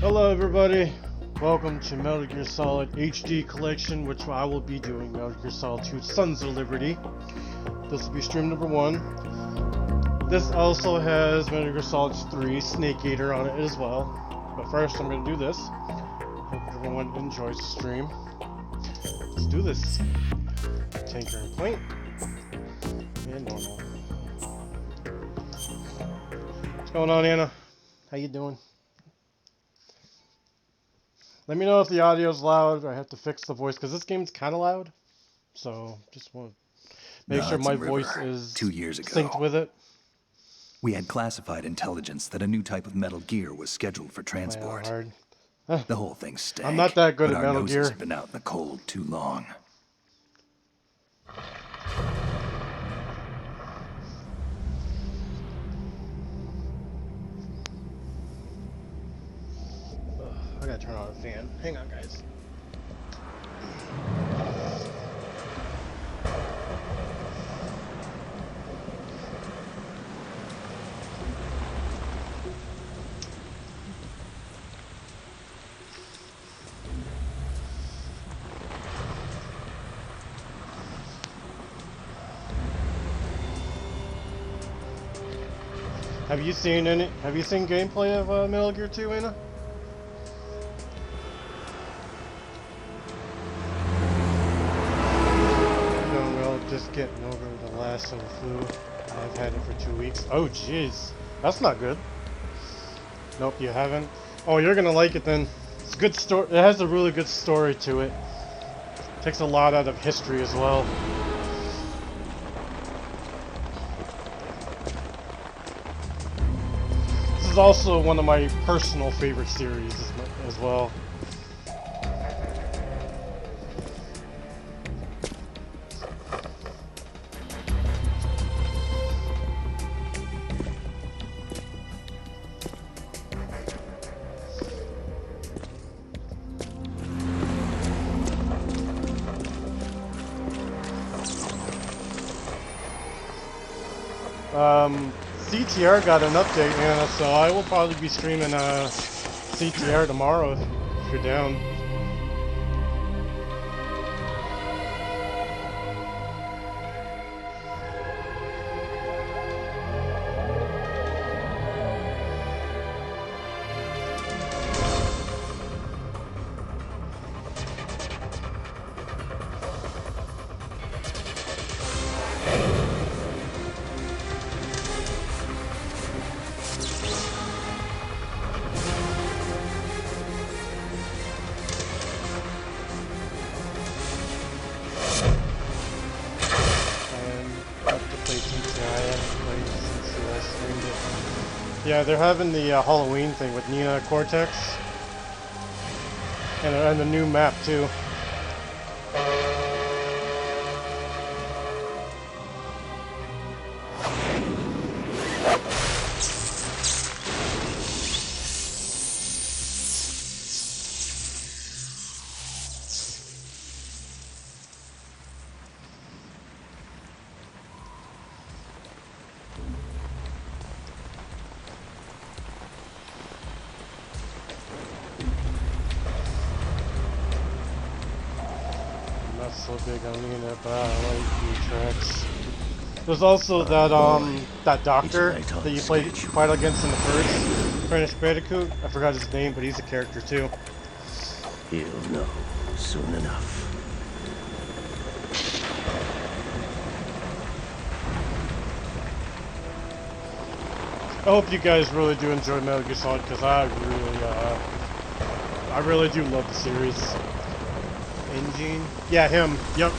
Hello everybody, welcome to Metal Gear Solid HD Collection, which I will be doing Metal Gear Solid 2 Sons of Liberty. This will be stream number 1. This also has Metal Gear Solid 3 Snake Eater on it as well. But first I'm going to do this. Hope everyone enjoys the stream. Let's do this. Tanker and Point. And normal. What's going on, Anna? How you doing? Let me know if the audio's loud. I have to fix the voice because this game's kind of loud. So just want to make sure my voice is 2 years ago, synced with it. We had classified intelligence that a new type of Metal Gear was scheduled for transport. The whole thing stank. I'm not that good but at Metal our noses Gear. have been out in the cold too long. I gotta turn on the fan. Hang on, guys. Have you seen gameplay of Metal Gear 2, Anna? Doing well, just getting over the last of the flu. I've had it for 2 weeks. Oh, jeez. That's not good. Nope, you haven't. Oh, you're gonna like it then. It's a good story. It has a really good story to it. Takes a lot out of history as well. This is also one of my personal favorite series as well. CTR got an update, Anna, so I will probably be streaming CTR tomorrow if you're down. Yeah, they're having the Halloween thing with Nina Cortex, and the new map too. So big on Nina, but I like the tracks. There's also that doctor that you fight against in the first French Bandicoot. I forgot his name, but he's a character too. He'll know soon enough. I hope you guys really do enjoy Metal Gear Solid because I really do love the series. Engine? Yeah, him. Yep.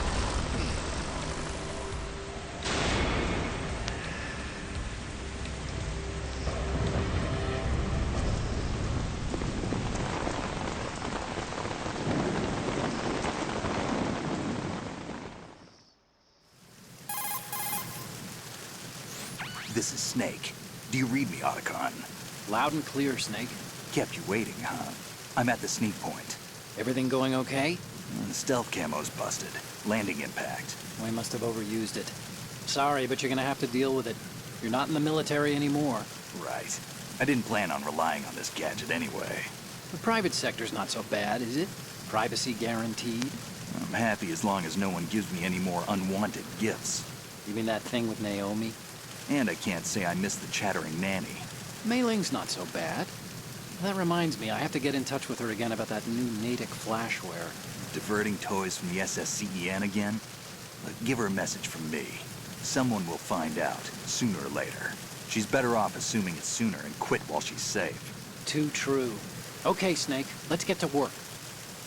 This is Snake. Do you read me, Otacon? Loud and clear, Snake. Kept you waiting, huh? I'm at the sneak point. Everything going okay? The stealth camo's busted. Landing impact. We must have overused it. Sorry, but you're gonna have to deal with it. You're not in the military anymore. Right. I didn't plan on relying on this gadget anyway. The private sector's not so bad, is it? Privacy guaranteed. I'm happy as long as no one gives me any more unwanted gifts. You mean that thing with Naomi? And I can't say I miss the chattering nanny. Mei Ling's not so bad. That reminds me, I have to get in touch with her again about that new Natick flashware. Diverting toys from the SSCEN again? Give her a message from me. Someone will find out, sooner or later. She's better off assuming it's sooner and quit while she's safe. Too true. Okay, Snake, let's get to work.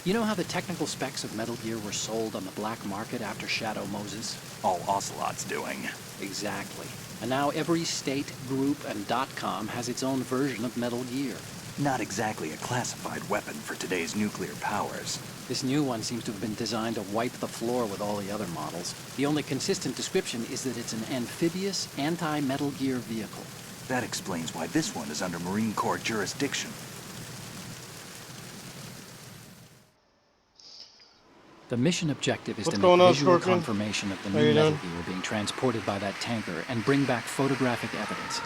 You know how the technical specs of Metal Gear were sold on the black market after Shadow Moses? All Ocelot's doing. Exactly. And now every state, group, and .com has its own version of Metal Gear. Not exactly a classified weapon for today's nuclear powers. This new one seems to have been designed to wipe the floor with all the other models. The only consistent description is that it's an amphibious, anti-Metal Gear vehicle. That explains why this one is under Marine Corps jurisdiction. The mission objective is to going make on, visual Scorpion? confirmation of the How new you Metal doing? Gear being transported by that tanker and bring back photographic evidence.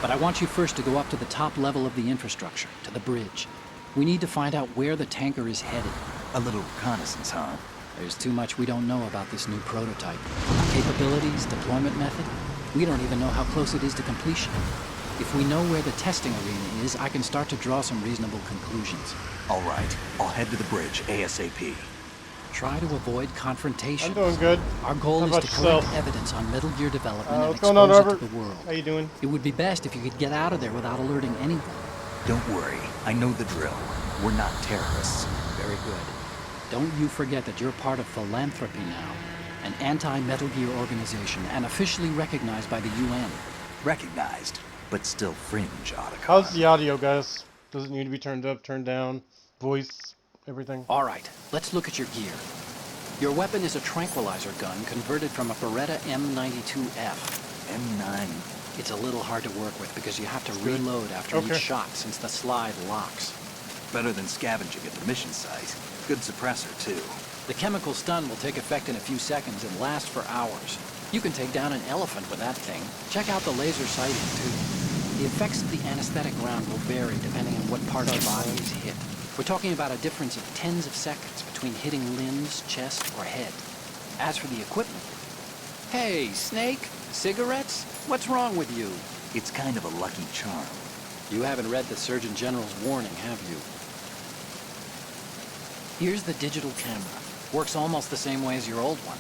But I want you first to go up to the top level of the infrastructure, to the bridge. We need to find out where the tanker is headed. A little reconnaissance, huh? There's too much we don't know about this new prototype. Capabilities, deployment method. We don't even know how close it is to completion. If we know where the testing arena is, I can start to draw some reasonable conclusions. All right, I'll head to the bridge ASAP. Try to avoid confrontation. I'm doing good. Our goal How is about to collect yourself? evidence on Metal Gear development and What's going on, expose it Robert? to the world. How you doing? It would be best if you could get out of there without alerting anyone. Don't worry, I know the drill. We're not terrorists. Very good. Don't you forget that you're part of Philanthropy now, an anti-Metal Gear organization and officially recognized by the UN. Recognized, but still fringe, Otacon. How's the audio, guys? Does it need to be turned up, turned down? Voice, everything? All right, let's look at your gear. Your weapon is a tranquilizer gun converted from a Beretta M92F. M9. It's a little hard to work with because you have to good. reload after Okay. each shot since the slide locks. Better than scavenging at the mission site. Good suppressor, too. The chemical stun will take effect in a few seconds and last for hours. You can take down an elephant with that thing. Check out the laser sighting, too. The effects of the anesthetic round will vary depending on what part of the body is hit. We're talking about a difference of tens of seconds between hitting limbs, chest, or head. As for the equipment... Hey, Snake! Cigarettes? What's wrong with you? It's kind of a lucky charm. You haven't read the Surgeon General's warning, have you? Here's the digital camera. Works almost the same way as your old one.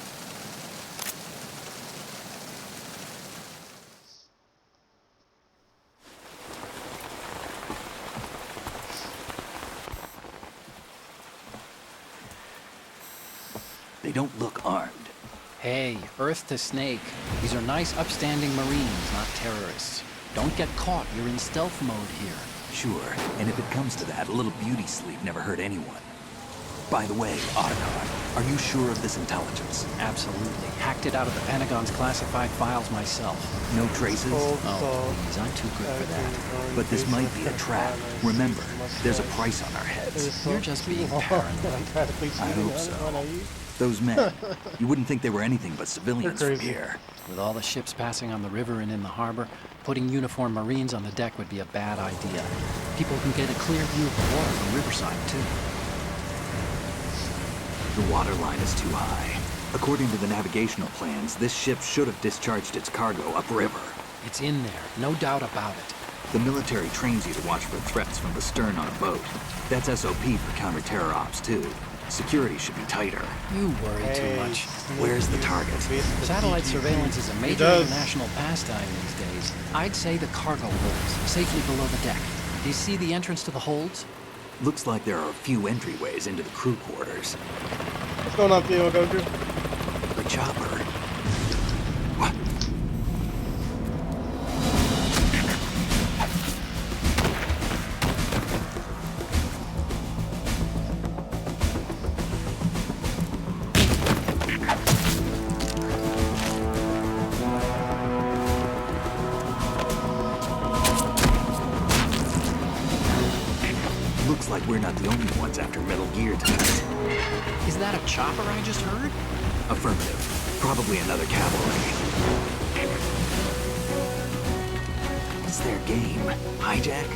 They don't look armed. Hey, Earth to Snake. These are nice, upstanding Marines, not terrorists. Don't get caught. You're in stealth mode here. Sure, and if it comes to that, a little beauty sleep never hurt anyone. By the way, Otacon, are you sure of this intelligence? Absolutely. Hacked it out of the Pentagon's classified files myself. No traces? Oh, please, I'm too good for that. But this might be a trap. Remember, there's a price on our heads. You're just being paranoid. I hope so. Those men, you wouldn't think they were anything but civilians They're from crazy. here. With all the ships passing on the river and in the harbor, putting uniformed Marines on the deck would be a bad idea. People can get a clear view of the water from Riverside, too. The water line is too high. According to the navigational plans, this ship should have discharged its cargo upriver. It's in there, no doubt about it. The military trains you to watch for threats from the stern on a boat. That's SOP for counter-terror ops, too. Security should be tighter. You worry too much. Where's the target? Satellite surveillance is a major does. international pastime these days. I'd say the cargo holds, safely below the deck. Do you see the entrance to the holds? Looks like there are a few entryways into the crew quarters. What's going on, Theo Goku? The chopper. What? Looks like we're not the only ones after Metal Gear tonight. Is that a chopper I just heard? Affirmative. Probably another cavalry. It's their game. Hijack?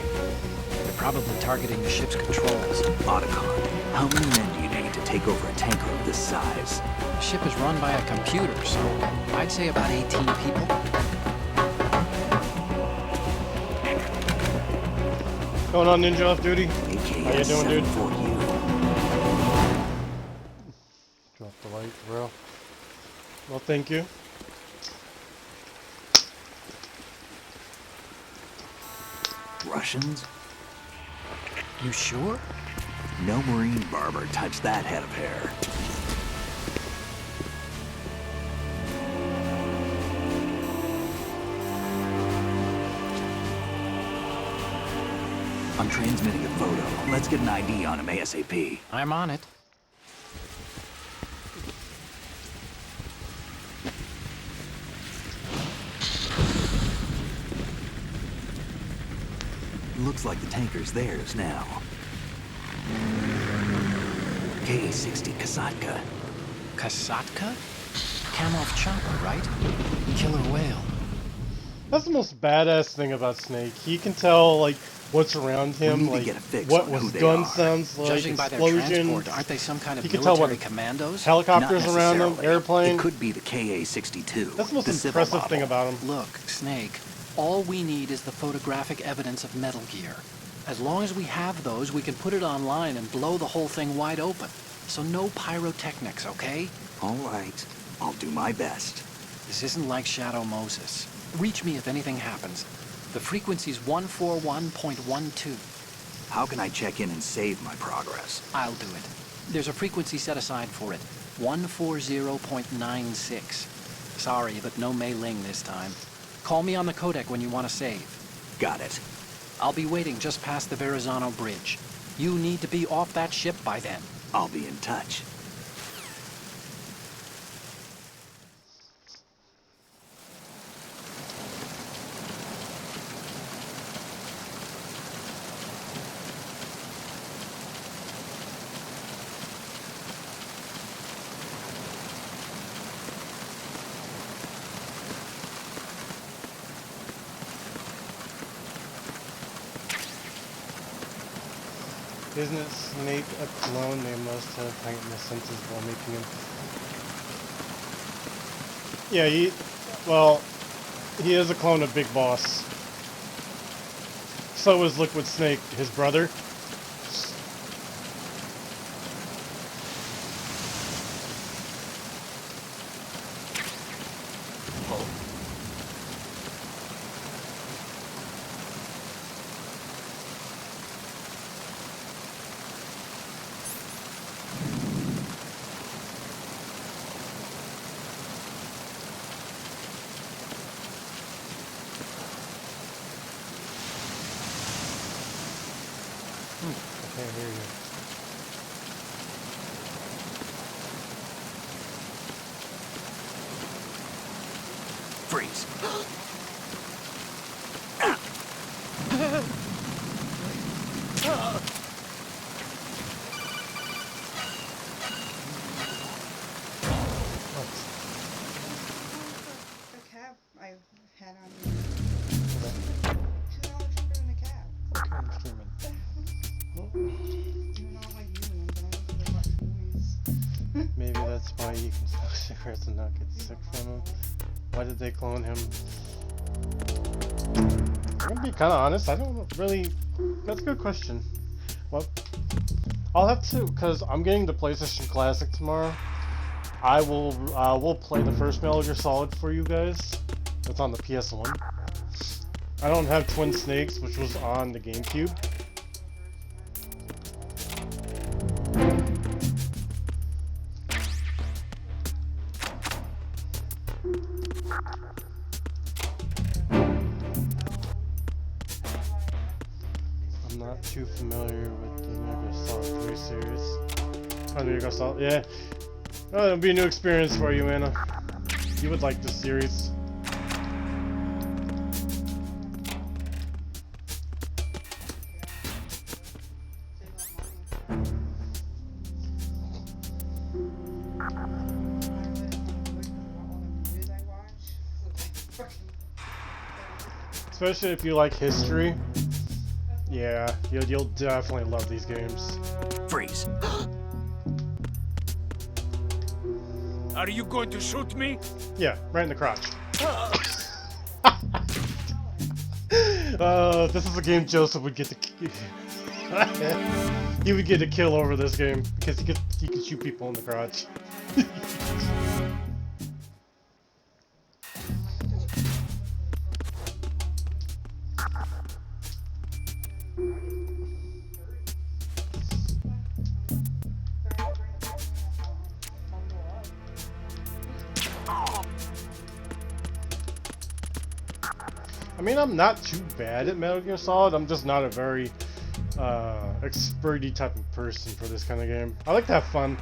They're probably targeting the ship's controls. Otacon, how many men do you need to take over a tanker of this size? The ship is run by a computer, so I'd say about 18 people. Going on Ninja Off Duty? AKS How you doing, dude? 740U. Drop the light, bro. Well, thank you. Russians? You sure? No Marine barber touched that head of hair. I'm transmitting a photo. Let's get an ID on him ASAP. I'm on it. Looks like the tanker's theirs now. KA-60 Kasatka. Kasatka? Kamov chopper, right? Killer whale. That's the most badass thing about Snake. He can tell, like, what's around We him, need to like, get a fix what on who was they gun are. sounds like, Judging by their explosions, transport, aren't they some kind of He can tell military what commandos? helicopters Not around him, necessarily. airplane. It could be the KA-62. That's the most civil impressive thing model. about him. Look, Snake, all we need is the photographic evidence of Metal Gear. As long as we have those, we can put it online and blow the whole thing wide open. So no pyrotechnics, okay? All right. I'll do my best. This isn't like Shadow Moses. Reach me if anything happens. The frequency's 141.12. How can I check in and save my progress? I'll do it. There's a frequency set aside for it. 140.96. Sorry, but no Mei Ling this time. Call me on the codec when you want to save. Got it. I'll be waiting just past the Verrazano Bridge. You need to be off that ship by then. I'll be in touch. Isn't it Snake a clone? They must have heightened the senses while making him. Yeah, he is a clone of Big Boss. So is Liquid Snake, his brother. I can't hear you. Freeze. The cab I had on $2 cheaper than a cab. Do not like you, but I don't think I watch movies. Maybe that's why you can smoke cigarettes and not get sick from them. Why did they clone him? I'm gonna be kind of honest. I don't really. That's a good question. Well, I'll have to, cause I'm getting the PlayStation Classic tomorrow. I will. We'll play the first Metal Gear Solid for you guys. That's on the PS1. I don't have Twin Snakes, which was on the GameCube. I'm not too familiar with the Metal Gear Solid 3 series. Oh, Metal Gear Solid, yeah. Oh, it'll be a new experience for you, Anna. You would like this series. Especially if you like history. Yeah, you'll definitely love these games. Freeze. Are you going to shoot me? Yeah, right in the crotch. This is a game Joseph would get to. He would get a kill over this game because he could shoot people in the crotch. I mean, I'm not too bad at Metal Gear Solid. I'm just not a very experty type of person for this kind of game. I like to have fun.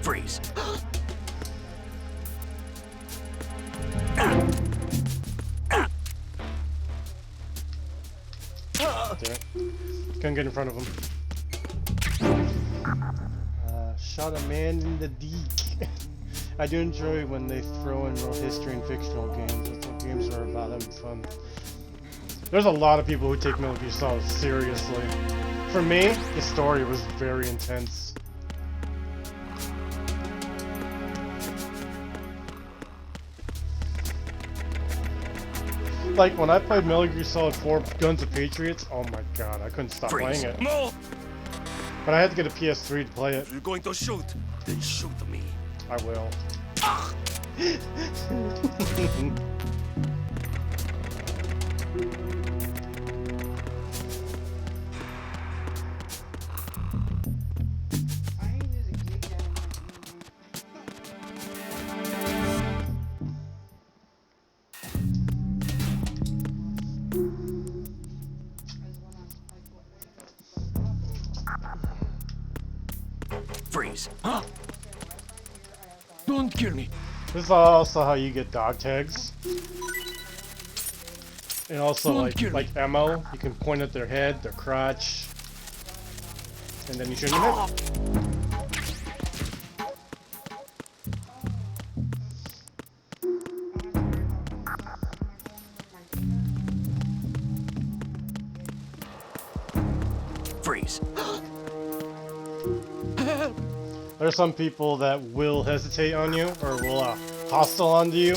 Freeze. Damn it. Couldn't get in front of him. Shot a man in the deek. I do enjoy when they throw in real history and fictional games. That's what games are about, having fun. There's a lot of people who take Metal Gear Solid seriously. For me, the story was very intense. Like, when I played Metal Gear Solid 4 Guns of Patriots, oh my god, I couldn't stop Freeze. playing it. No! But I had to get a PS3 to play it. If you're going to shoot, then shoot me. I will. I ain't using gig that Freeze. Huh? Don't kill me. This is also how you get dog tags. And also Don't like kill me. ammo, you can point at their head, their crotch, and then you shoot them in. Freeze. There's some people that will hesitate on you, or will hostile onto you.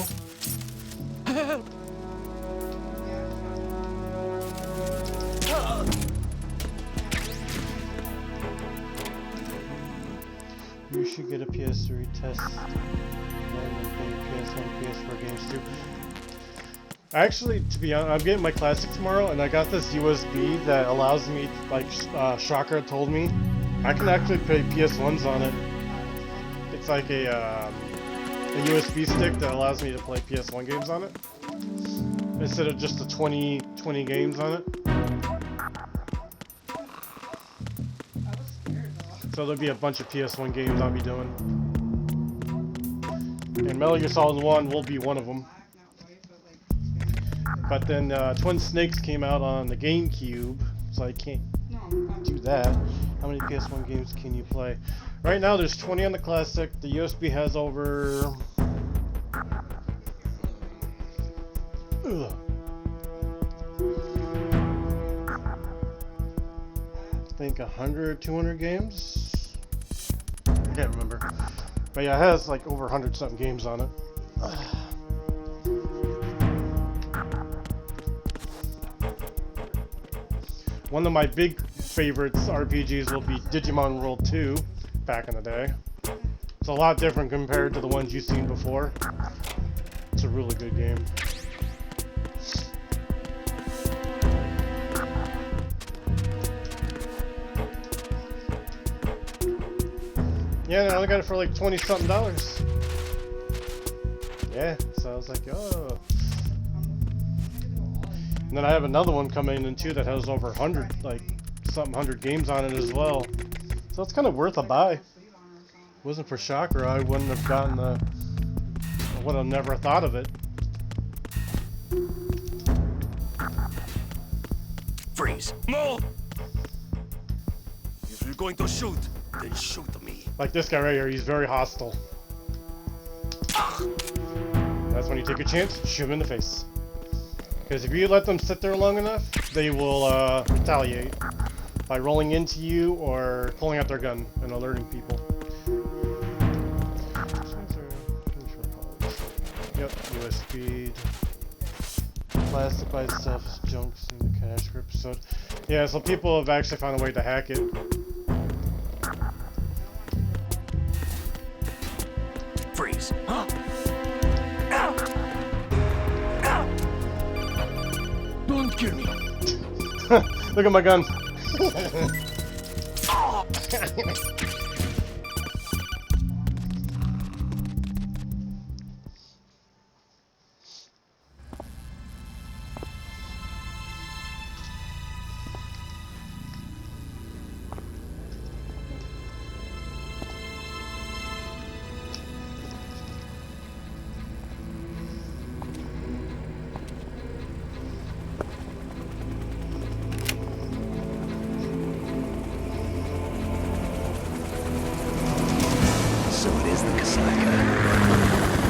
You should get a PS3 test. PS1, PS4 games too. Actually, to be honest, I'm getting my classic tomorrow, and I got this USB that allows me, like Shocker told me, I can actually play PS1s on it. It's like a USB stick that allows me to play PS1 games on it, instead of just the 20 games on it. So there'll be a bunch of PS1 games I'll be doing. And Metal Gear Solid 1 will be one of them. But then Twin Snakes came out on the GameCube, so I can't do that. How many PS1 games can you play? Right now there's 20 on the Classic. The USB has over... Ugh. I think 100, 200 games? I can't remember. But yeah, it has like over 100 something games on it. One of my big favorites RPGs will be Digimon World 2, back in the day. It's a lot different compared to the ones you've seen before. It's a really good game. Yeah, and I only got it for like $20-something. Yeah, so I was like, oh. And then I have another one coming in too that has over 100, like something 100 games on it as well. So it's kind of worth a buy. If it wasn't for Shocker, I wouldn't have gotten the. I would have never thought of it. Freeze. No! If you're going to shoot, then shoot me. Like this guy right here, he's very hostile. That's when you take a chance, shoot them in the face. Because if you let them sit there long enough, they will retaliate by rolling into you or pulling out their gun and alerting people. Yep, US speed. Classified stuff, junks in the cache per episode. Yeah, so people have actually found a way to hack it. Freeze. Don't kill me. Look at my gun. So it is the Kasaka.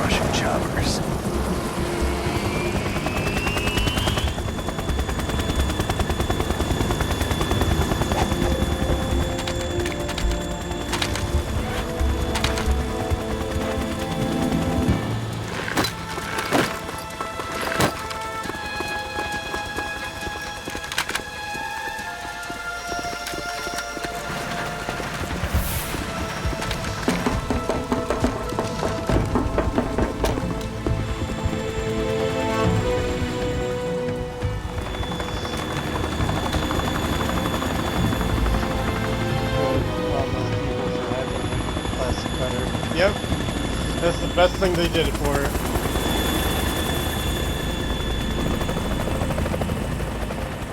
Russian choppers. Yep, that's the best thing they did it for.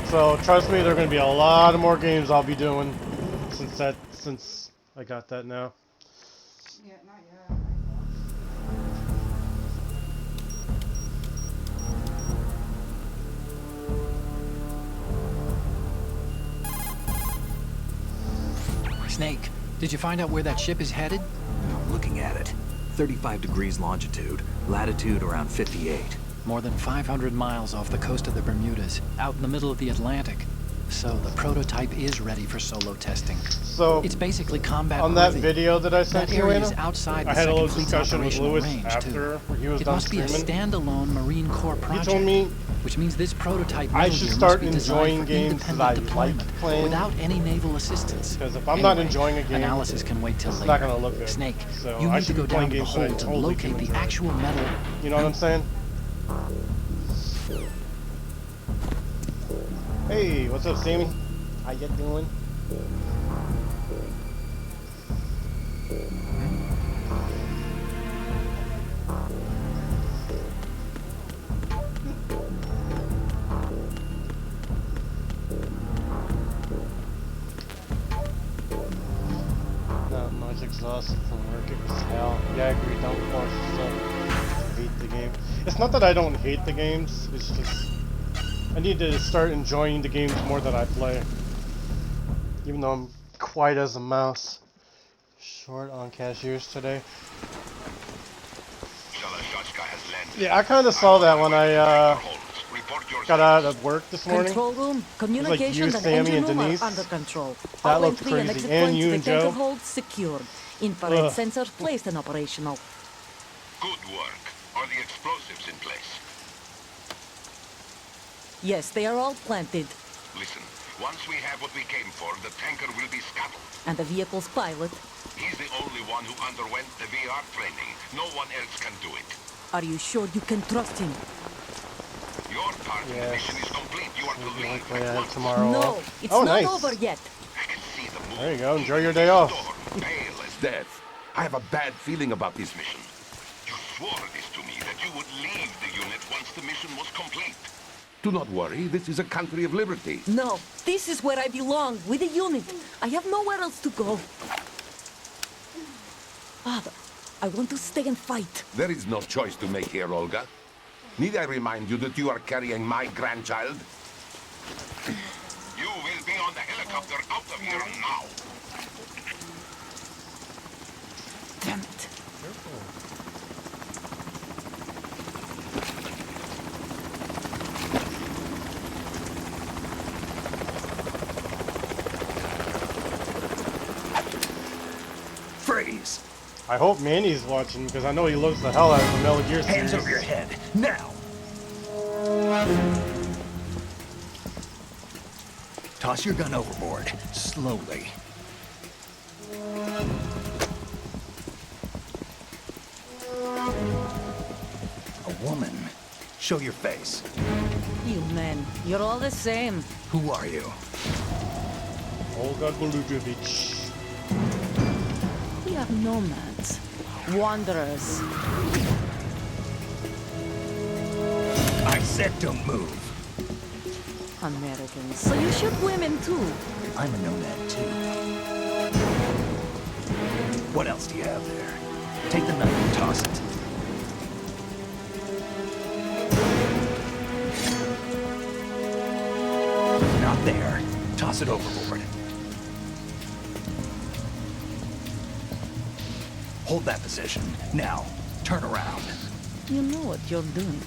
So trust me, there are going to be a lot of more games I'll be doing since I got that now. Yeah, not yet. Snake, did you find out where that ship is headed? I'm looking at it. 35 degrees longitude, latitude around 58. More than 500 miles off the coast of the Bermudas, out in the middle of the Atlantic. So the prototype is ready for solo testing. So It's basically combat on that worthy. video that I sent That you, area Anna, is outside the I had a Second little Fleet's discussion with operational Lewis range, after too. he was It done must be a streaming. standalone Marine Corps He project. told me Which means this prototype I middle should gear start must be designed enjoying for games that I independent like deployment playing. without any naval assistance. Because if I'm not Anyway, enjoying a game, analysis can wait till it's later. not gonna look good. Snake, So you I need to should go be playing down to the games that I hold and totally can locate the enjoy. actual metal. You know what I'm saying? Hey, what's up, Sammy? How you doing? Not much exhausted from work. It was hell. Yeah, I agree. Don't force yourself to hate the game. It's not that I don't hate the games. It's just I need to start enjoying the games more that I play. Even though I'm quiet as a mouse. Short on cashiers today. Yeah, I kind of saw that when I got out of work this morning. Control room, like communications you, and Sammy, engine and room Denise. are under control. That All looked entry and crazy. exit And points you to the and tanker Joe. hold secured. Infrared Ugh. sensors placed and operational. Good work. Are the explosives in place? Yes, they are all planted. Listen, once we have what we came for, the tanker will be scuttled. And the vehicle's pilot. He's the only one who underwent the VR training. No one else can do it. Are you sure you can trust him? Your part in the Yes. mission is complete. You are to leave Likely I at have once. tomorrow No, off. it's Oh, not nice. over yet. I can see the moon. There you go. Enjoy your day off. Storm, pale as Death. I have a bad feeling about this mission. you swore this to me, that you would leave the unit once the mission was complete. Do not worry, this is a country of liberty. No, this is where I belong, with the unit. I have nowhere else to go. Father, I want to stay and fight. There is no choice to make here, Olga. Need I remind you that you are carrying my grandchild? You will be on the helicopter out of here now. Damn it. I hope Manny's watching because I know he loves the hell out of the Metal Gear series. Hands over your head, now! Toss your gun overboard, slowly. A woman. Show your face. You men, you're all the same. Who are you? Olga Golubovic. We are nomads, wanderers. I said don't move. Americans. So you shoot women too. I'm a nomad too. What else do you have there? Take the knife and toss it. Not there. Toss it overboard. Hold that position. Now, turn around. You know what you're doing.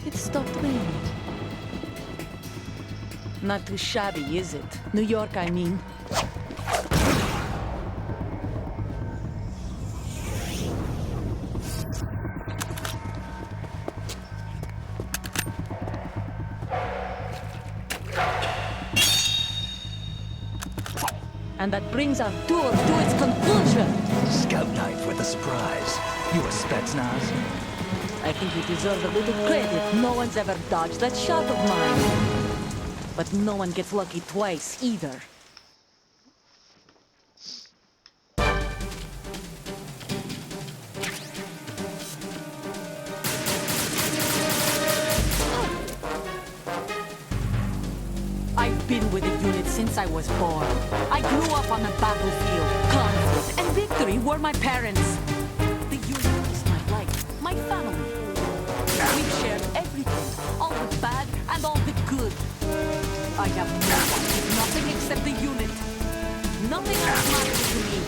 It stopped raining. Not too shabby, is it? New York, I mean. And that brings our tour to its conclusion. Scout knife with a surprise. You a Spetsnaz? I think you deserve a little credit. No one's ever dodged that shot of mine. But no one gets lucky twice, either. I've been with the unit since I was born. I grew up on the battlefield. Conflict and victory were my parents. The unit is my life, my family. We've shared everything, all the bad and all the good. I have nothing except the unit. Nothing else matters to me.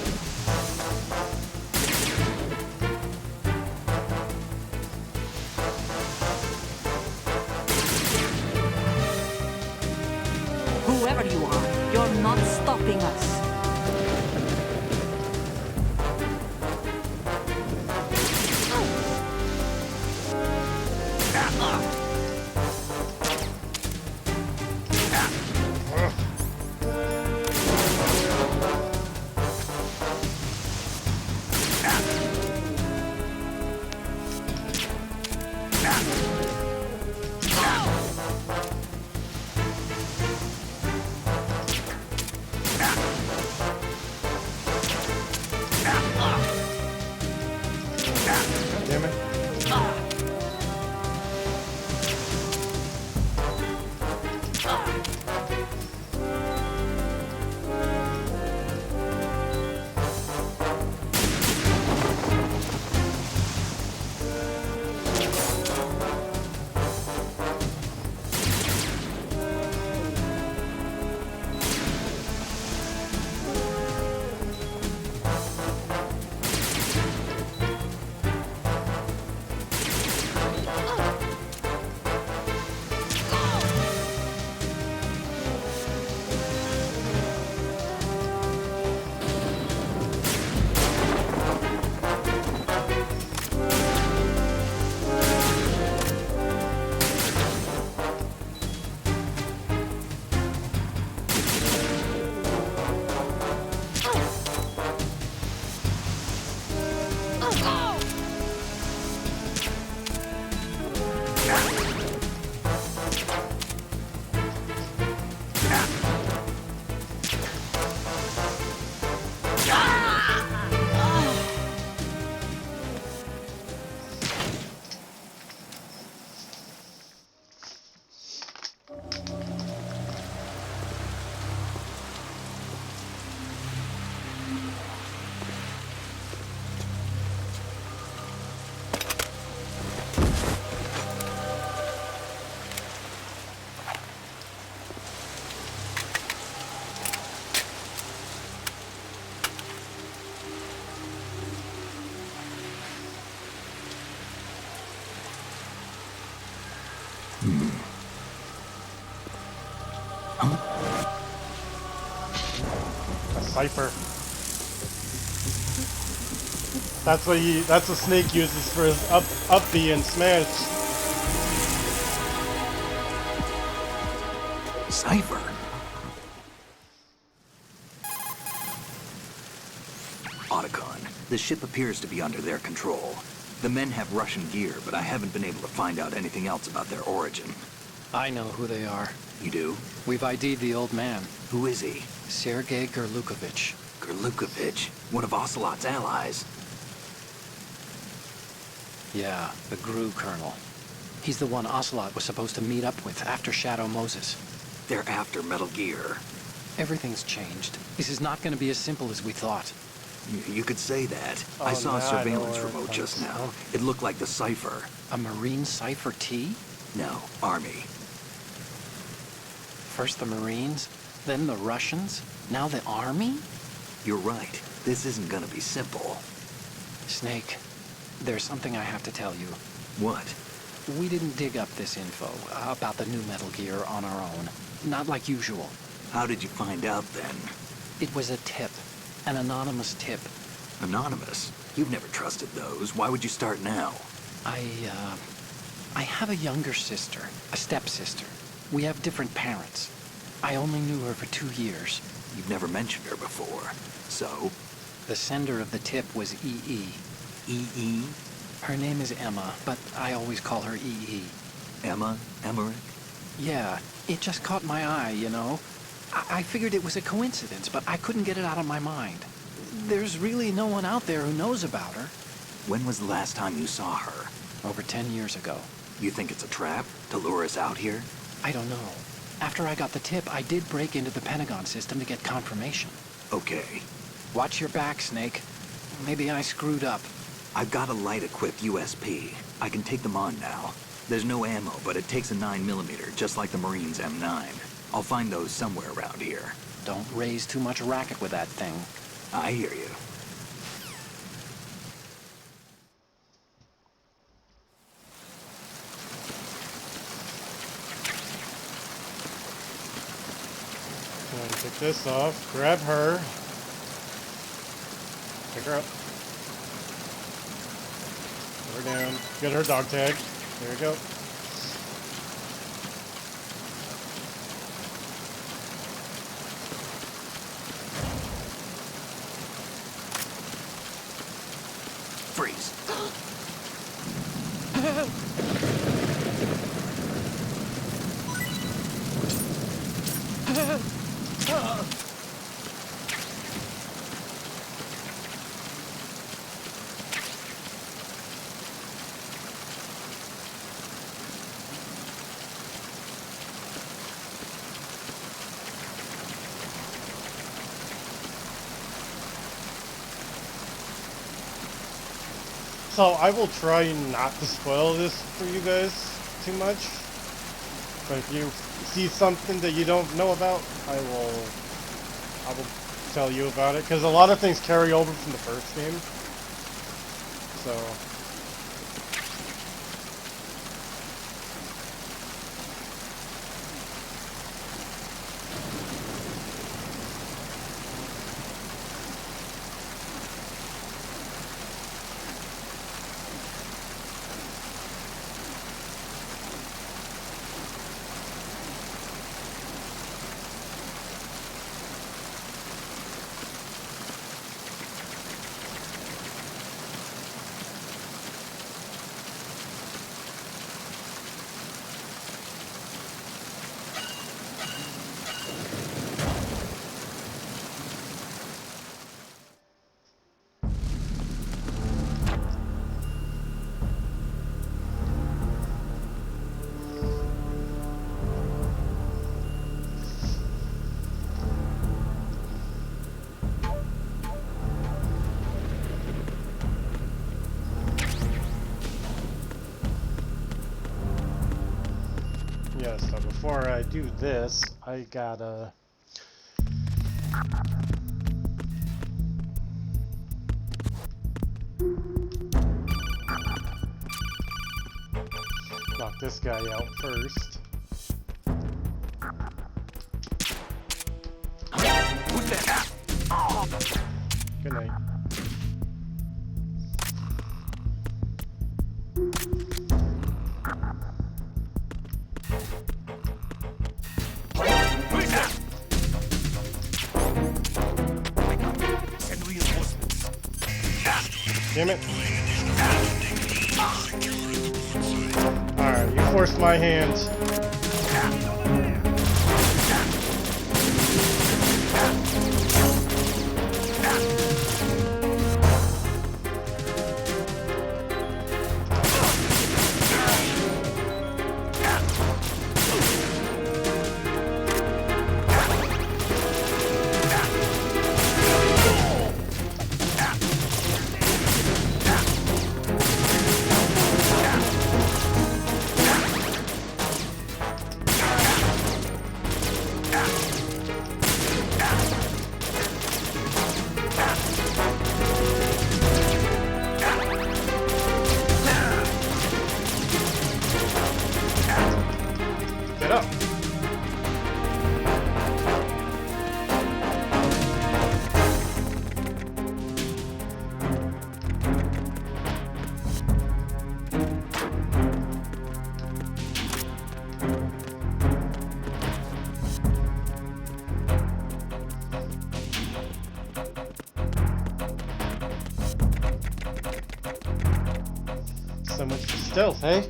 Whoever you are, you're not stopping us. A cipher. That's what Snake uses for his up B and smash. Cipher. Otacon, the ship appears to be under their control. The men have Russian gear, but I haven't been able to find out anything else about their origin. I know who they are. You do? We've ID'd the old man, Who is he? Sergei Gerlukovich. Gerlukovich, one of Ocelot's allies. Yeah, the GRU colonel. He's the one Ocelot was supposed to meet up with after Shadow Moses. They're after Metal Gear. Everything's changed. This is not going to be as simple as we thought. You could say that. Oh, I saw a now I know surveillance where it remote just comes now. It looked like the Cipher. A Marine Cipher T? No, Army. First the Marines, then the Russians, now the Army? You're right. This isn't gonna be simple. Snake, there's something I have to tell you. What? We didn't dig up this info about the new Metal Gear on our own. Not like usual. How did you find out then? It was a tip. An anonymous tip. Anonymous? You've never trusted those. Why would you start now? I have a younger sister, a stepsister. We have different parents. I only knew her for 2 years. You've never mentioned her before. So? The sender of the tip was EE. EE? Her name is Emma, but I always call her EE. Emma? Emmerich? Yeah, it just caught my eye, you know? I figured it was a coincidence, but I couldn't get it out of my mind. There's really no one out there who knows about her. When was the last time you saw her? Over 10 years ago. You think it's a trap to lure us out here? I don't know. After I got the tip, I did break into the Pentagon system to get confirmation. Okay. Watch your back, Snake. Maybe I screwed up. I've got a light-equipped USP. I can take them on now. There's no ammo, but it takes a 9mm, just like the Marines' M9. I'll find those somewhere around here. Don't raise too much racket with that thing. I hear you. Take this off, grab her, pick her up, put her down, get her dog tag, there you go. Freeze. So I will try not to spoil this for you guys too much. But if you see something that you don't know about, I will tell you about it, because a lot of things carry over from the first game. So yeah, so before I do this, I gotta knock this guy out first. Good night. Damn it. Alright, you forced my hand. Get up. So much for stealth, eh?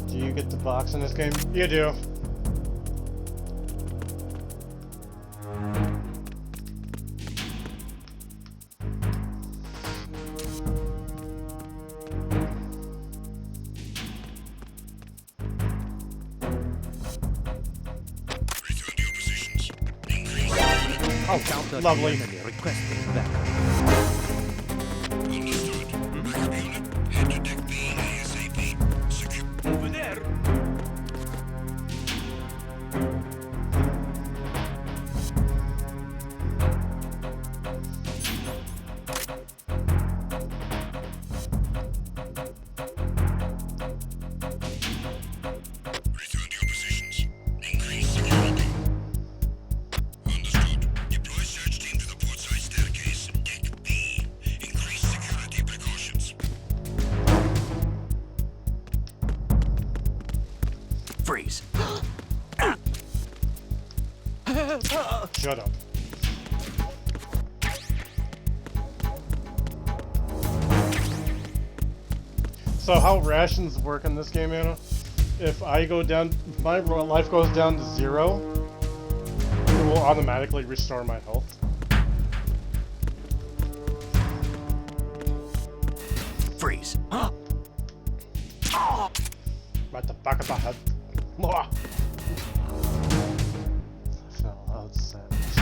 Do you get the box in this game? You do. Oh, lovely. Freeze. Shut up. So how rations work in this game, Anna? If I go down, if my life goes down to 0, it will automatically restore my health. Freeze. Right the back of the head. I fell out savage.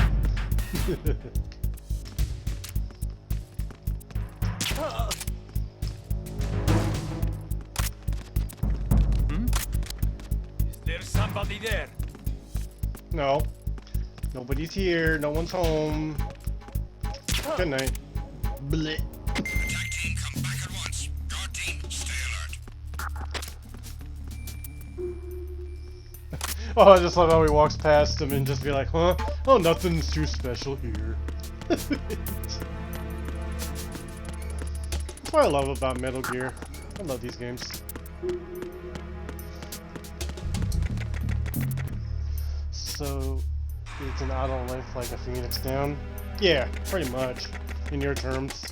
Is there somebody there? No. Nobody's here. No one's home. Good night. Bleh. Attack team, come back at once. Guard team, stay alert. Oh, I just love how he walks past him and just be like, huh? Oh, nothing's too special here. That's what I love about Metal Gear. I love these games. So, it's an auto life like a Phoenix Down? Yeah, pretty much. In your terms.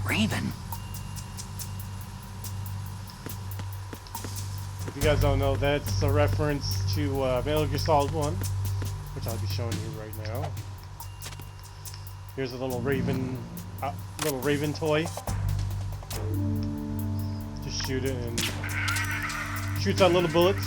Raven. If you guys don't know, that's a reference to Metal Gear Solid 1, which I'll be showing you right now. Here's a little Raven toy. Just shoot it and shoots out little bullets.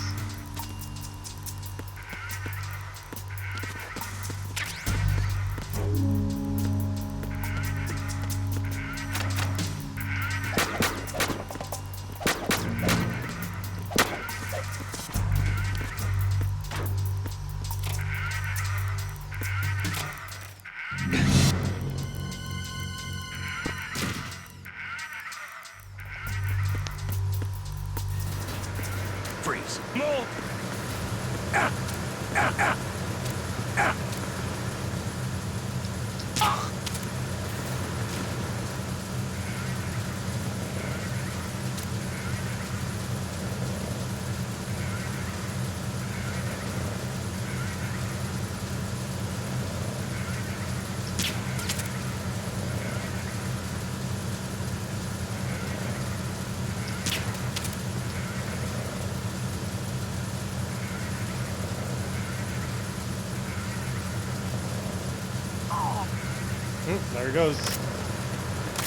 There he goes.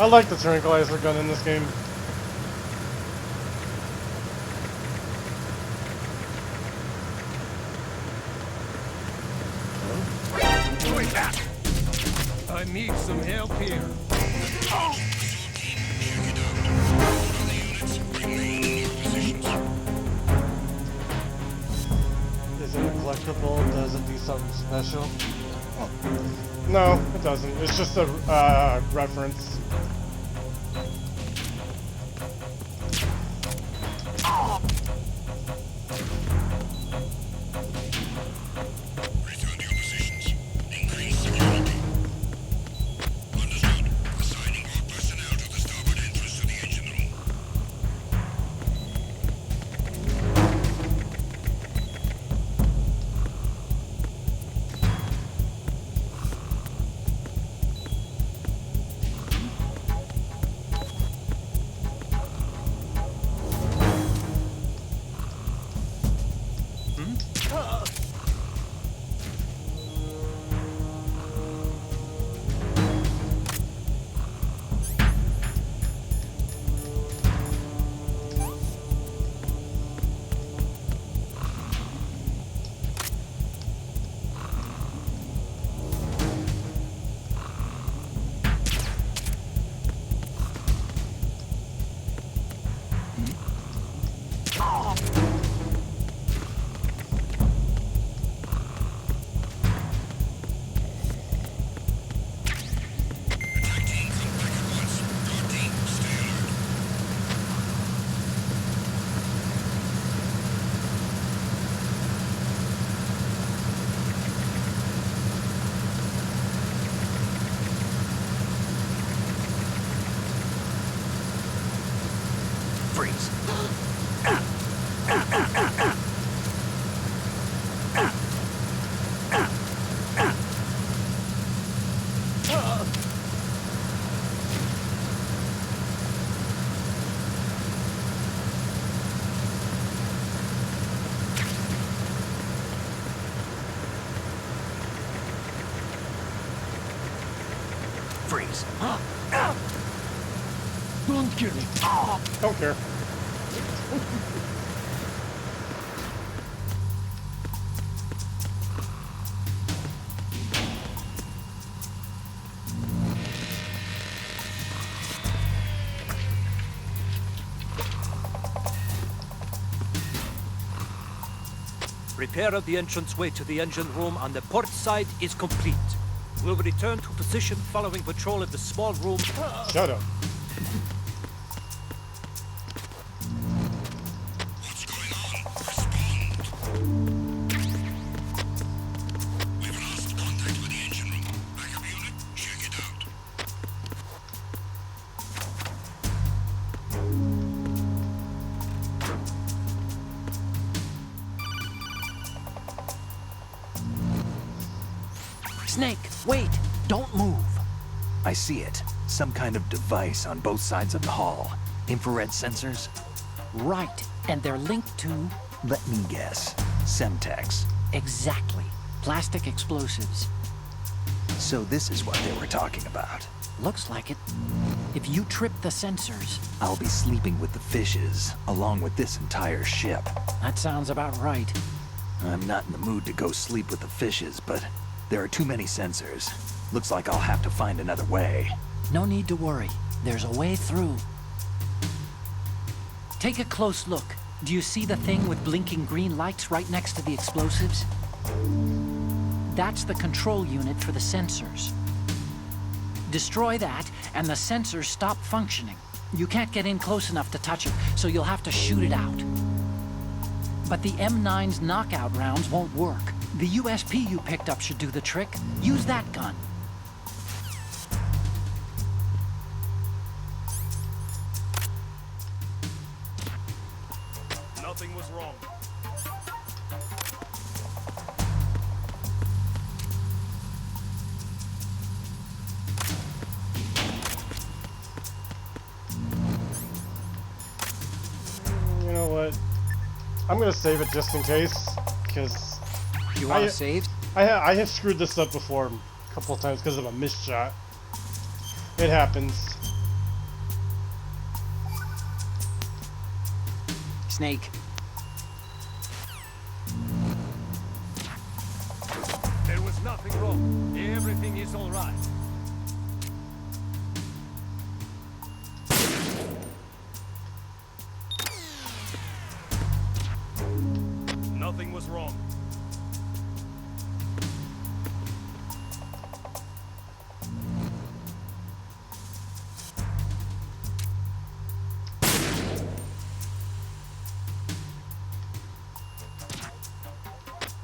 I like the tranquilizer gun in this game. I need some help here. Is it a collectible? Does it do something special? No, it doesn't. It's just a reference. Freeze. Freeze. Don't kill me. Don't care. Repair of the entranceway to the engine room on the port side is complete. We'll return to position following patrol of the small room. Shut up. What's going on? Respond. We've lost contact with the engine room. Backup unit, check it out. Snake, wait! Don't move! I see it. Some kind of device on both sides of the hall. Infrared sensors? Right, and they're linked to... Let me guess. Semtex. Exactly. Plastic explosives. So this is what they were talking about. Looks like it. If you trip the sensors... I'll be sleeping with the fishes, along with this entire ship. That sounds about right. I'm not in the mood to go sleep with the fishes, but there are too many sensors. Looks like I'll have to find another way. No need to worry. There's a way through. Take a close look. Do you see the thing with blinking green lights right next to the explosives? That's the control unit for the sensors. Destroy that, and the sensors stop functioning. You can't get in close enough to touch it, so you'll have to shoot it out. But the M9's knockout rounds won't work. The USP you picked up should do the trick. Use that gun. Nothing was wrong. You know what? I'm gonna save it just in case, because You want to save? I have screwed this up before a couple of times because of a missed shot. It happens. Snake. There was nothing wrong. Everything is all right. Nothing was wrong.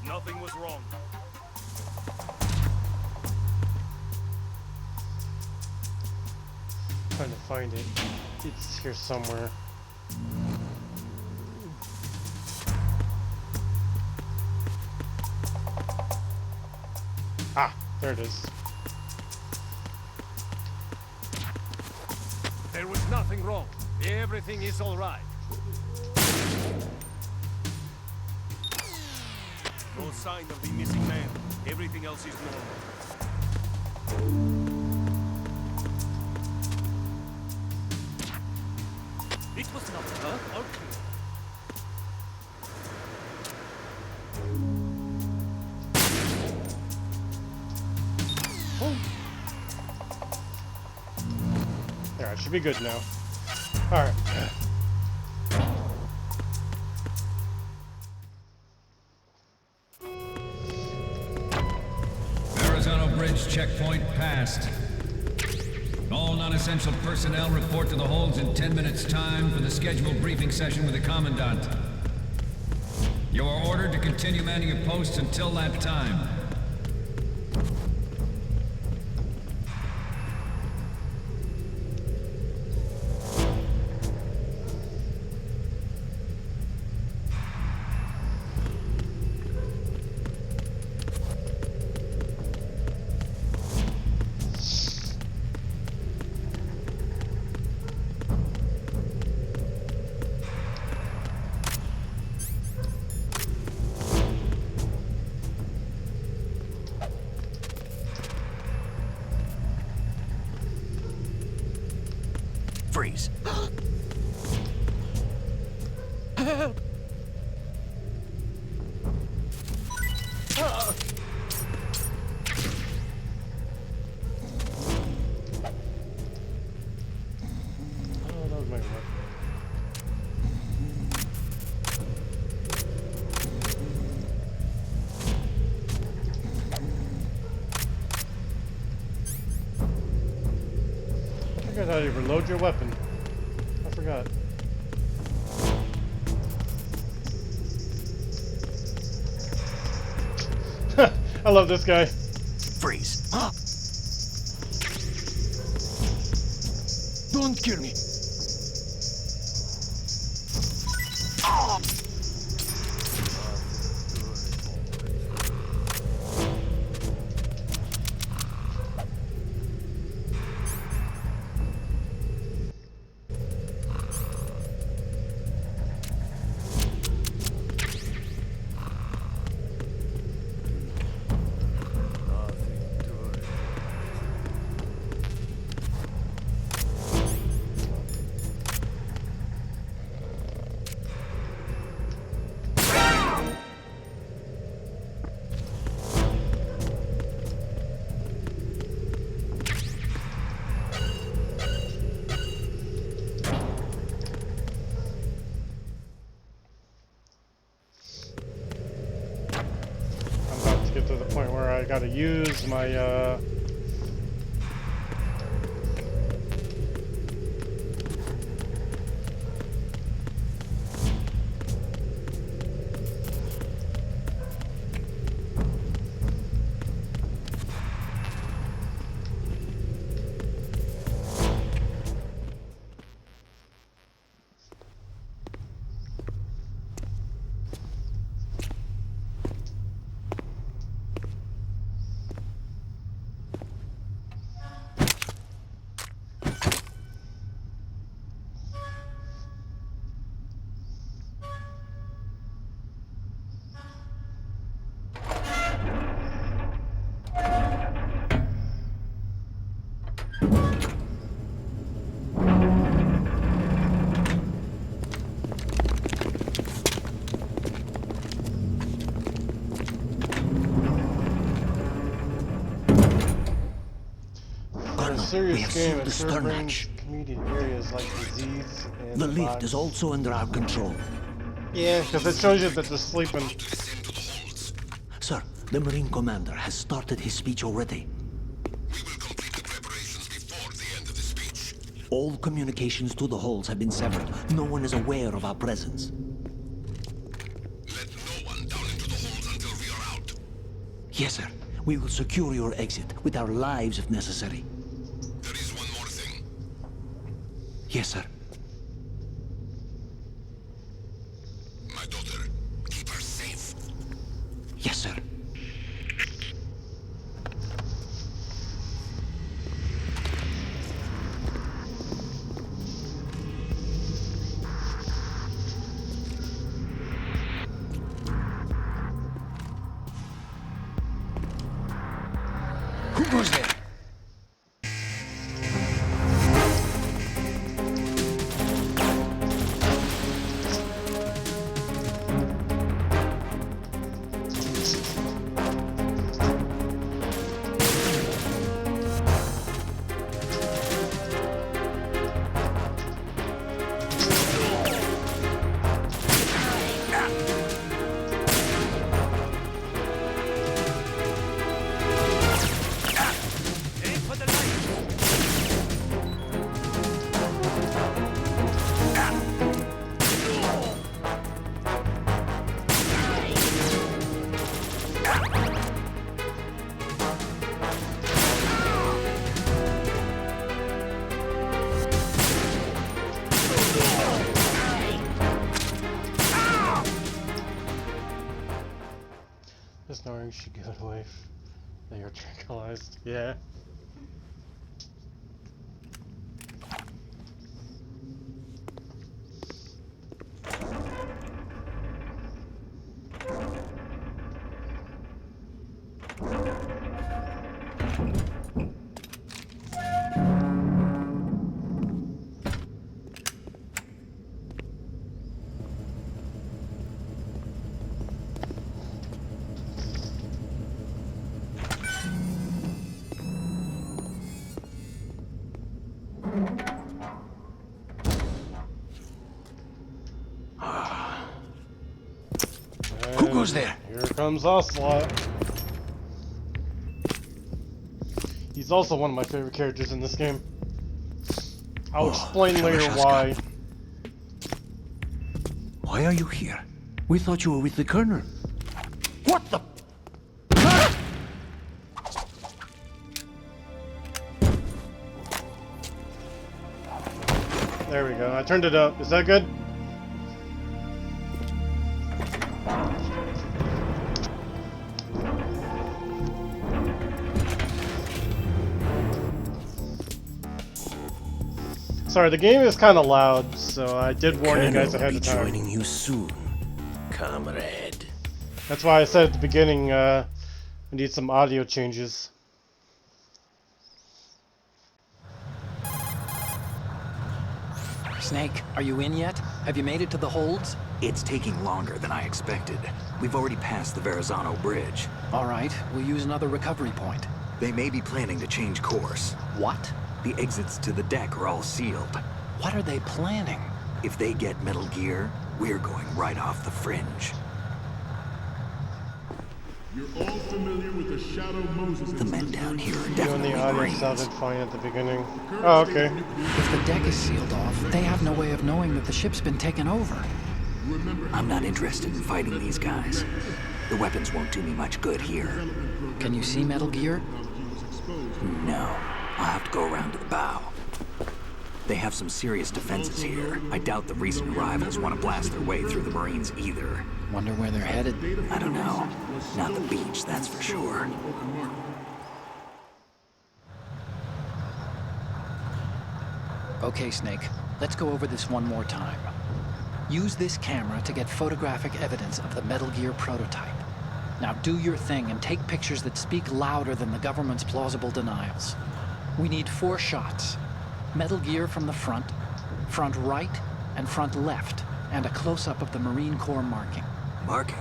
Nothing was wrong. Trying to find it. It's here somewhere. Ah, there it is. There was nothing wrong. Everything is all right. No sign of the missing man. Everything else is normal. It was not her or Cleo. There, I should be good now. Alright. Arizona Bridge checkpoint passed. All non-essential personnel report to the holds in 10 minutes' time for the scheduled briefing session with the Commandant. You are ordered to continue manning your posts until that time. Freeze. Oh, that was my work. I forgot how to reload your weapon. I forgot. I love this guy. Freeze. Don't kill me. Get to the point where I gotta use my serious game. It the sure stern brings comedic areas like disease and The lift bots. is also under our control. Yeah, because it shows you that they're sleeping. Sir, the Marine Commander has started his speech already. We will complete the preparations before the end of the speech. All communications to the holds have been severed. No one is aware of our presence. Let no one down into the holds until we are out. Yes, sir. We will secure your exit with our lives if necessary. There is one more thing. Yes, sir. My daughter, keep her safe. Yes, sir. Who goes there? Aim for the light. Just knowing she got away. They are tranquilized. Yeah. Who goes there? Here comes Ocelot. He's also one of my favorite characters in this game. I'll explain later why. Why are you here? We thought you were with the Colonel. What the? There we go. I turned it up. Is that good? Sorry, the game is kind of loud, so I did warn you guys ahead of time. Joining you soon, comrade. That's why I said at the beginning, I need some audio changes. Snake, are you in yet? Have you made it to the holds? It's taking longer than I expected. We've already passed the Verrazano Bridge. All right, we'll use another recovery point. They may be planning to change course. What? The exits to the deck are all sealed. What are they planning? If they get Metal Gear, we're going right off the fringe. You're all familiar with the Shadow Moses. The men down here are Doing definitely the audio Marines. sounded fine at the beginning. Oh, okay. If the deck is sealed off, they have no way of knowing that the ship's been taken over. I'm not interested in fighting these guys. The weapons won't do me much good here. Can you see Metal Gear? No. I'll have to go around to the bow. They have some serious defenses here. I doubt the recent arrivals want to blast their way through the Marines either. Wonder where they're headed. I don't know. Not the beach, that's for sure. Okay, Snake. Let's go over this one more time. Use this camera to get photographic evidence of the Metal Gear prototype. Now do your thing and take pictures that speak louder than the government's plausible denials. We need 4 shots. Metal Gear from the front right, and front left, and a close-up of the Marine Corps marking. Marking?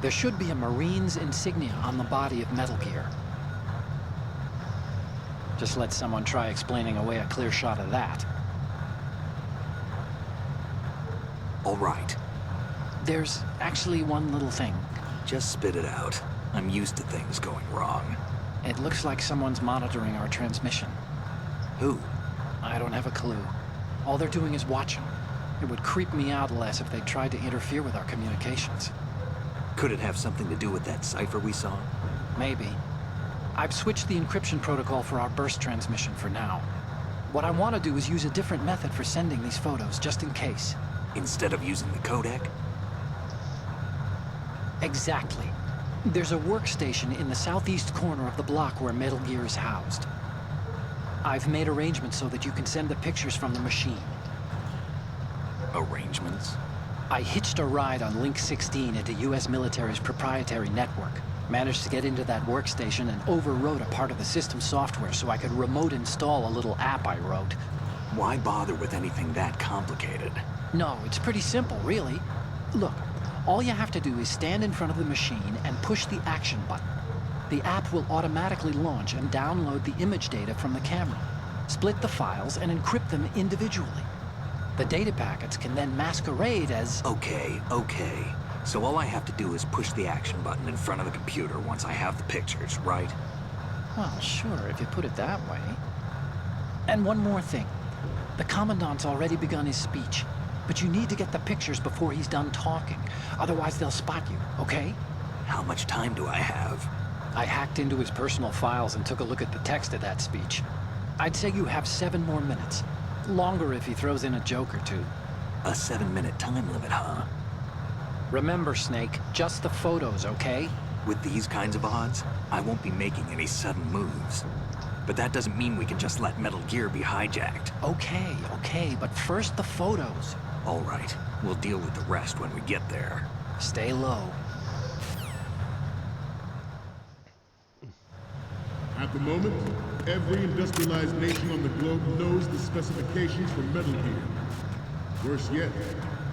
There should be a Marine's insignia on the body of Metal Gear. Just let someone try explaining away a clear shot of that. All right. There's actually one little thing. Just spit it out. I'm used to things going wrong. It looks like someone's monitoring our transmission. Who? I don't have a clue. All they're doing is watching. It would creep me out less if they tried to interfere with our communications. Could it have something to do with that cipher we saw? Maybe. I've switched the encryption protocol for our burst transmission for now. What I want to do is use a different method for sending these photos, just in case. Instead of using the codec? Exactly. There's a workstation in the southeast corner of the block where Metal Gear is housed. I've made arrangements so that you can send the pictures from the machine. Arrangements? I hitched a ride on Link 16 into US military's proprietary network. Managed to get into that workstation and overwrote a part of the system software so I could remote install a little app I wrote. Why bother with anything that complicated? No, it's pretty simple, really. Look, all you have to do is stand in front of the machine and push the action button. The app will automatically launch and download the image data from the camera, split the files, and encrypt them individually. The data packets can then masquerade as... Okay. So all I have to do is push the action button in front of the computer once I have the pictures, right? Well, sure, if you put it that way. And one more thing. The Commandant's already begun his speech, but you need to get the pictures before he's done talking. Otherwise, they'll spot you, okay? How much time do I have? I hacked into his personal files and took a look at the text of that speech. I'd say you have 7 more minutes. Longer if he throws in a joke or two. A 7-minute time limit, huh? Remember, Snake, just the photos, okay? With these kinds of odds, I won't be making any sudden moves. But that doesn't mean we can just let Metal Gear be hijacked. Okay, but first the photos. All right, we'll deal with the rest when we get there. Stay low. At the moment, every industrialized nation on the globe knows the specifications for Metal Gear. Worse yet,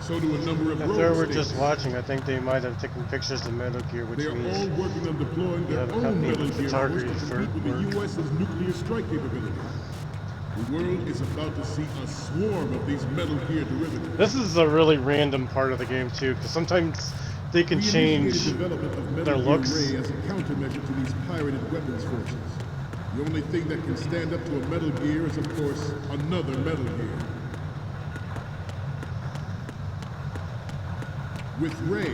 so do a number of If they were just watching, I think they might have taken pictures of Metal Gear, which they are means all working on deploying their have a own company Metal with Gear force to photography for compete with work. the U.S.'s nuclear strike capability. The world is about to see a swarm of these Metal Gear derivatives. This is a really random part of the game too, because sometimes they can change development of Metal their Gear looks. Ray as a countermeasure to these pirated weapons forces. The only thing that can stand up to a Metal Gear is, of course, another Metal Gear. With Ray,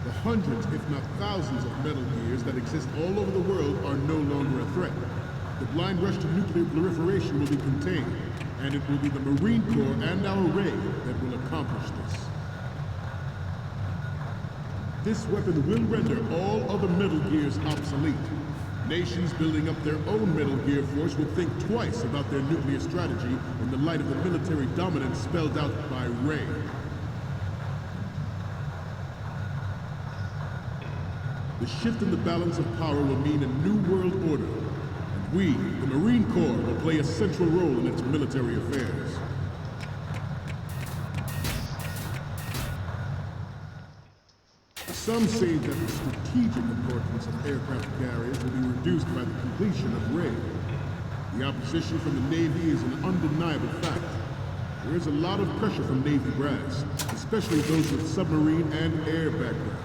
the hundreds, if not thousands, of Metal Gears that exist all over the world are no longer a threat. The blind rush to nuclear proliferation will be contained, and it will be the Marine Corps and our Ray that will accomplish this. This weapon will render all other Metal Gears obsolete. Nations building up their own Metal Gear force will think twice about their nuclear strategy in the light of the military dominance spelled out by Ray. The shift in the balance of power will mean a new world order, and we, the Marine Corps, will play a central role in its military affairs. Some say that the strategic importance of aircraft carriers will be reduced by the completion of Ray. The opposition from the Navy is an undeniable fact. There is a lot of pressure from Navy brass, especially those with submarine and air background.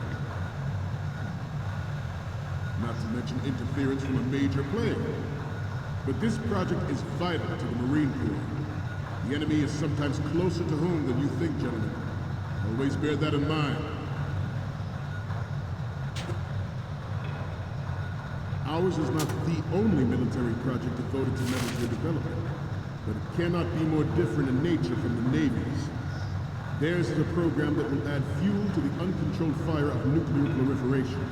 Not to mention interference from a major player. But this project is vital to the Marine Corps. The enemy is sometimes closer to home than you think, gentlemen. Always bear that in mind. Ours is not the only military project devoted to Metal Gear development, but it cannot be more different in nature from the Navy's. Theirs is a program that will add fuel to the uncontrolled fire of nuclear proliferation.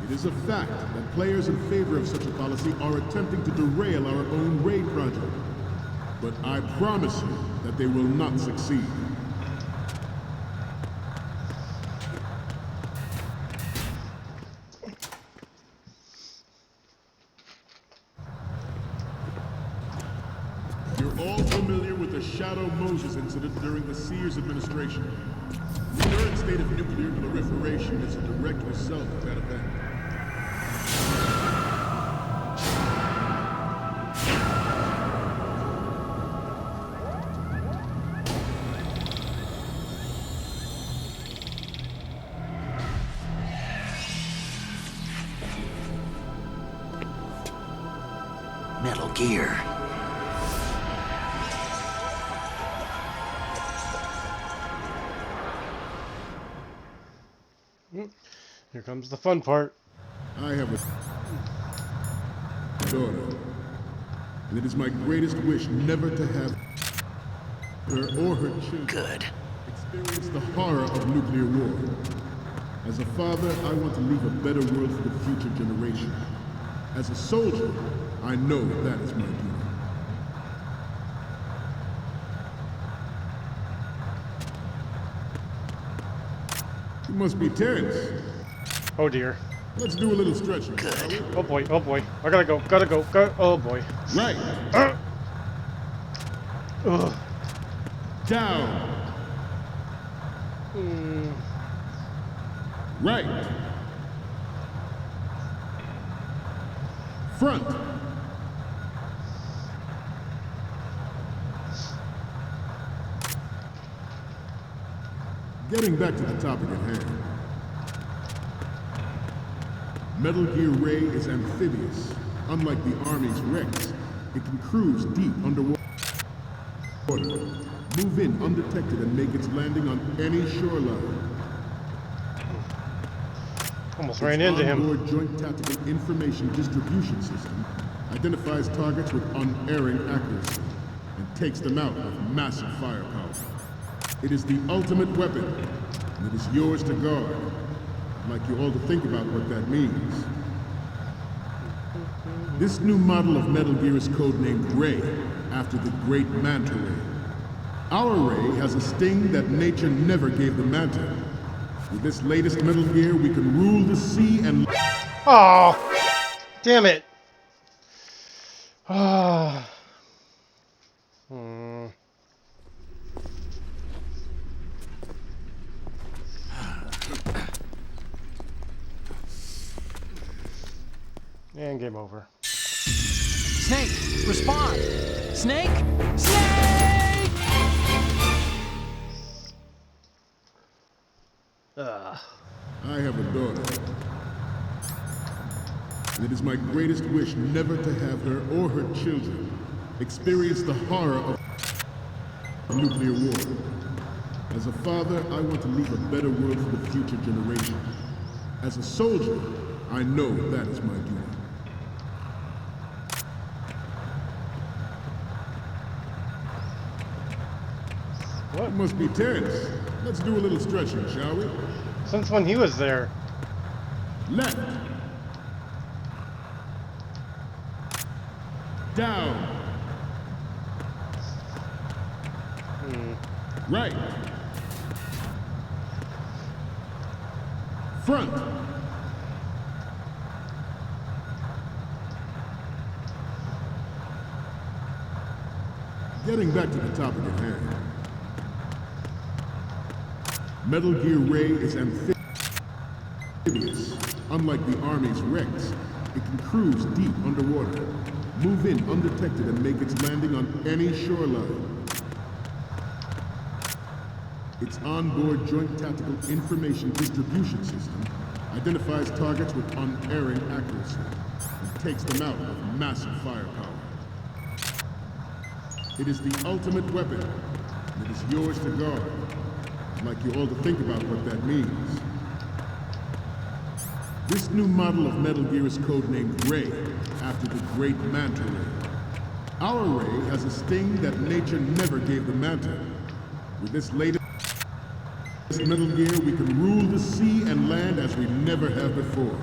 It is a fact that players in favor of such a policy are attempting to derail our own Ray project. But I promise you that they will not succeed. You're all familiar with the Shadow Moses incident during the Sears administration. The current state of nuclear proliferation is a direct result of that event. Gear. Here comes the fun part. I have a daughter, and it is my greatest wish never to have her or her children experience the horror of nuclear war. As a father, I want to leave a better world for the future generation. As a soldier, I know that is my duty. You must be tense. Oh dear. Let's do a little stretching. Good. Oh boy, oh boy. I gotta go, go. Oh boy. Right. Ugh. Down. Right. Front. Getting back to the topic at hand. Metal Gear Ray is amphibious. Unlike the Army's Rex, it can cruise deep underwater. Move in undetected and make its landing on any shoreline. Almost ran into him. Onboard Joint Tactical Information Distribution System identifies targets with unerring accuracy and takes them out with massive firepower. It is the ultimate weapon, and it is yours to guard. I'd like you all to think about what that means. This new model of Metal Gear is codenamed Ray, after the great Manta Ray. Our Ray has a sting that nature never gave the Manta. With this latest Metal Gear, we can rule the sea and... Oh, damn it. Ah. And game over. Snake, respond! Snake! Snake! I have a daughter. And it is my greatest wish never to have her or her children experience the horror of nuclear war. As a father, I want to leave a better world for the future generation. As a soldier, I know that is my duty. What? You must be tense. Let's do a little stretching, shall we? Since when he was there. Left. Down. Right. Front. Getting back to the topic at hand. Metal Gear Ray is amphibious. Unlike the Army's Rex, it can cruise deep underwater, move in undetected and make its landing on any shoreline. Its onboard Joint Tactical Information Distribution System identifies targets with unerring accuracy and takes them out with massive firepower. It is the ultimate weapon, and it is yours to guard. I'd like you all to think about what that means. This new model of Metal Gear is codenamed Ray, after the great Manta Ray. Our Ray has a sting that nature never gave the Manta. With this latest Metal Gear, we can rule the sea and land as we never have before.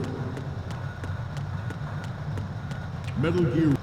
Metal Gear.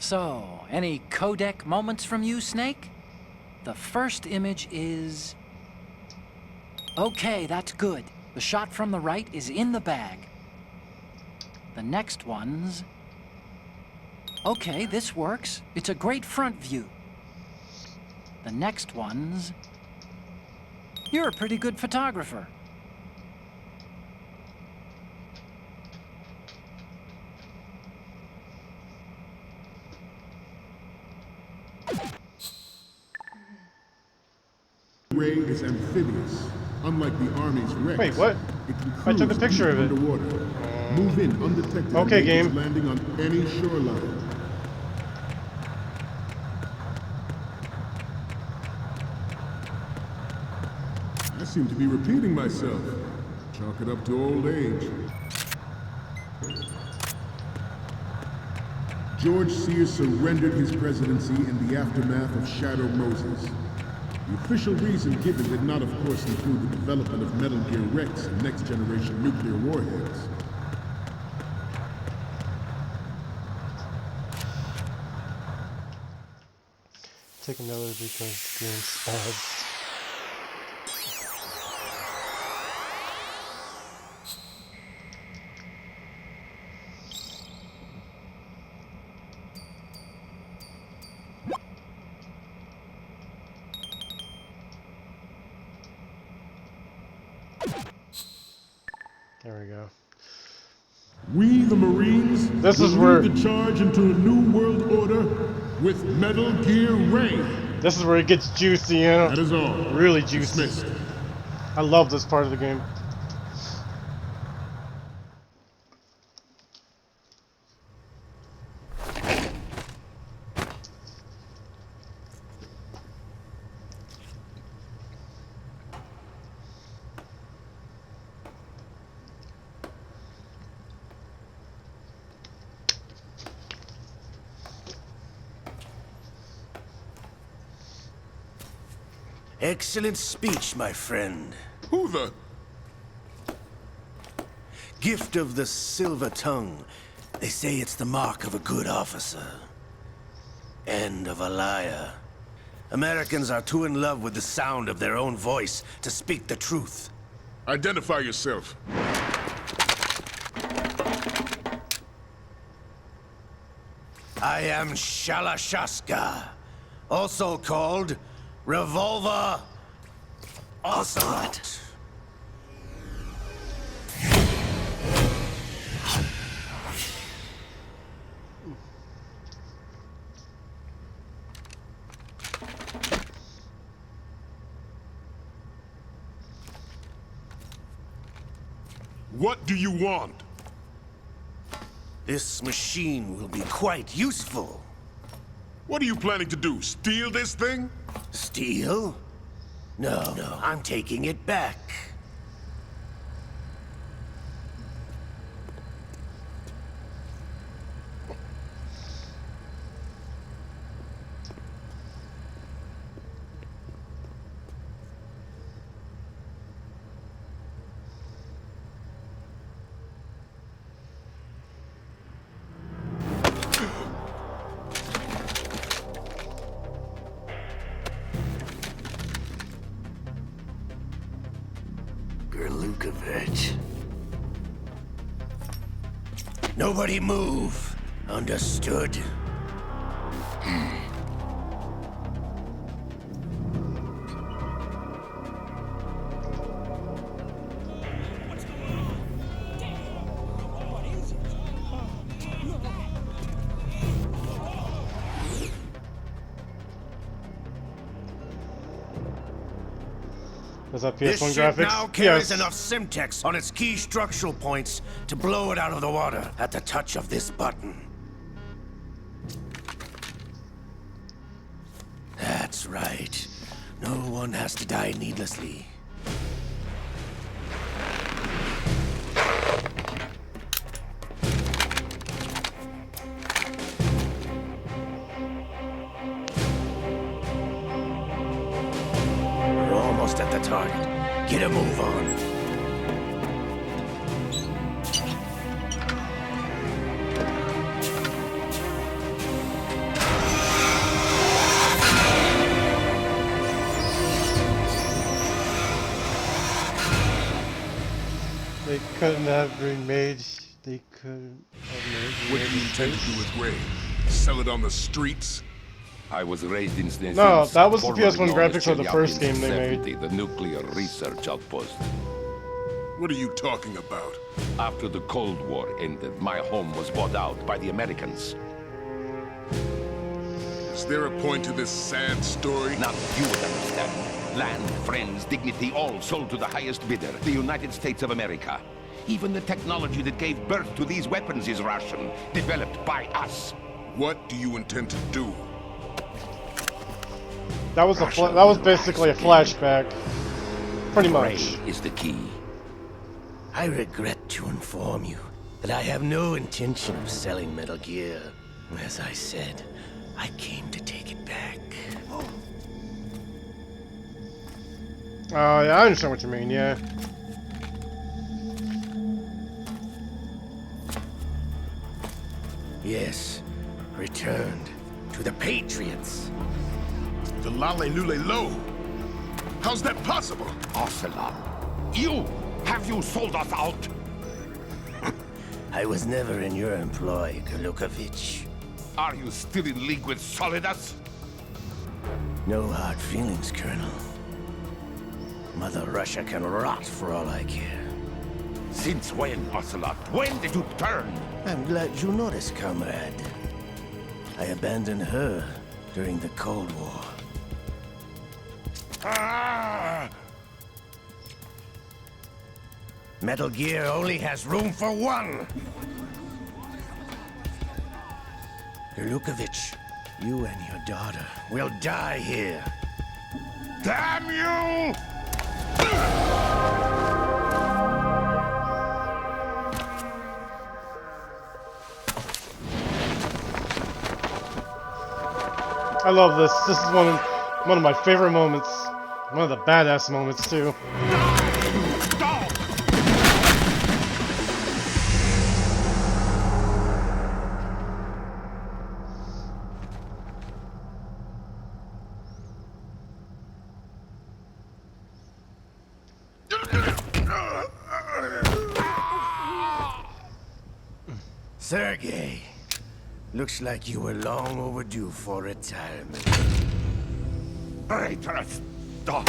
So, any codec moments from you, Snake? The first image is... Okay, that's good. The shot from the right is in the bag. The next one's... Okay, this works. It's a great front view. The next one's... You're a pretty good photographer. Ray is amphibious. Unlike the Army's Rex. Wait, what? It can I took a cruise picture of it. underwater. Move in undetected. Okay, and make its game. landing on any shoreline. I seem to be repeating myself. Chalk it up to old age. George Sears surrendered his presidency in the aftermath of Shadow Moses. The official reason given did not, of course, include the development of Metal Gear Rex and next-generation nuclear warheads. Take another because the game spazzed. There we go. We, the Marines, This is will where- lead the charge into a new world order with Metal Gear Ray. This is where it gets juicy, you know? That is all. Really juicy. Dismissed. I love this part of the game. Excellent speech, my friend. Who the? Gift of the silver tongue. They say it's the mark of a good officer. And of a liar. Americans are too in love with the sound of their own voice to speak the truth. Identify yourself. I am Shalashaska, also called Revolver Ocelot. What do you want? This machine will be quite useful. What are you planning to do? Steal this thing? Steal? No, I'm taking it back. Gerlukovich. Nobody move. Understood? Is that This PS1 ship graphics? now carries Yes. enough Simtex on its key structural points to blow it out of the water at the touch of this button. That's right. No one has to die needlessly. We're almost at the target. Get a move on. couldn't have been made. They couldn't have made. What do you intend to do with Ray? Sell it on the streets? I was raised in Snesin. No, that was the formerly PS1 known as graphics for the first game they made. 70, the nuclear research outpost. What are you talking about? After the Cold War ended, my home was bought out by the Americans. Is there a point to this sad story? Now you would understand. Land, friends, dignity, all sold to the highest bidder, the United States of America. Even the technology that gave birth to these weapons is Russian, developed by us. What do you intend to do? That was that was basically a flashback, pretty much. Ray is the key. I regret to inform you that I have no intention of selling Metal Gear. As I said, I came to take it back. Oh, yeah, I understand what you mean, yeah. Yes, returned to the Patriots. The Lale Lule Lo? How's that possible? Ocelot, have you sold us out? I was never in your employ, Golukovich. Are you still in league with Solidus? No hard feelings, Colonel. Mother Russia can rot for all I care. Since when, Ocelot? When did you turn? I'm glad you noticed, comrade. I abandoned her during the Cold War. Ah! Metal Gear only has room for one! Golukovich, you and your daughter will die here. Damn you! I love this. This is one of my favorite moments. One of the badass moments too. Sergei, looks like you were long overdue for retirement. Traitorous dog!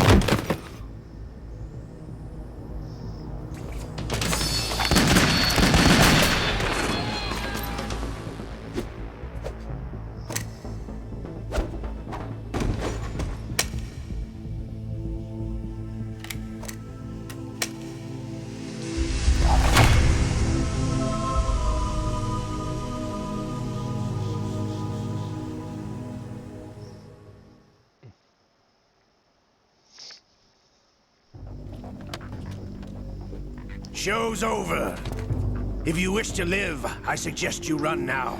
Show's over. If you wish to live, I suggest you run now.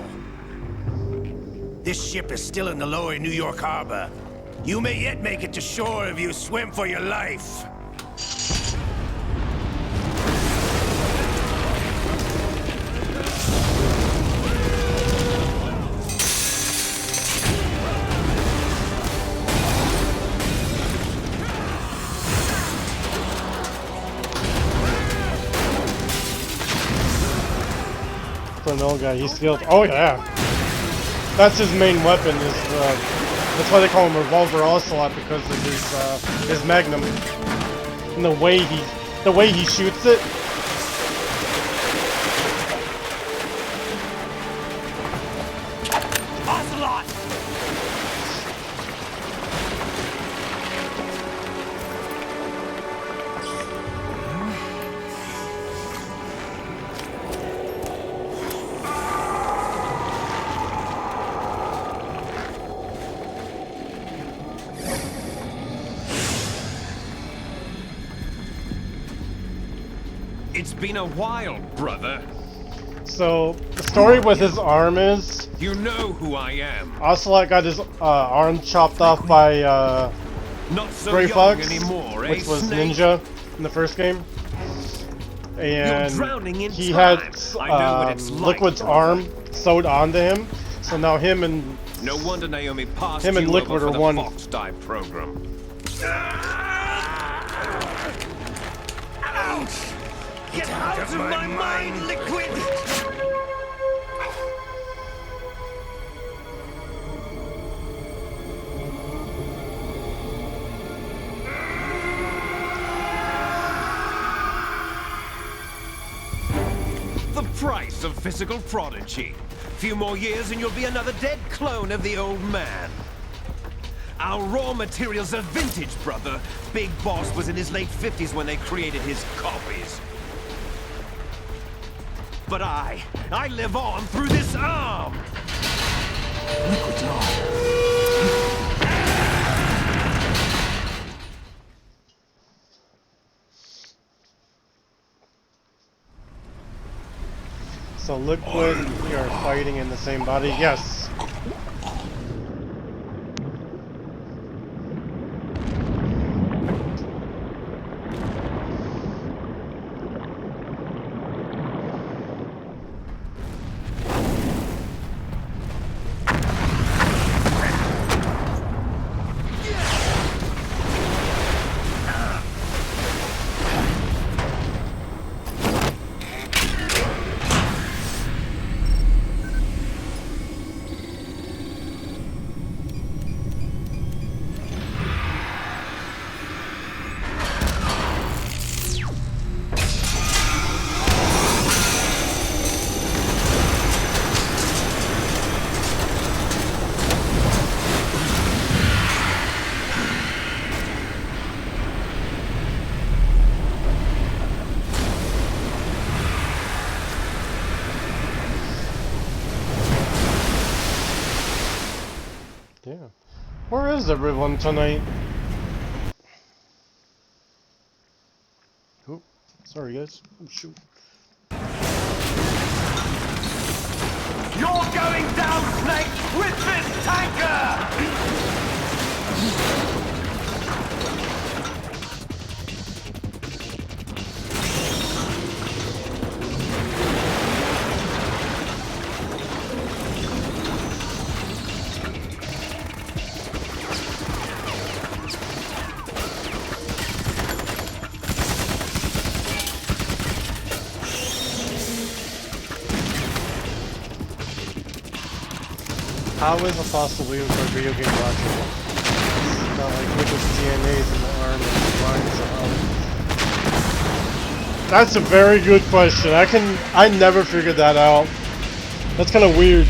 This ship is still in the lower New York harbor. You may yet make it to shore if you swim for your life. No guy, he's skilled. Oh yeah, that's his main weapon. Is that's why they call him Revolver Ocelot, because of his Magnum and the way he shoots it. Ocelot! It's been a while, brother. So the story with his arm is, you know who I am. Ocelot got his arm chopped off by Not so Gray young Fox, anymore, eh, which was Snake? Ninja in the first game, and You're drowning in he time. had I know what it's like, Liquid's brother. arm sewed onto him. So now him and No wonder Naomi passed him and you Liquid over are for the one. Fox Dive program. Get out of my mind, Liquid! The price of physical prodigy. Few more years and you'll be another dead clone of the old man. Our raw materials are vintage, brother. Big Boss was in his late 50s when they created his copies. But I live on through this arm! Liquid's on. So Liquid, we are fighting in the same body. Yes. Yeah. Where is everyone tonight? Oh, sorry guys. Oh, shoot. You're going down, Snake, with this tanker! How is it possible even for a video game watcher? It's not like with its DNAs in the arm and the lines out. That's a very good question. I never figured that out. That's kind of weird.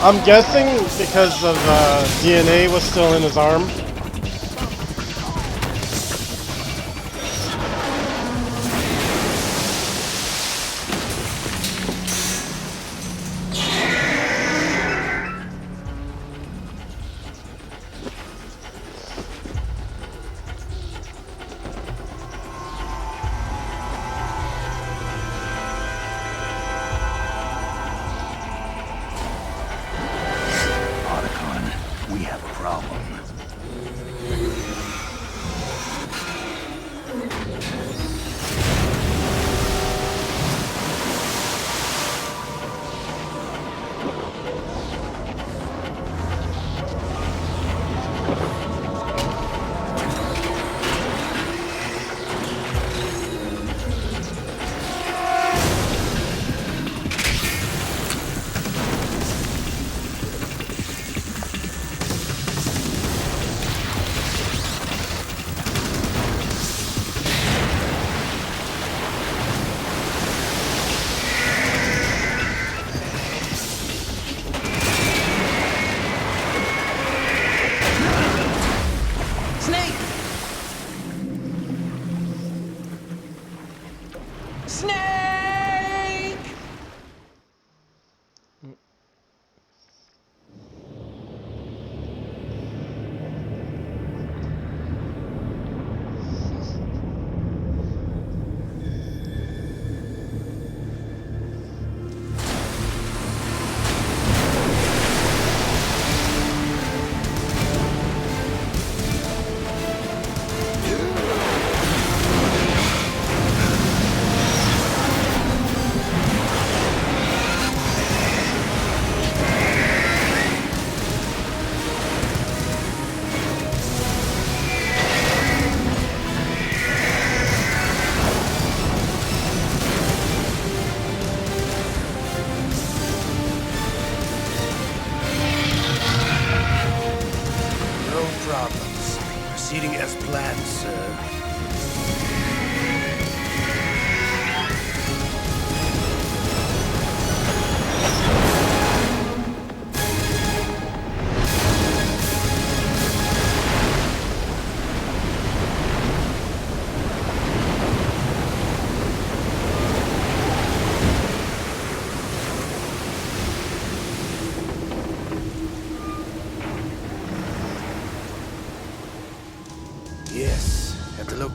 I'm guessing because of DNA was still in his arm. We have a problem.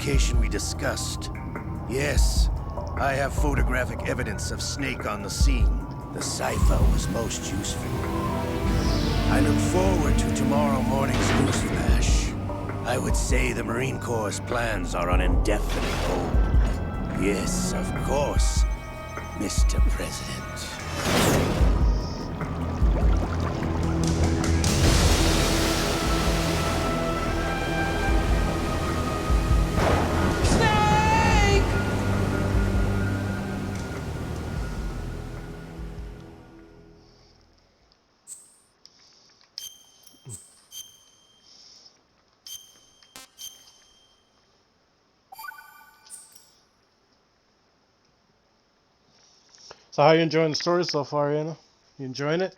communication we discussed. Yes, I have photographic evidence of Snake on the scene. The cipher was most useful. I look forward to tomorrow morning's news flash. I would say the Marine Corps' plans are on indefinite hold. Yes, of course, Mr. President. So how you enjoying the story so far, Anna? You enjoying it?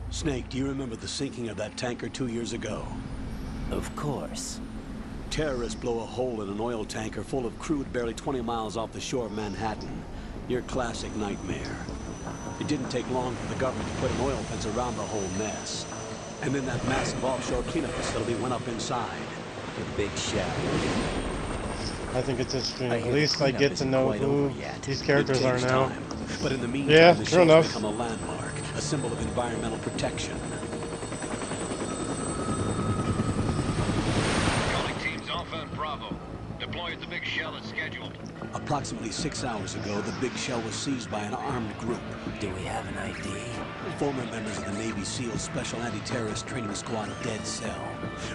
Snake, do you remember the sinking of that tanker 2 years ago? Of course. Terrorists blow a hole in an oil tanker full of crude barely 20 miles off the shore of Manhattan. Your classic nightmare. It didn't take long for the government to put an oil fence around the whole mess. And then that massive offshore cleanup facility went up inside. The Big Shell. I think it's interesting. At least I get to know who these characters are now. Time. But in the meantime, yeah, the true enough. become a landmark, a symbol of environmental protection. Calling teams Alpha and Bravo. Deploy at the Big Shell as scheduled. Approximately 6 hours ago, the Big Shell was seized by an armed group. Do we have an ID? Former members of the Navy SEALs Special Anti-Terrorist Training Squad Dead Cell.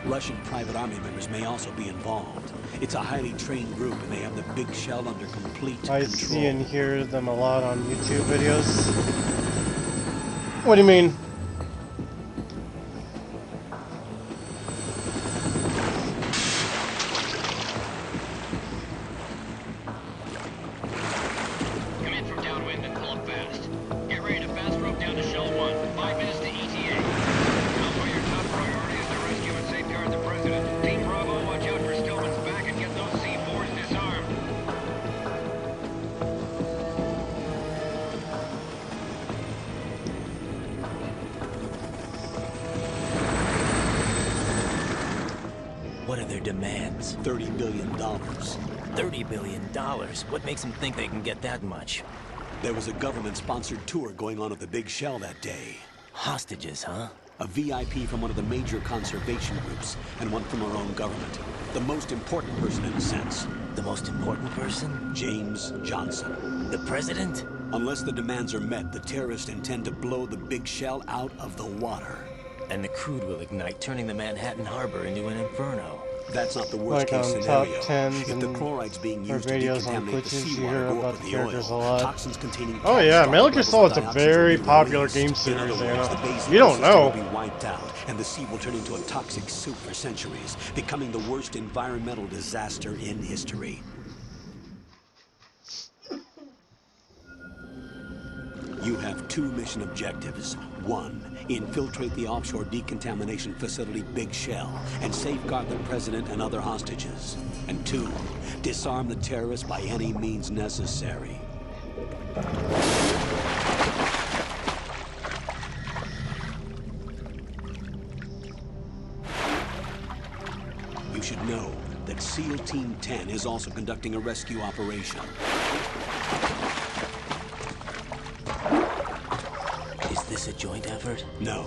Russian private army members may also be involved. It's a highly trained group, and they have the Big Shell under complete control. I see and hear them a lot on YouTube videos. What do you mean? Come in from downwind and pull up fast. Get ready to fast rope down to Shell 1. 5 minutes to ETA. Alpha, your top priority is to rescue and safeguard the President. Team Bravo, watch out for Stillman's back and get those C4s disarmed. What are their demands? $30 billion. $30 billion? What makes them think they can get that much? There was a government-sponsored tour going on at the Big Shell that day. Hostages, huh? A VIP from one of the major conservation groups, and one from our own government. The most important person in a sense. The most important person? James Johnson. The president? Unless the demands are met, the terrorists intend to blow the Big Shell out of the water. And the crude will ignite, turning the Manhattan Harbor into an inferno. That's not the Like worst-case on scenario. top 10s If the chloride's being or used to videos on decontaminate the glitches, you seawater, hear go about up the with characters a oil, lot. toxins containing Oh yeah, catastrophic Metal Gear levels Solid's of a dioxin very will be popular released. game In series, other you words, know. the base You don't system know. will be wiped out, and the sea will turn into a toxic soup for centuries, becoming the worst environmental disaster in history. You have 2 mission objectives. 1, infiltrate the offshore decontamination facility Big Shell and safeguard the president and other hostages. And 2, disarm the terrorists by any means necessary. You should know that SEAL Team 10 is also conducting a rescue operation. Is this a joint effort? No.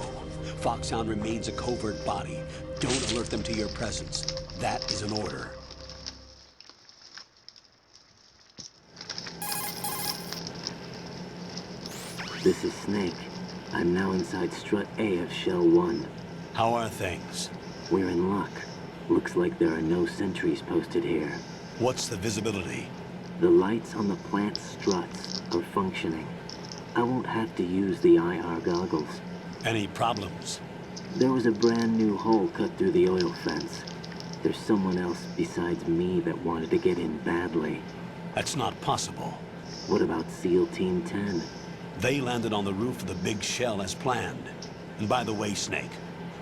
Foxhound remains a covert body. Don't alert them to your presence. That is an order. This is Snake. I'm now inside Strut A of Shell 1. How are things? We're in luck. Looks like there are no sentries posted here. What's the visibility? The lights on the plant's struts are functioning. I won't have to use the IR goggles. Any problems? There was a brand new hole cut through the oil fence. There's someone else besides me that wanted to get in badly. That's not possible. What about SEAL Team 10? They landed on the roof of the Big Shell as planned. And by the way, Snake,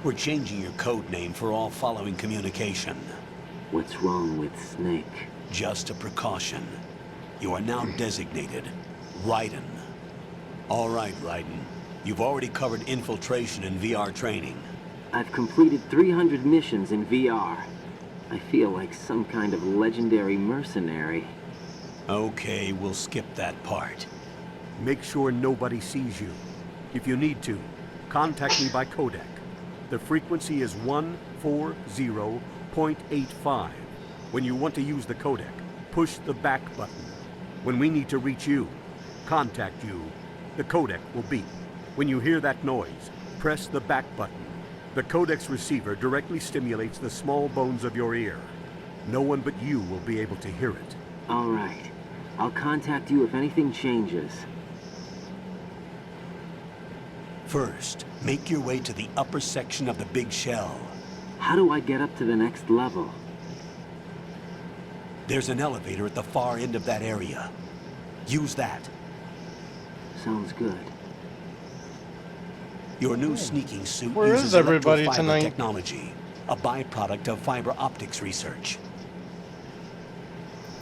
we're changing your code name for all following communication. What's wrong with Snake? Just a precaution. You are now designated Raiden. All right, Raiden. You've already covered infiltration and VR training. I've completed 300 missions in VR. I feel like some kind of legendary mercenary. Okay, we'll skip that part. Make sure nobody sees you. If you need to, contact me by codec. The frequency is 140.85. When you want to use the codec, push the back button. When we need to reach you, contact you, the codec will beep. When you hear that noise, press the back button. The codec's receiver directly stimulates the small bones of your ear. No one but you will be able to hear it. All right. I'll contact you if anything changes. First, make your way to the upper section of the big shell. How do I get up to the next level? There's an elevator at the far end of that area. Use that. Sounds good. Your new sneaking suit Where uses is everybody electrofiber tonight? technology, a byproduct of fiber optics research.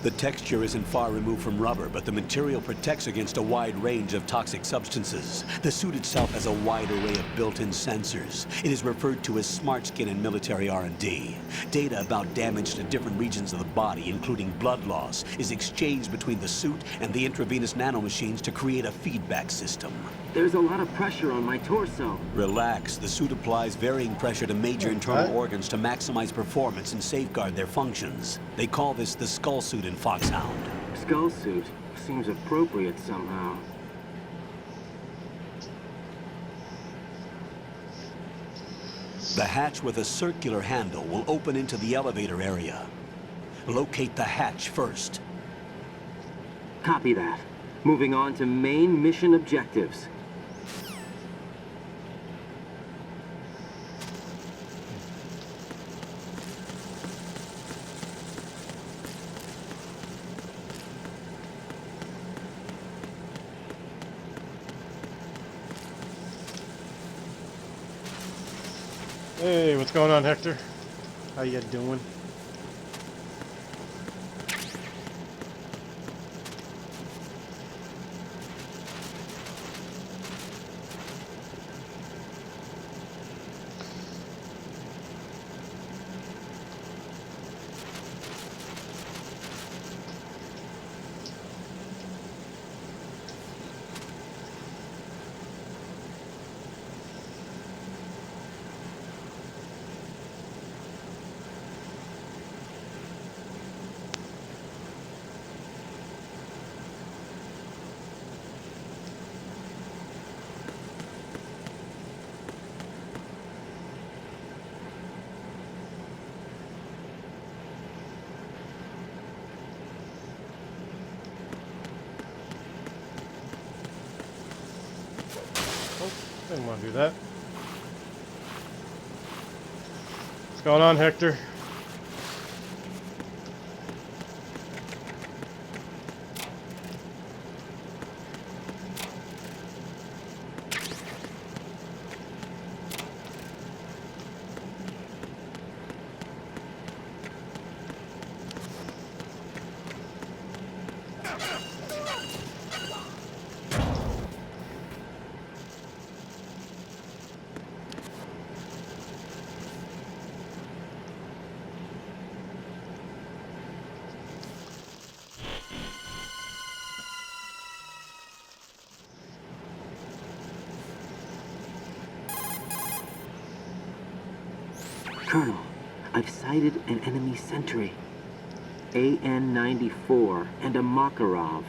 The texture isn't far removed from rubber, but the material protects against a wide range of toxic substances. The suit itself has a wide array of built-in sensors. It is referred to as smart skin in military R&D. Data about damage to different regions of the body, including blood loss, is exchanged between the suit and the intravenous nanomachines to create a feedback system. There's a lot of pressure on my torso. Relax. The suit applies varying pressure to major internal organs to maximize performance and safeguard their functions. They call this the skull suit in Foxhound. Skull suit seems appropriate somehow. The hatch with a circular handle will open into the elevator area. Locate the hatch first. Copy that. Moving on to main mission objectives. Hey, what's going on, Hector? How you doing? Didn't want to do that. What's going on, Hector? Colonel, I've sighted an enemy sentry. AN-94 and a Makarov.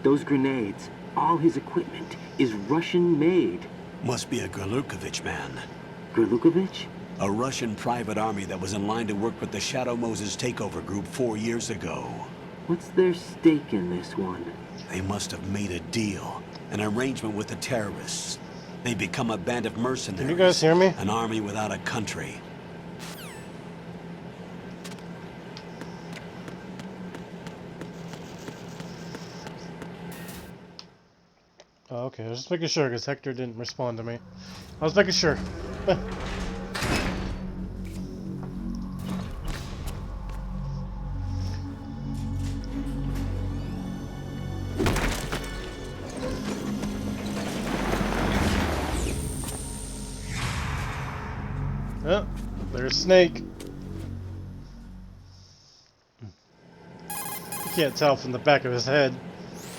Those grenades, all his equipment, is Russian-made. Must be a Gorlukovich man. Gorlukovich? A Russian private army that was in line to work with the Shadow Moses takeover group 4 years ago. What's their stake in this one? They must have made a deal, an arrangement with the terrorists. They become a band of mercenaries. Can you guys hear me? An army without a country. Oh, okay, I was just making sure because Hector didn't respond to me. I was making sure. Oh, there's Snake. You can't tell from the back of his head.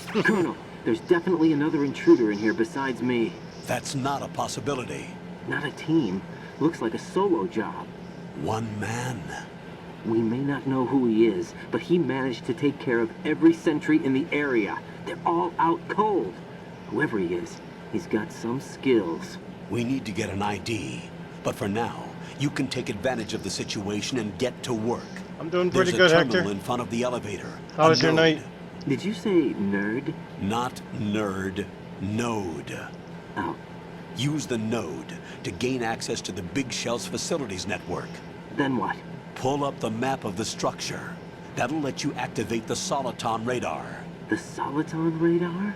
Colonel, there's definitely another intruder in here besides me. That's not a possibility. Not a team. Looks like a solo job. One man. We may not know who he is, but he managed to take care of every sentry in the area. They're all out cold. Whoever he is, he's got some skills. We need to get an ID. But for now, you can take advantage of the situation and get to work. I'm doing pretty There's good, a terminal Hector. in front of the elevator. How was your night? Did you say nerd? Not nerd. Node. Oh. Use the node to gain access to the Big Shell's facilities network. Then what? Pull up the map of the structure. That'll let you activate the Soliton radar. The Soliton radar?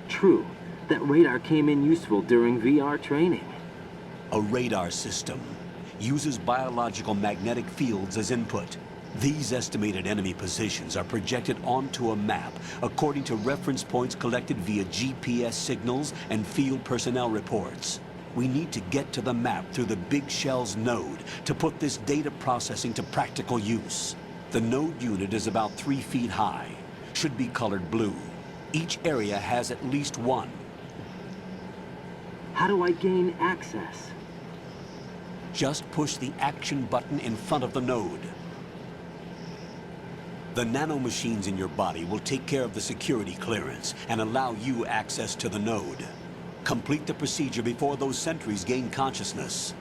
True. That radar came in useful during VR training. A radar system uses biological magnetic fields as input. These estimated enemy positions are projected onto a map according to reference points collected via GPS signals and field personnel reports. We need to get to the map through the Big Shell's node to put this data processing to practical use. The node unit is about 3 feet high, should be colored blue. Each area has at least one. How do I gain access? Just push the action button in front of the node. The nanomachines in your body will take care of the security clearance and allow you access to the node. Complete the procedure before those sentries gain consciousness.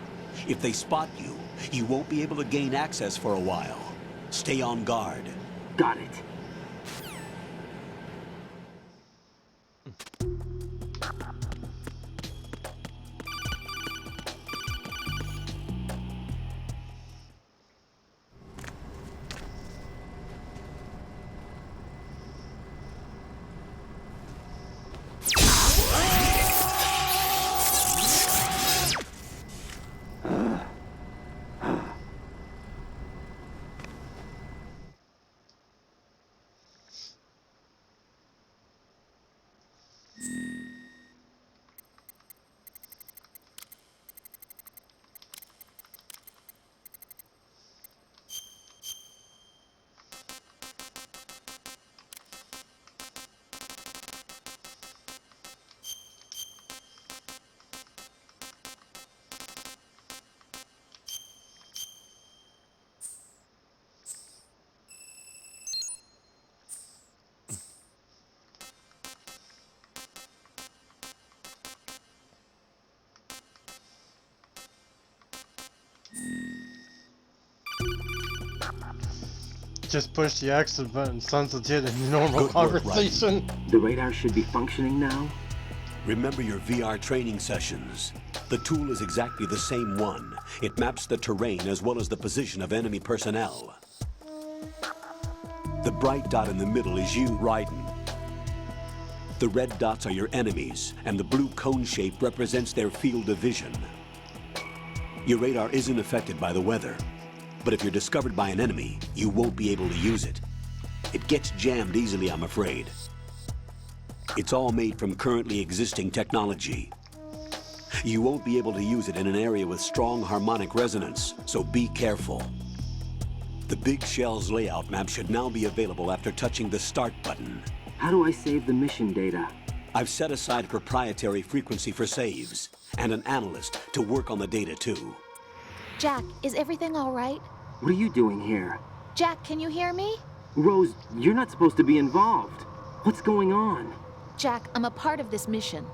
If they spot you, you won't be able to gain access for a while. Stay on guard. Got it. Just push the exit button, sounds legit in normal Good work, conversation. The radar should be functioning now. Remember your VR training sessions. The tool is exactly the same one. It maps the terrain as well as the position of enemy personnel. The bright dot in the middle is you, Raiden. The red dots are your enemies, and the blue cone shape represents their field of vision. Your radar isn't affected by the weather, but if you're discovered by an enemy, you won't be able to use it. It gets jammed easily, I'm afraid. It's all made from currently existing technology. You won't be able to use it in an area with strong harmonic resonance, so be careful. The Big Shell's layout map should now be available after touching the Start button. How do I save the mission data? I've set aside a proprietary frequency for saves, and an analyst to work on the data too. Jack, is everything all right? What are you doing here? Jack, can you hear me? Rose, you're not supposed to be involved. What's going on? Jack, I'm a part of this mission.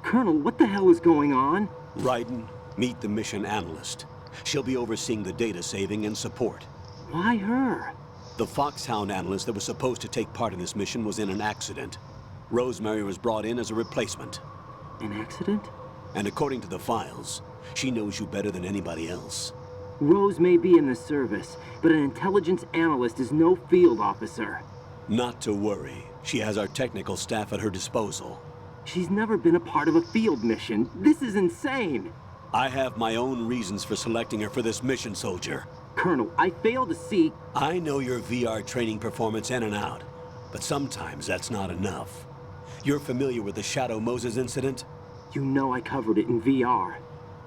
Colonel, what the hell is going on? Raiden, meet the mission analyst. She'll be overseeing the data saving and support. Why her? The Foxhound analyst that was supposed to take part in this mission was in an accident. Rosemary was brought in as a replacement. An accident? And according to the files, she knows you better than anybody else. Rose may be in the service, but an intelligence analyst is no field officer. Not to worry. She has our technical staff at her disposal. She's never been a part of a field mission. This is insane. I have my own reasons for selecting her for this mission, soldier. Colonel, I fail to see... I know your VR training performance in and out, but sometimes that's not enough. You're familiar with the Shadow Moses incident? You know I covered it in VR.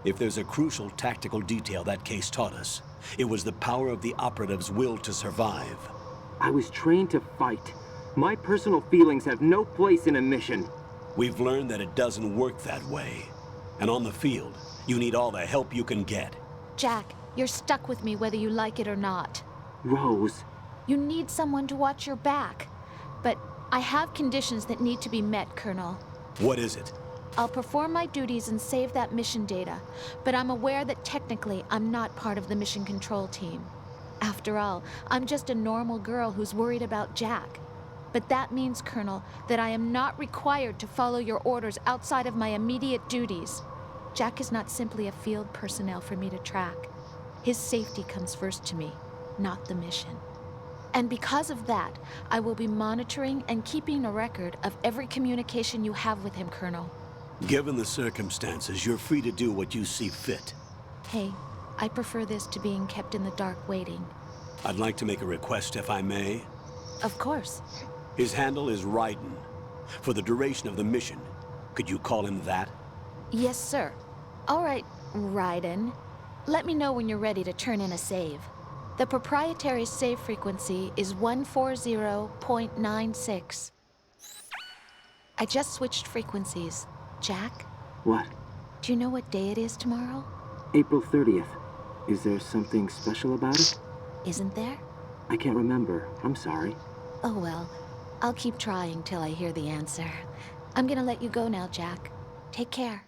If there's a crucial tactical detail that case taught us, it was the power of the operative's will to survive. I was trained to fight. My personal feelings have no place in a mission. We've learned that it doesn't work that way. And on the field, you need all the help you can get. Jack, you're stuck with me whether you like it or not. Rose. You need someone to watch your back. But I have conditions that need to be met, Colonel. What is it? I'll perform my duties and save that mission data, but I'm aware that technically I'm not part of the mission control team. After all, I'm just a normal girl who's worried about Jack. But that means, Colonel, that I am not required to follow your orders outside of my immediate duties. Jack is not simply a field personnel for me to track. His safety comes first to me, not the mission. And because of that, I will be monitoring and keeping a record of every communication you have with him, Colonel. Given the circumstances, you're free to do what you see fit. Hey, I prefer this to being kept in the dark waiting. I'd like to make a request, if I may. Of course. His handle is Raiden. For the duration of the mission, could you call him that? Yes, sir. All right, Raiden. Let me know when you're ready to turn in a save. The proprietary save frequency is 140.96. I just switched frequencies. Jack? What? Do you know what day it is tomorrow? April 30th. Is there something special about it? Isn't there? I can't remember. I'm sorry. Oh well. I'll keep trying till I hear the answer. I'm gonna let you go now, Jack. Take care.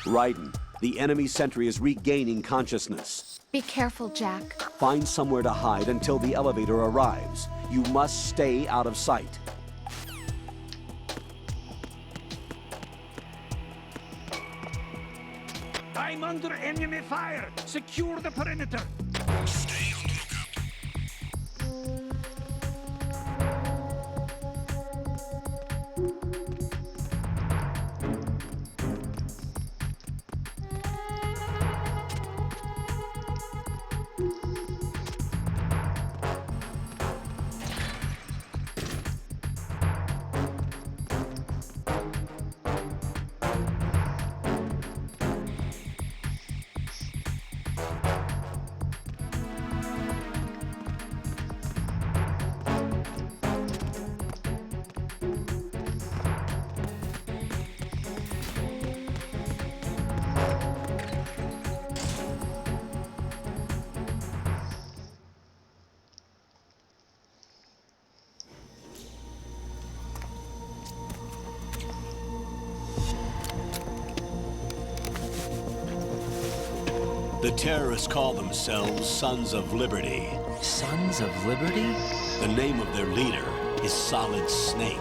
Raiden, the enemy sentry is regaining consciousness. Be careful, Jack. Find somewhere to hide until the elevator arrives. You must stay out of sight. I'm under enemy fire! Secure the perimeter! Stay on the lookout. The terrorists call themselves Sons of Liberty. Sons of Liberty? The name of their leader is Solid Snake.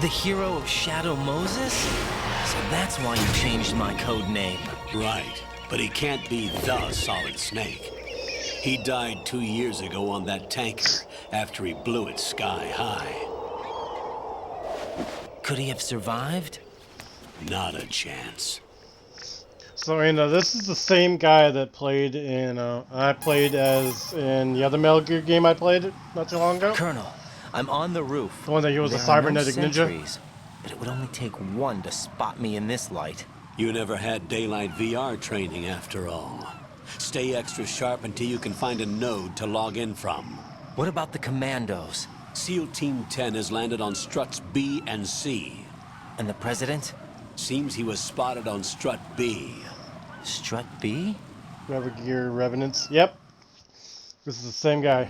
The hero of Shadow Moses? So that's why you changed my code name. Right, but he can't be the Solid Snake. He died 2 years ago on that tanker after he blew it sky high. Could he have survived? Not a chance. So, this is the same guy that played in, I played as in the other Metal Gear game I played not too long ago. Colonel, I'm on the roof. The one that he was a There are no cybernetic ninja. sentries, but it would only take one to spot me in this light. You never had daylight VR training after all. Stay extra sharp until you can find a node to log in from. What about the commandos? SEAL Team 10 has landed on struts B and C. And the president? Seems he was spotted on strut B. Strut B? Metal Gear Revenants. Yep. This is the same guy.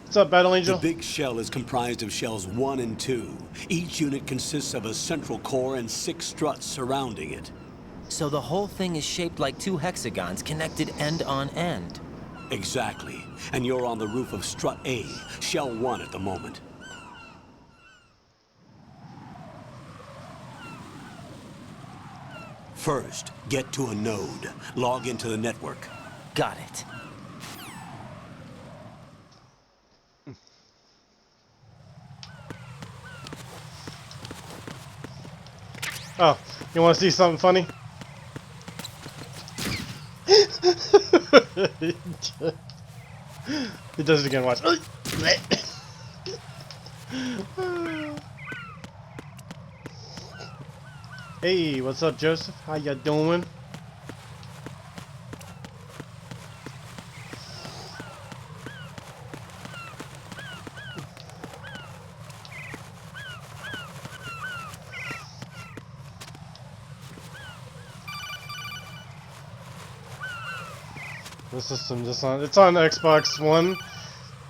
What's up, Battle Angel? The big shell is comprised of shells 1 and 2. Each unit consists of a central core and 6 struts surrounding it. So the whole thing is shaped like 2 hexagons connected end on end. Exactly. And you're on the roof of strut A, shell 1 at the moment. First, get to a node. Log into the network. Got it. Oh, you want to see something funny? He does it again, watch. Hey, what's up, Joseph? How ya doing? The system just on it's on Xbox One,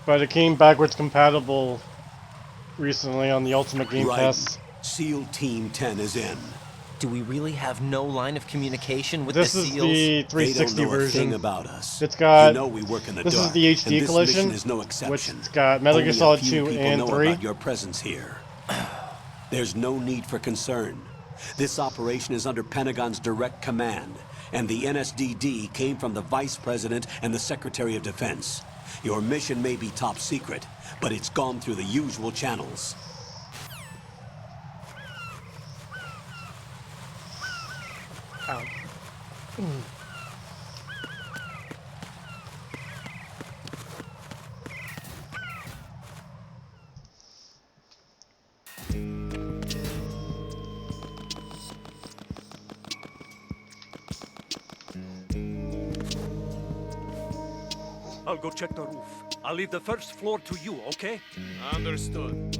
but it came backwards compatible recently on the Ultimate Game Pass. SEAL Team 10 is in. Do we really have no line of communication with This the is SEALs? the 360 They don't know version. a thing about us. It's got. You know we work in the this dark, is the and HD this collection, mission is no exception. which got Metal Gear Only Solid a few 2 people and know 3. about your presence here. There's no need for concern. This operation is under Pentagon's direct command, and the NSDD came from the Vice President and the Secretary of Defense. Your mission may be top secret, but it's gone through the usual channels. Ow. I'll go check the roof. I'll leave the first floor to you, okay? Understood.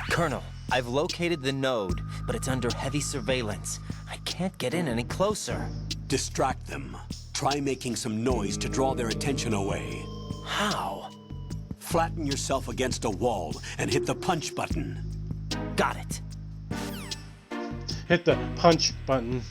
Colonel, I've located the node, but it's under heavy surveillance. I can't get in any closer. Distract them. Try making some noise to draw their attention away. How? Flatten yourself against a wall and hit the punch button. Got it. Hit the punch button.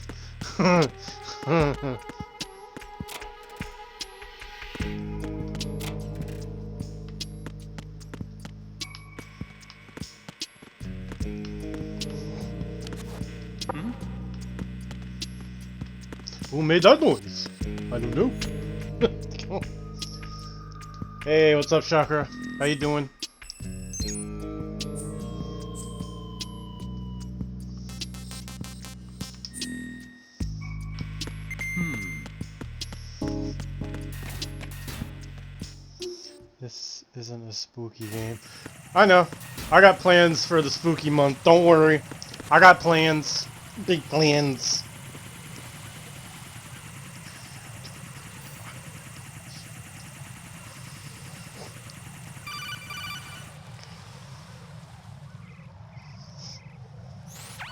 Who made that noise? I don't know. Hey, what's up, Chakra? How you doing? This isn't a spooky game. I know. I got plans for the spooky month. Don't worry. I got plans. Big plans.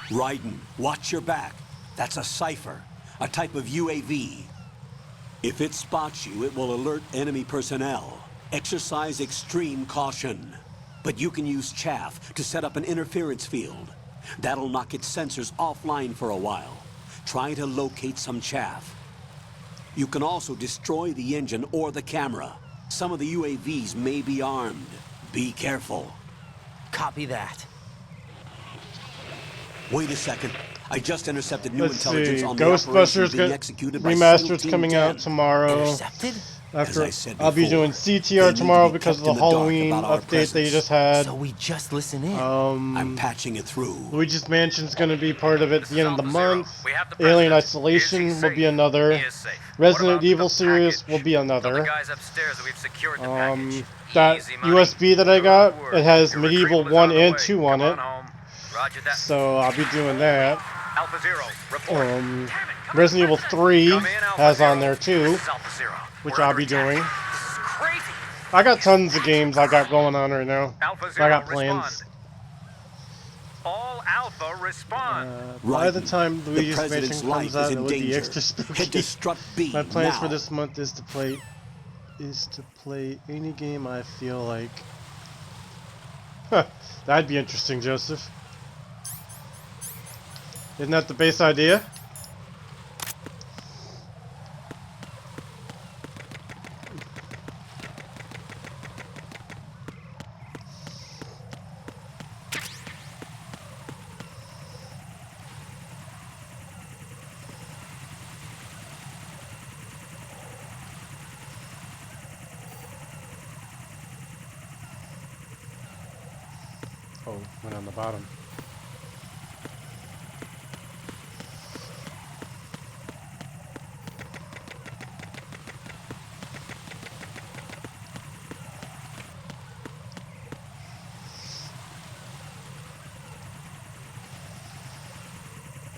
Raiden, watch your back. That's a cipher, a type of UAV. If it spots you, it will alert enemy personnel. Exercise extreme caution. But you can use chaff to set up an interference field. That'll knock its sensors offline for a while. Try to locate some chaff. You can also destroy the engine or the camera. Some of the UAVs may be armed. Be careful. Copy that. Wait a second. I just intercepted new Let's intelligence see. on the Ghostbusters operation being executed by Remastered's SEAL coming Team out 10. tomorrow. Intercepted? After As I said I'll be before, doing they CTR need tomorrow to be because of kept the in the dark Halloween about our update that you presence. just had. So we just listen in. I'm patching it through. Luigi's Mansion's going to be part of it at the end of the Alpha Zero. month. We have the Alien president. Isolation Is he will be safe? another. He is safe. What Resident about Evil the series package? will be Tell the another. guys upstairs that we've secured the package. That Easy money. USB that I got, Good work. it has Your Medieval retrieval is 1 on the and way. 2 on Come it. home. Roger that. So I'll be doing that. Alpha Zero, report. Resident Evil 3 Come in, Alpha has Zero. on there too, This is Alpha Zero. which We're I'll under be attack. doing. This is crazy. I got tons of games I got going on right now. Alpha I Zero, got plans. respond. All Alpha, respond. By the time The Luigi's president's Mansion life comes is out, in it would be danger. extra spooky. Head to Strut B My plans now. for this month is to play any game I feel like. Huh, that'd be interesting, Joseph. Isn't that the base idea? Oh, went on the bottom.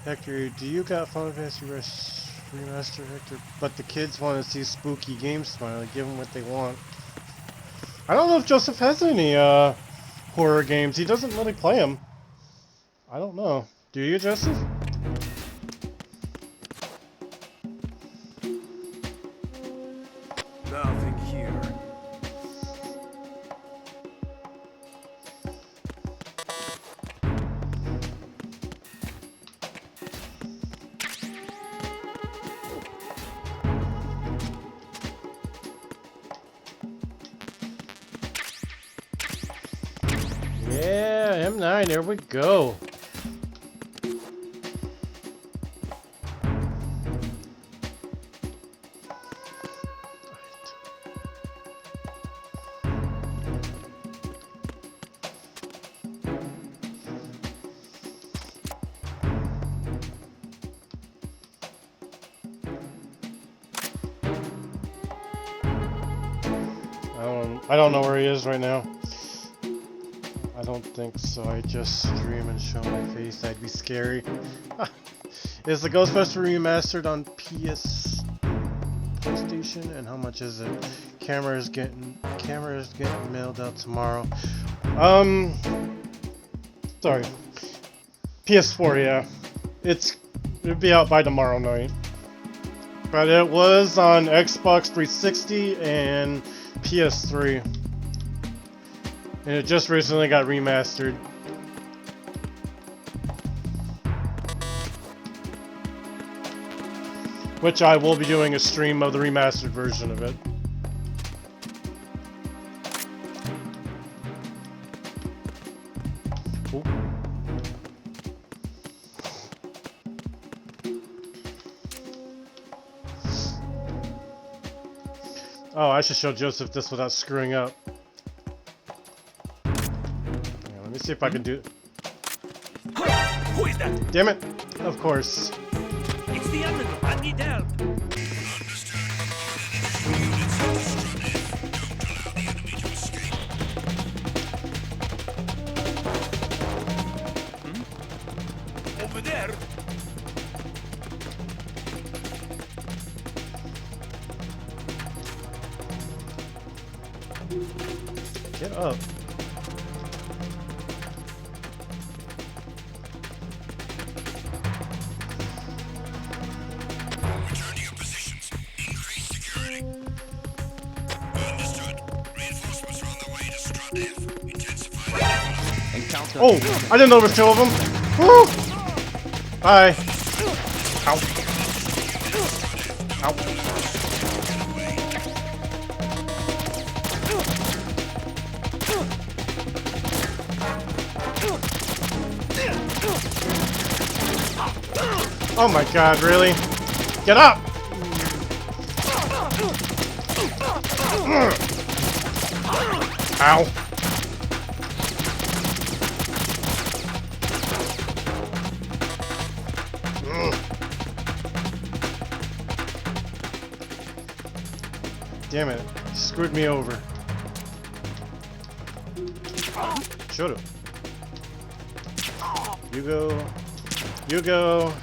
Hector, do you got Final Fantasy Remaster, Hector? But the kids want to see spooky games, Smiley. Give them what they want. I don't know if Joseph has any horror games. He doesn't really play them. I don't know. Do you, Joseph? Nothing here. Yeah, M9, there we go. I don't know where he is right now. I don't think so. I just stream and show my face. That'd be scary. Is the Ghostbuster remastered on PlayStation? And how much is it? Camera is getting mailed out tomorrow. Sorry. PS4, yeah. It'll be out by tomorrow night. But it was on Xbox 360 and PS3. And it just recently got remastered. Which I will be doing a stream of the remastered version of it. Ooh. Oh, I should show Joseph this without screwing up. Let me see if I can do it. Who is that? Damn it! Of course. It's the enemy. I need help. Over there. Get up. Oh, I didn't know there were two of them. Woo! Bye. Ow. Ow. Oh my god, really? Get up! Ow. Damn it, screwed me over. Should've. You go. You go.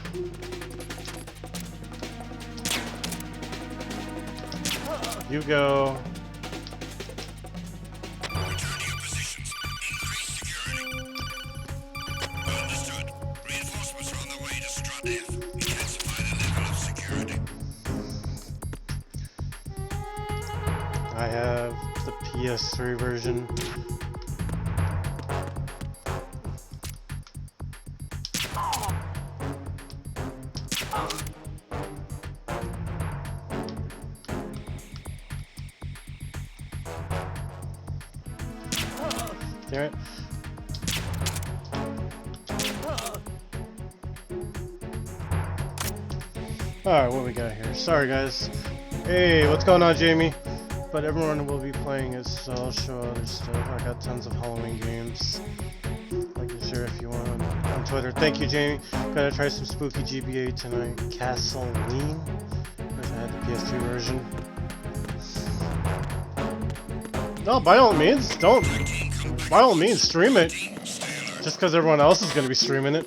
You go. I have the PS3 version. Damn it. Alright, what we got here? Sorry guys. Hey, what's going on, Jamie? But everyone will be playing it, so I'll show other stuff. I got tons of Halloween games. Like and share if you want on Twitter. Thank you, Jamie. Gotta try some spooky GBA tonight. Castlevania. Wish I had the PS2 version. No, by all means, don't. By all means, stream it. Just because everyone else is gonna be streaming it.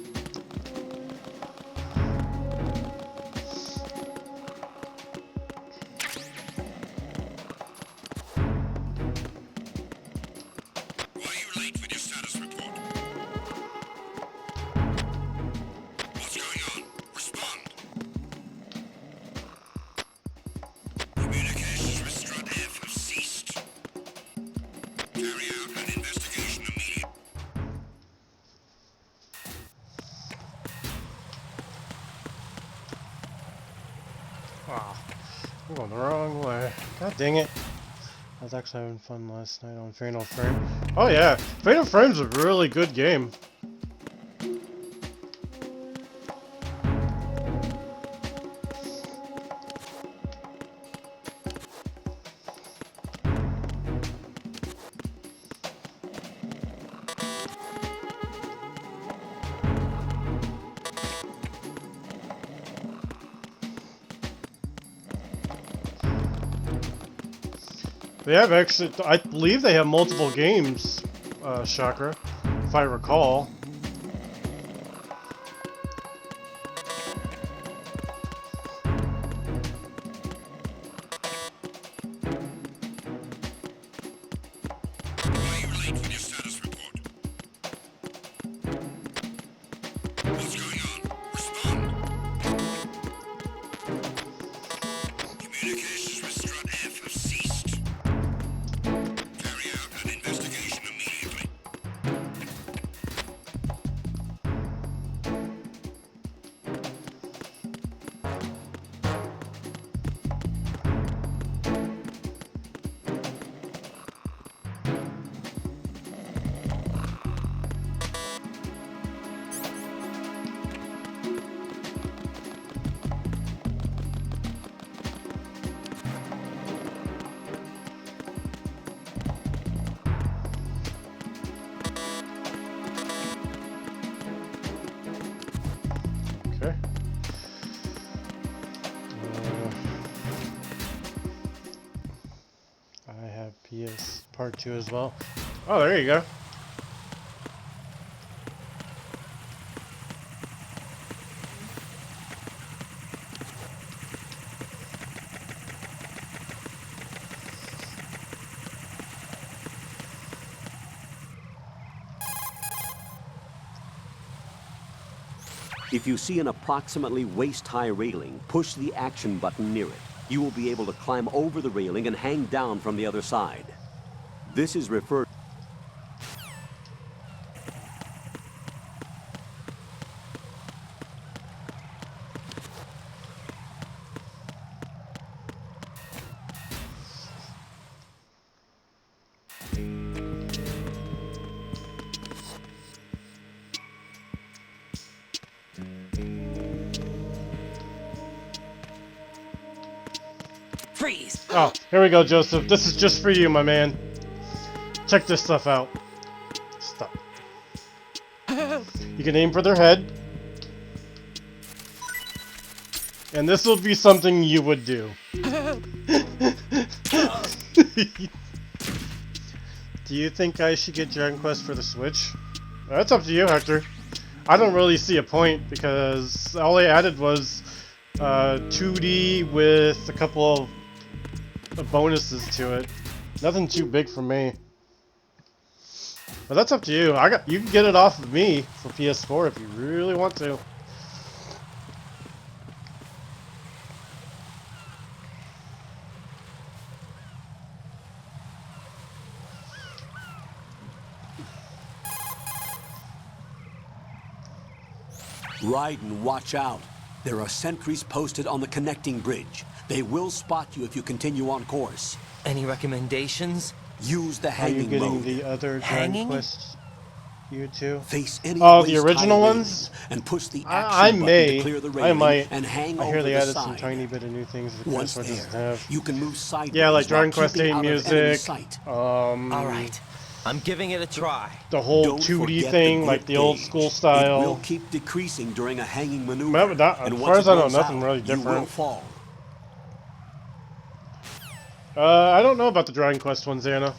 Wow, I'm going the wrong way. God dang it. I was actually having fun last night on Fatal Frame. Oh yeah, Fatal Frame's a really good game. They have actually, I believe they have multiple games, Chakra, if I recall. Okay. I have PS Part 2 as well. Oh, there you go. If you see an approximately waist-high railing, push the action button near it. You will be able to climb over the railing and hang down from the other side. This is referred Freeze! Oh, here we go, Joseph. This is just for you, my man. Check this stuff out. Stop. You can aim for their head. And this will be something you would do. Do you think I should get Dragon Quest for the Switch? That's up to you, Hector. I don't really see a point because all they added was 2D with a couple of bonuses to it. Nothing too big for me. But that's up to you. You can get it off of me for PS4 if you really want to. Raiden, watch out. There are sentries posted on the connecting bridge. They will spot you if you continue on course. Any recommendations? Use the Are hanging you getting mode. the other Dragon Quest? You too? Face any Oh, the waist-high original railing ones? and push the action I button may. to clear the I railing might. and hang I hear over they the added some side. tiny bit of new things that the Once PS4 doesn't there, have. you can move sideways Yeah, like Dragon while Quest keeping 8 out of enemy music. sight. All right. I'm giving it a try. The whole Don't 2D forget thing, the like grip the old gauge. school style. It will keep decreasing during a hanging maneuver. Remember that, and as once far as it I know, runs nothing out, really you will different. fall. I don't know about the Dragon Quest ones, Anna.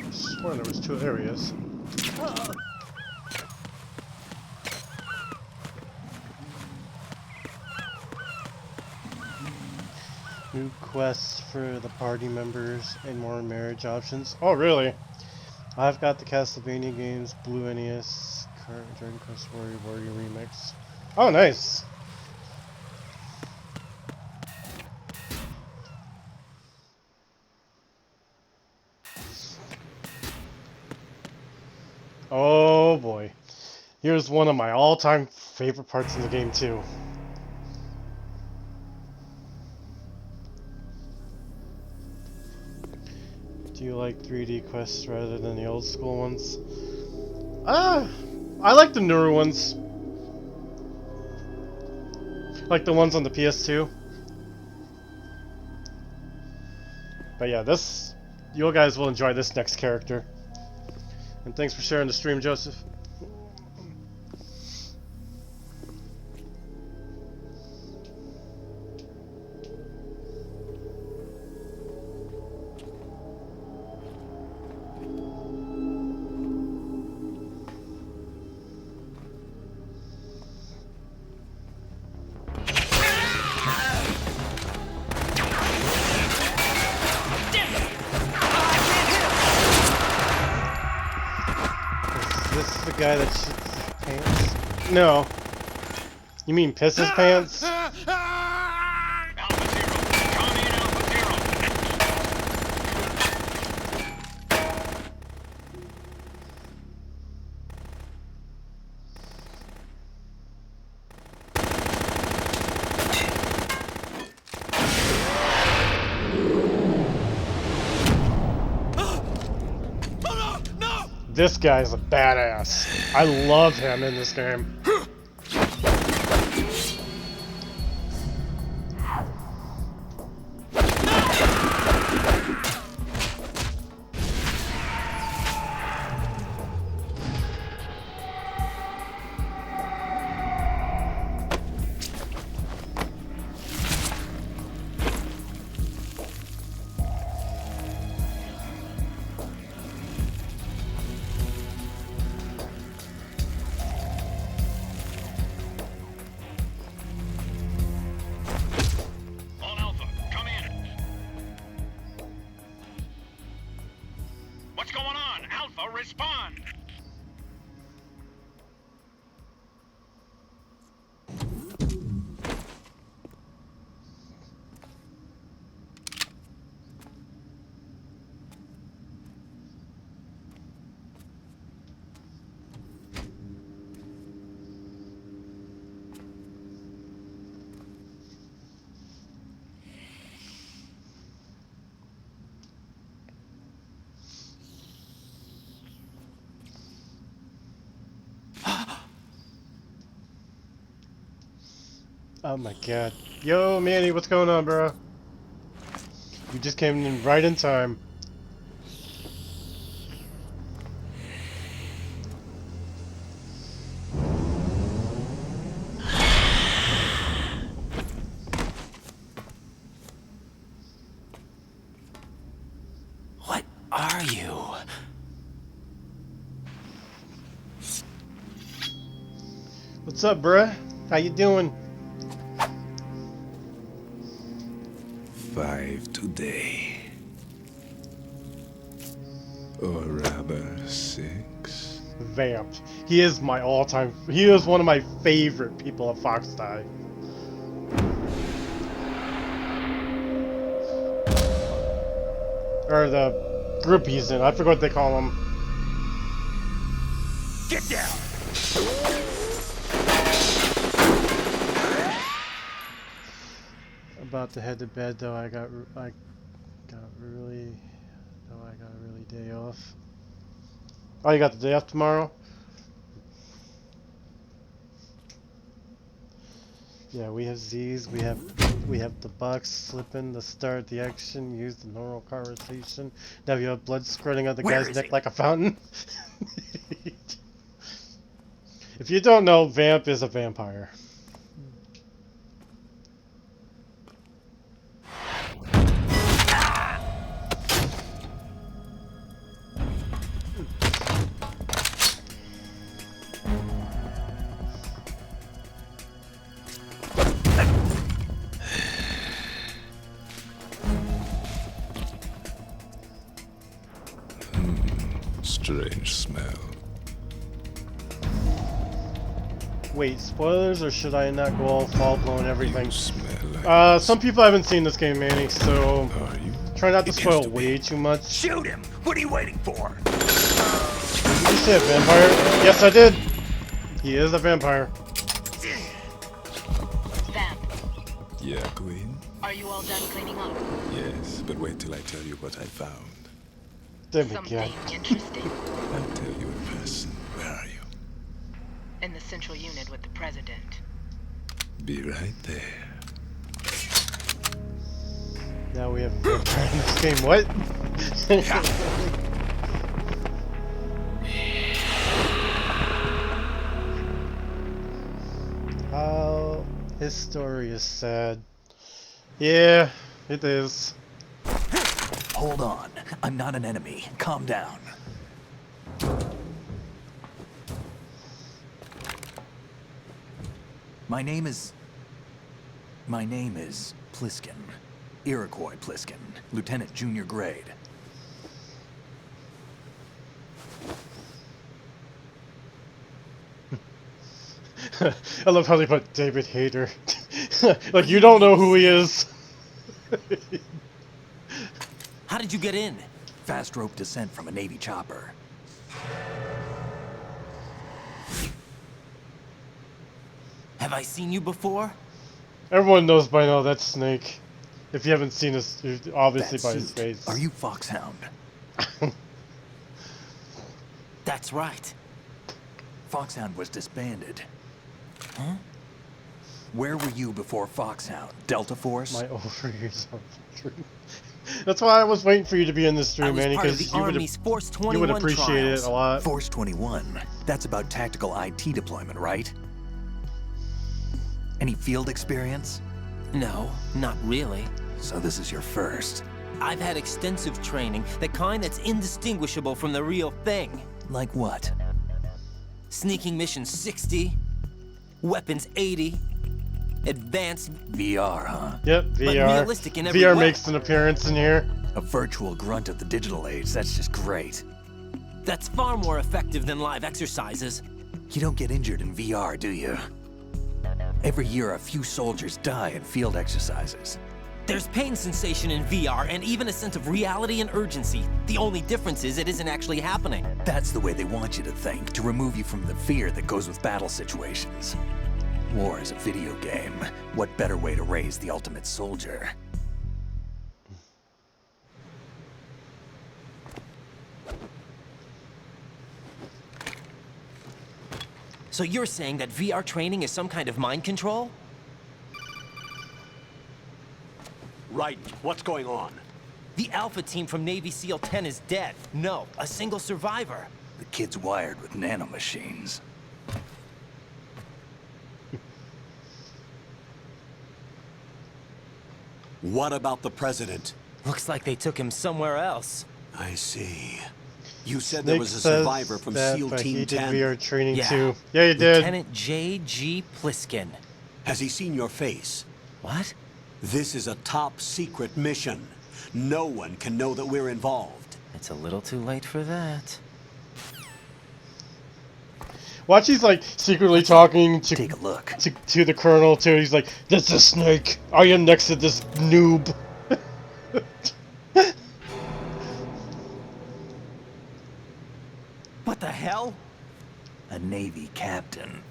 I swear there was 2 areas. New quests for the party members and more marriage options. Oh, really? I've got the Castlevania games, Blue NES, Dragon Quest Warrior Remix. Oh, nice. Oh boy. Here's one of my all-time favorite parts in the game too. Do you like 3D quests rather than the old school ones? I like the newer ones. Like the ones on the PS2. But yeah, you guys will enjoy this next character. And thanks for sharing the stream, Joseph. Guy that shits his pants? No. You mean piss his pants? This guy's a badass. I love him in this game. Respond! Oh my god. Yo, Manny, what's going on, bro? You just came in right in time. What are you? What's up, bruh? How you doing? 5 today. Or rather, 6. Vamp. He is my all-time... He is one of my favorite people at Fox Die. Or the group he's in. I forgot what they call him. Get down! About to head to bed though. I got a really day off. Oh, you got the day off tomorrow? Yeah, we have Z's, we have the box slipping, the start, the action, use the normal car rotation. Now you have blood squirting out the guy's neck like a fountain. If you don't know, Vamp is a vampire. Strange smell. Wait, spoilers, or should I not go all fall-blown everything? You smell like Some people haven't seen this game, Manny, so try not to spoil way too much. Shoot him! What are you waiting for? Did you say a vampire? Yes, I did. He is a vampire. Vamp, Yeah, Queen? are you all done cleaning up? Yes, but wait till I tell you what I found. Something interesting? I'll tell you in person. Where are you? In the central unit with the president. Be right there. Now we have a vampire in this game. What? Oh, his story is sad. Yeah, it is. Hold on. I'm not an enemy. Calm down. My name is Pliskin. Iroquois Pliskin. Lieutenant Junior grade. I love how they put David Hayter. Like, you don't know who he is. How did you get in? Fast rope descent from a Navy chopper. Have I seen you before? Everyone knows by now that's Snake. If you haven't seen us, obviously That by his suit. face. Are you Foxhound? That's right. Foxhound was disbanded. Huh? Where were you before Foxhound? Delta Force? My overears are true. That's why I was waiting for you to be in this stream, Manny, because you would appreciate it a lot. Force 21. That's about tactical IT deployment, right? Any field experience? No, not really. So this is your first. I've had extensive training, the kind that's indistinguishable from the real thing. Like what? Sneaking mission 60, weapons 80, advanced VR, huh? Yep, but VR. realistic in every VR way. makes an appearance in here. A virtual grunt of the digital age. That's just great. That's far more effective than live exercises. You don't get injured in VR, do you? Every year, a few soldiers die in field exercises. There's pain sensation in VR and even a sense of reality and urgency. The only difference is it isn't actually happening. That's the way they want you to think, to remove you from the fear that goes with battle situations. War is a video game. What better way to raise the ultimate soldier? So you're saying that VR training is some kind of mind control? Right. What's going on? The Alpha team from Navy SEAL 10 is dead. No, a single survivor. The kid's wired with nanomachines. What about the president? Looks like they took him somewhere else. I see. You said Snake there was a says survivor from that, SEAL but he Team did 10. VR training Yeah. too. Yeah, he did. Lieutenant J.G. Pliskin. Has he seen your face? What? This is a top secret mission. No one can know that we're involved. It's a little too late for that. Watch, he's like secretly talking to Take a look. to the colonel too. He's like, "This is Snake. I am next to this noob." What the hell? A Navy captain.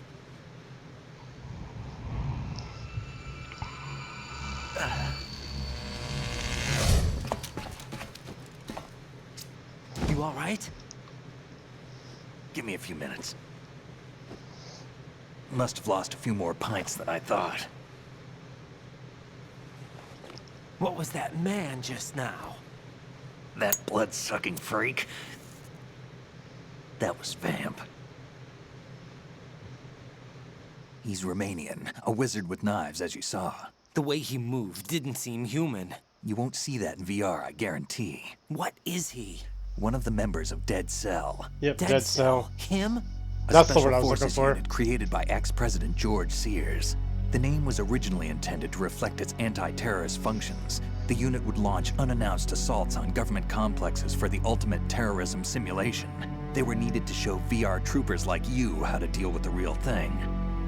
You all right? Give me a few minutes. Must have lost a few more pints than I thought. What was that man just now? That blood-sucking freak? That was Vamp. He's Romanian, a wizard with knives, as you saw. The way he moved didn't seem human. You won't see that in VR, I guarantee. What is he? One of the members of Dead Cell. Yep, Dead Cell. Him? That's the word I was looking for. Unit created by ex-President George Sears. The name was originally intended to reflect its anti-terrorist functions. The unit would launch unannounced assaults on government complexes for the ultimate terrorism simulation. They were needed to show VR troopers like you how to deal with the real thing.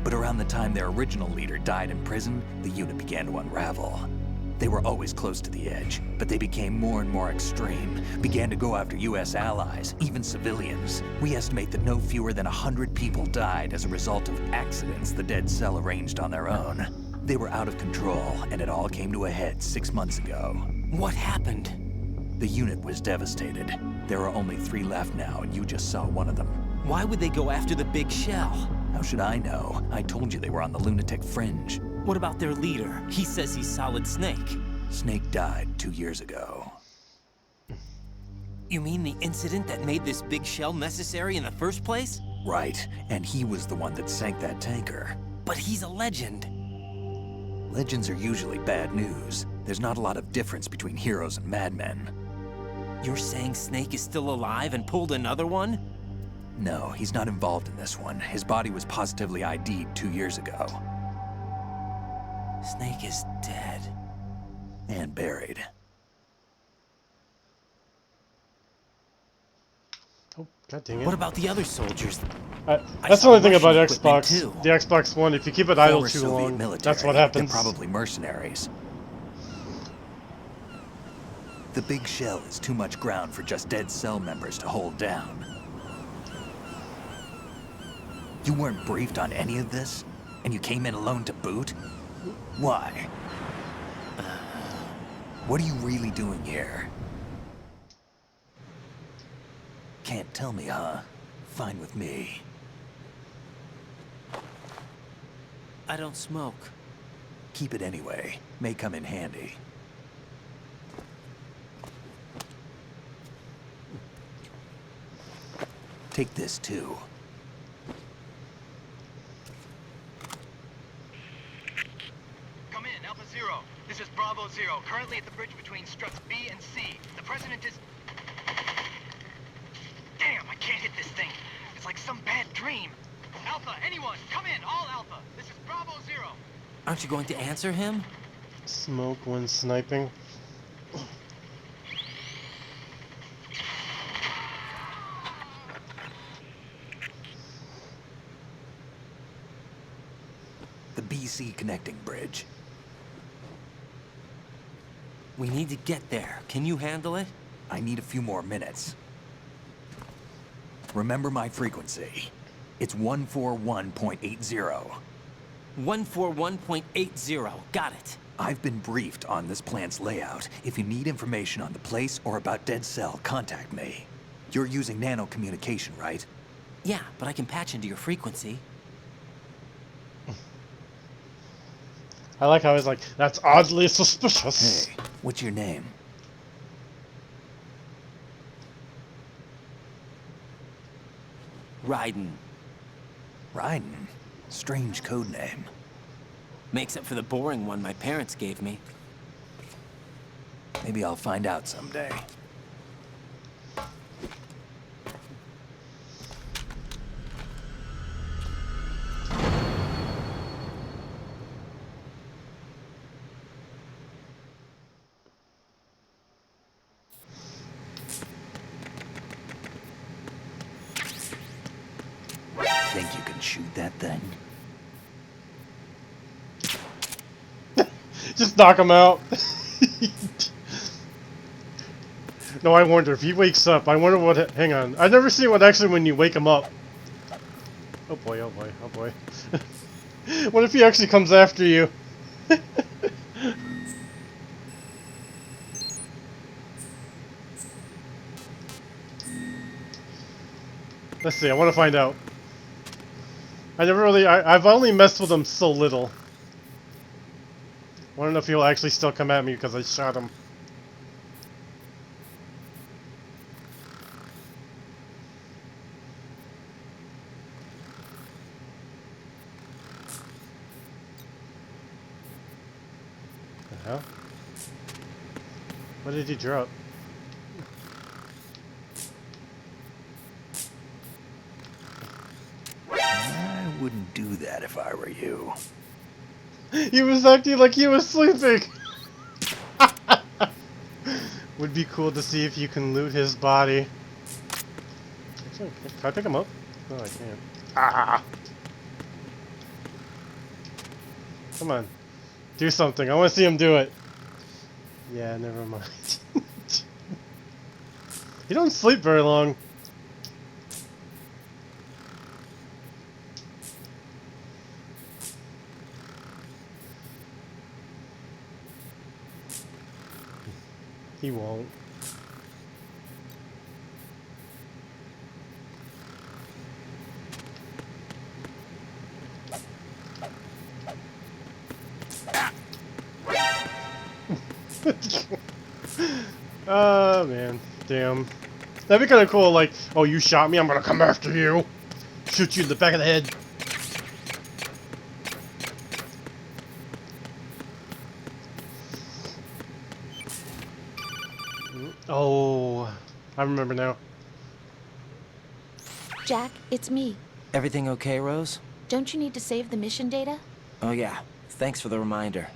But around the time their original leader died in prison, the unit began to unravel. They were always close to the edge, but they became more and more extreme, began to go after US allies, even civilians. We estimate that no fewer than 100 people died as a result of accidents the Dead Cell arranged on their own. They were out of control, and it all came to a head 6 months ago. What happened? The unit was devastated. There are only 3 left now, and you just saw one of them. Why would they go after the big shell? How should I know? I told you they were on the lunatic fringe. What about their leader? He says he's Solid Snake. Snake died 2 years ago. You mean the incident that made this big shell necessary in the first place? Right, and he was the one that sank that tanker. But he's a legend. Legends are usually bad news. There's not a lot of difference between heroes and madmen. You're saying Snake is still alive and pulled another one? No, he's not involved in this one. His body was positively ID'd 2 years ago. Snake is dead. And buried. Oh, god dang it. What about the other soldiers? That's the only thing about Xbox. The Xbox One, if you keep it idle too long, that's what happens. They're probably mercenaries. The big shell is too much ground for just Dead Cell members to hold down. You weren't briefed on any of this? And you came in alone to boot? Why? What are you really doing here? Can't tell me, huh? Fine with me. I don't smoke. Keep it anyway. May come in handy. Take this too. Come in, Alpha Zero. This is Bravo Zero, currently at the bridge between struts B and C. The President is... Damn, I can't hit this thing. It's like some bad dream. Alpha, anyone, come in, all Alpha. This is Bravo Zero. Aren't you going to answer him? Smoke when sniping. The BC connecting bridge. We need to get there. Can you handle it? I need a few more minutes. Remember my frequency. It's 141.80. 141.80. Got it. I've been briefed on this plant's layout. If you need information on the place or about Dead Cell, contact me. You're using nano communication, right? Yeah, but I can patch into your frequency. I like how he's like, that's oddly suspicious. Hey, what's your name? Raiden. Raiden? Strange code name. Makes up for the boring one my parents gave me. Maybe I'll find out someday. Think you can shoot that thing? Just knock him out. No, I wonder if he wakes up. I wonder what. Hang on. I've never seen what actually when you wake him up. Oh boy, oh boy, oh boy. What if he actually comes after you? Let's see, I want to find out. I've only messed with him so little. I want to know if he'll actually still come at me because I shot him. The hell? What did he drop? I wouldn't do that if I were you. He was acting like he was sleeping. Would be cool to see if you can loot his body. Actually, can I pick him up? No, I can't. Ah! Come on. Do something. I want to see him do it. Yeah, never mind. You don't sleep very long. He won't. Oh man, damn. That'd be kind of cool, like, oh, you shot me, I'm gonna come after you. Shoot you in the back of the head. Oh, I remember now. Jack, it's me. Everything okay, Rose? Don't you need to save the mission data? Oh yeah, thanks for the reminder.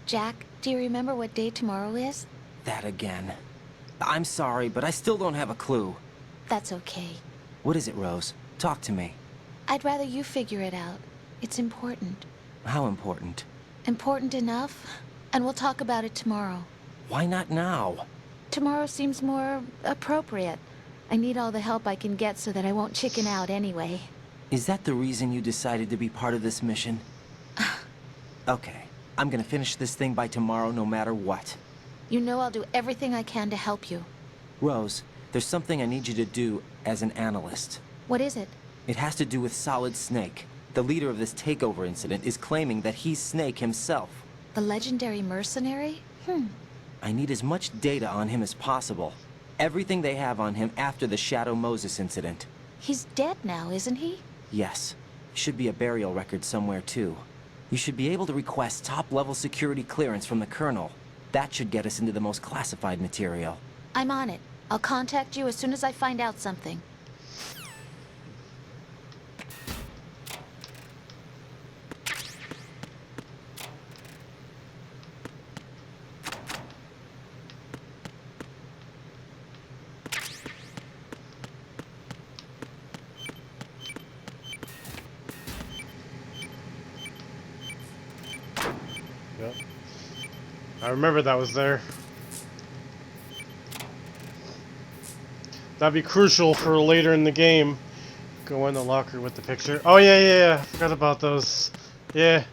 Jack, do you remember what day tomorrow is? That again. I'm sorry, but I still don't have a clue. That's okay. What is it, Rose? Talk to me. I'd rather you figure it out. It's important. How important? Important enough? And we'll talk about it tomorrow. Why not now? Tomorrow seems more appropriate. I need all the help I can get so that I won't chicken out anyway. Is that the reason you decided to be part of this mission? Okay, I'm gonna finish this thing by tomorrow no matter what. You know I'll do everything I can to help you. Rose, there's something I need you to do as an analyst. What is it? It has to do with Solid Snake. The leader of this takeover incident is claiming that he's Snake himself. The legendary mercenary? I need as much data on him as possible. Everything they have on him after the Shadow Moses incident. He's dead now, isn't he? Yes. Should be a burial record somewhere, too. You should be able to request top-level security clearance from the Colonel. That should get us into the most classified material. I'm on it. I'll contact you as soon as I find out something. Yep. I remember that was there. That'd be crucial for later in the game. Go in the locker with the picture. Oh yeah. I forgot about those. Yeah.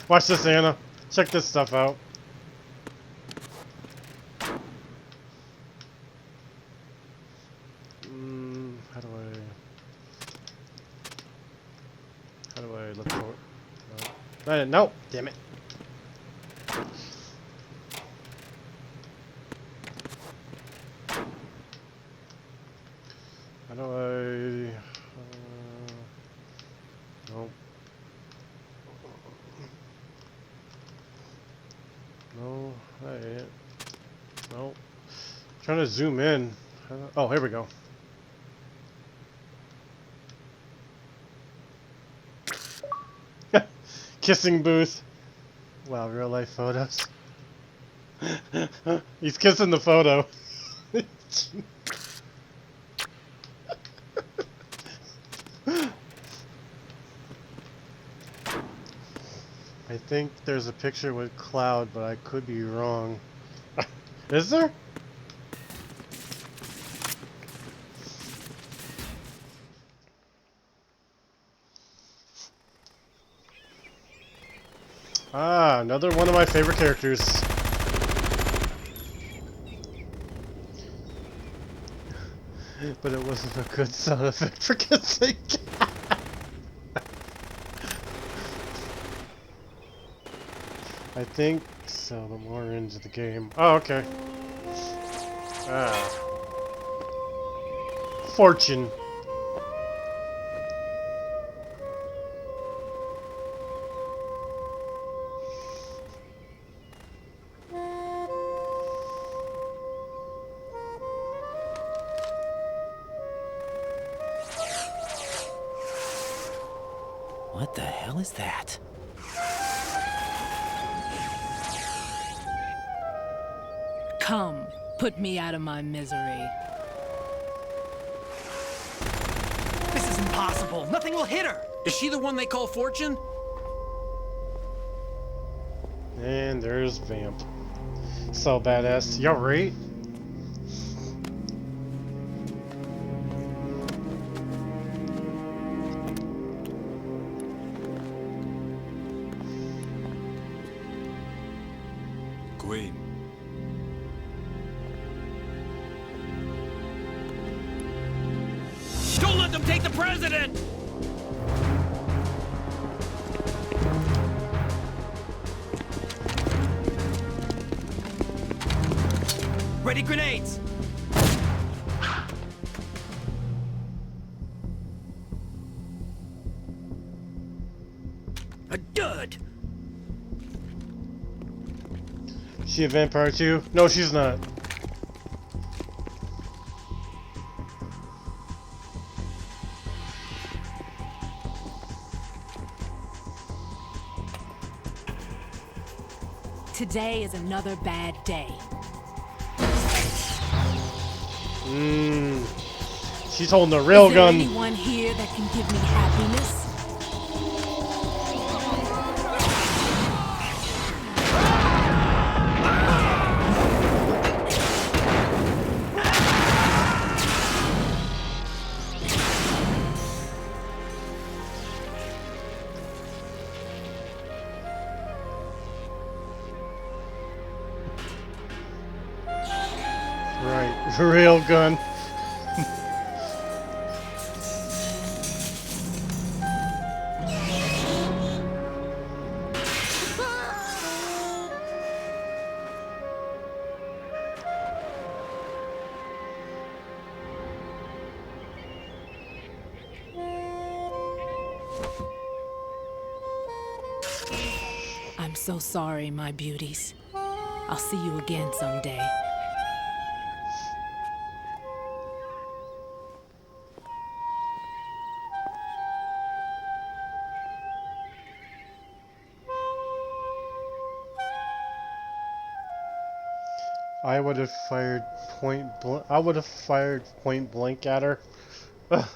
Watch this, Anna. Check this stuff out. How do I look for it? No. Damn it. How do I... no. No, that ain't it. No. Trying to zoom in. Oh, here we go. Kissing booth. Wow, real life photos. He's kissing the photo. I think there's a picture with Cloud, but I could be wrong. Is there? Ah, another one of my favorite characters. But it wasn't a good sound effect, for God's sake. I think so, the more into the game. Oh, okay. Ah. Fortune. What the hell is that? Come, put me out of my misery. This is impossible. Nothing will hit her. Is she the one they call Fortune? And there's Vamp. So badass. Y'all right? Queen. Don't let them take the president! Ready grenades! A dud! She a vampire too? No, she's not. Today is another bad day. She's holding a rail Is there gun. anyone here that can give me happiness? Right, rail gun. I'm so sorry, my beauties. I'll see you again someday. I would have fired point blank. I would have fired point blank at her. Ugh.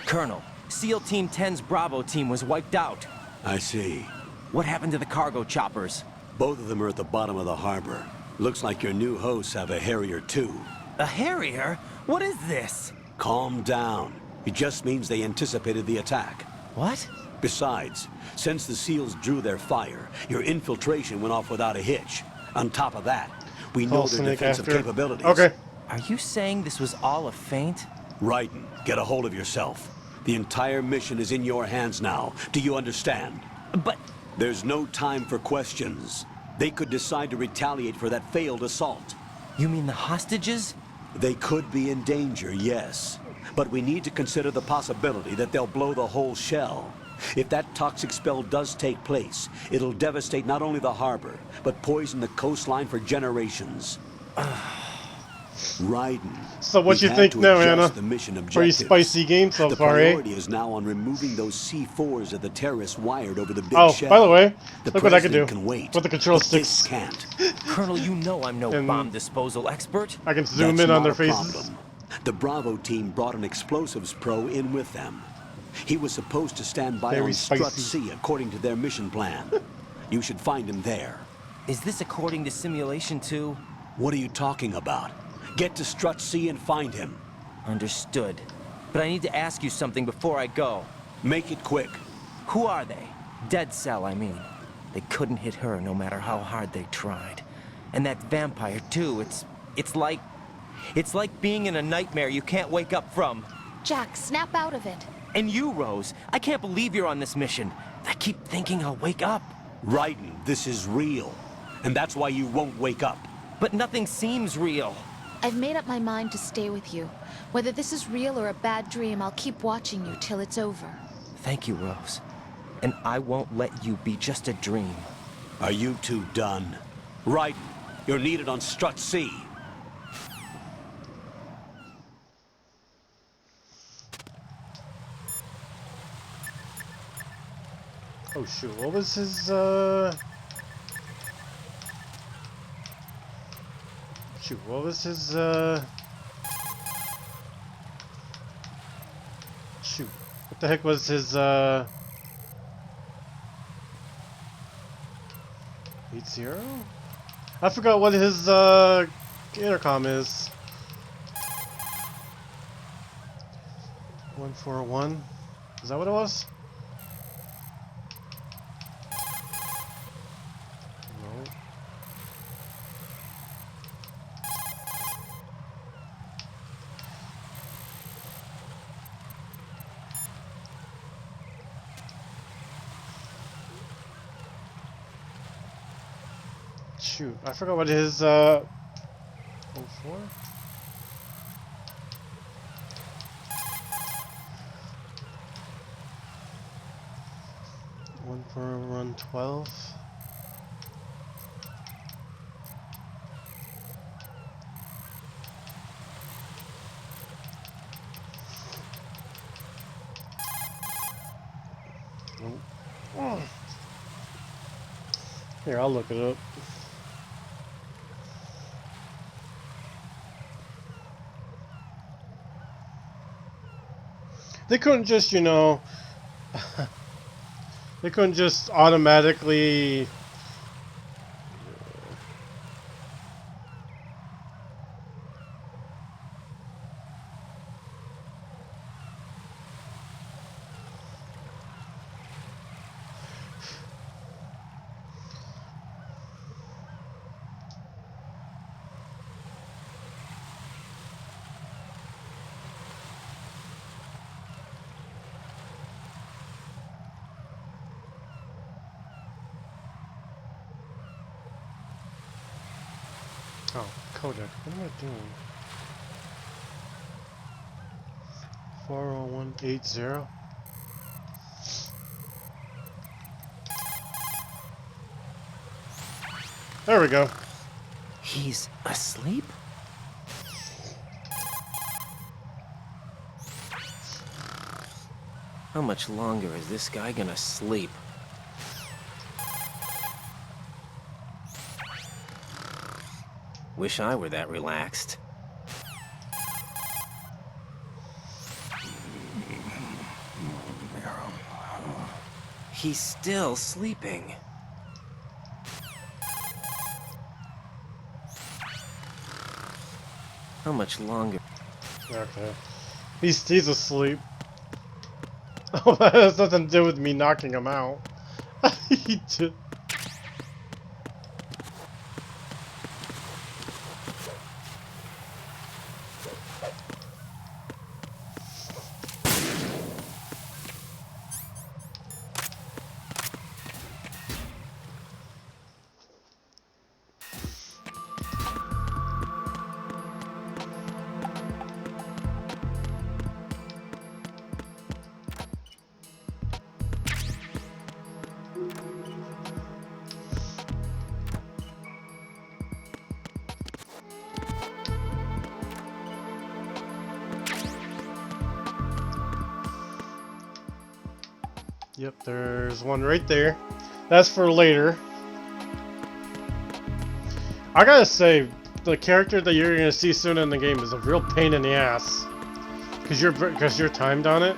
Colonel, SEAL Team 10's Bravo team was wiped out. I see. What happened to the cargo choppers? Both of them are at the bottom of the harbor. Looks like your new hosts have a Harrier too. A Harrier? What is this? Calm down. It just means they anticipated the attack. What? Besides, since the SEALs drew their fire, your infiltration went off without a hitch. On top of that, we know their defensive capabilities. Okay. Are you saying this was all a feint? Raiden, get a hold of yourself. The entire mission is in your hands now. Do you understand? But... There's no time for questions. They could decide to retaliate for that failed assault. You mean the hostages? They could be in danger, yes. But we need to consider the possibility that they'll blow the whole shell. If that toxic spell does take place, it'll devastate not only the harbor, but poison the coastline for generations. Raiden. So what you think now, Anna? The mission Pretty spicy game so far, eh? The priority is now on removing those C4s that the terrorists wired over the big shell. By the way, the look what I can do can wait, with the control but sticks. This can't. Colonel, you know I'm no bomb disposal expert. I can zoom That's in on not their a faces. problem. The Bravo team brought an explosives pro in with them. He was supposed to stand by Very on Strut spicy. C according to their mission plan. You should find him there. Is this according to Simulation 2? What are you talking about? Get to Strut C and find him. Understood. but I need to ask you something before I go. Make it quick. Who are they? Dead Cell, I mean. They couldn't hit her no matter how hard they tried. And that vampire, too, it's like being in a nightmare you can't wake up from. Jack, snap out of it. And you, Rose, I can't believe you're on this mission. I keep thinking I'll wake up. Raiden, this is real. And that's why you won't wake up. But nothing seems real. I've made up my mind to stay with you. Whether this is real or a bad dream, I'll keep watching you till it's over. Thank you, Rose. And I won't let you be just a dream. Are you two done? Raiden, you're needed on Strut C. Oh shoot, what was his shoot, what was his shoot, what the heck was his 80? I forgot what his intercom is. 141? Is that what it was? Shoot, I forgot what his 04? One for run 12. Oh. Here, I'll look it up. They couldn't just, you know, they couldn't just automatically oh, codec. What am I doing? 40180. There we go. He's asleep? How much longer is this guy gonna sleep? Wish I were that relaxed. He's still sleeping. How much longer? Okay. He's asleep. Oh, that has nothing to do with me knocking him out. He just... Yep, there's one right there. That's for later. I gotta say, the character that you're gonna see soon in the game is a real pain in the ass, because you're timed on it.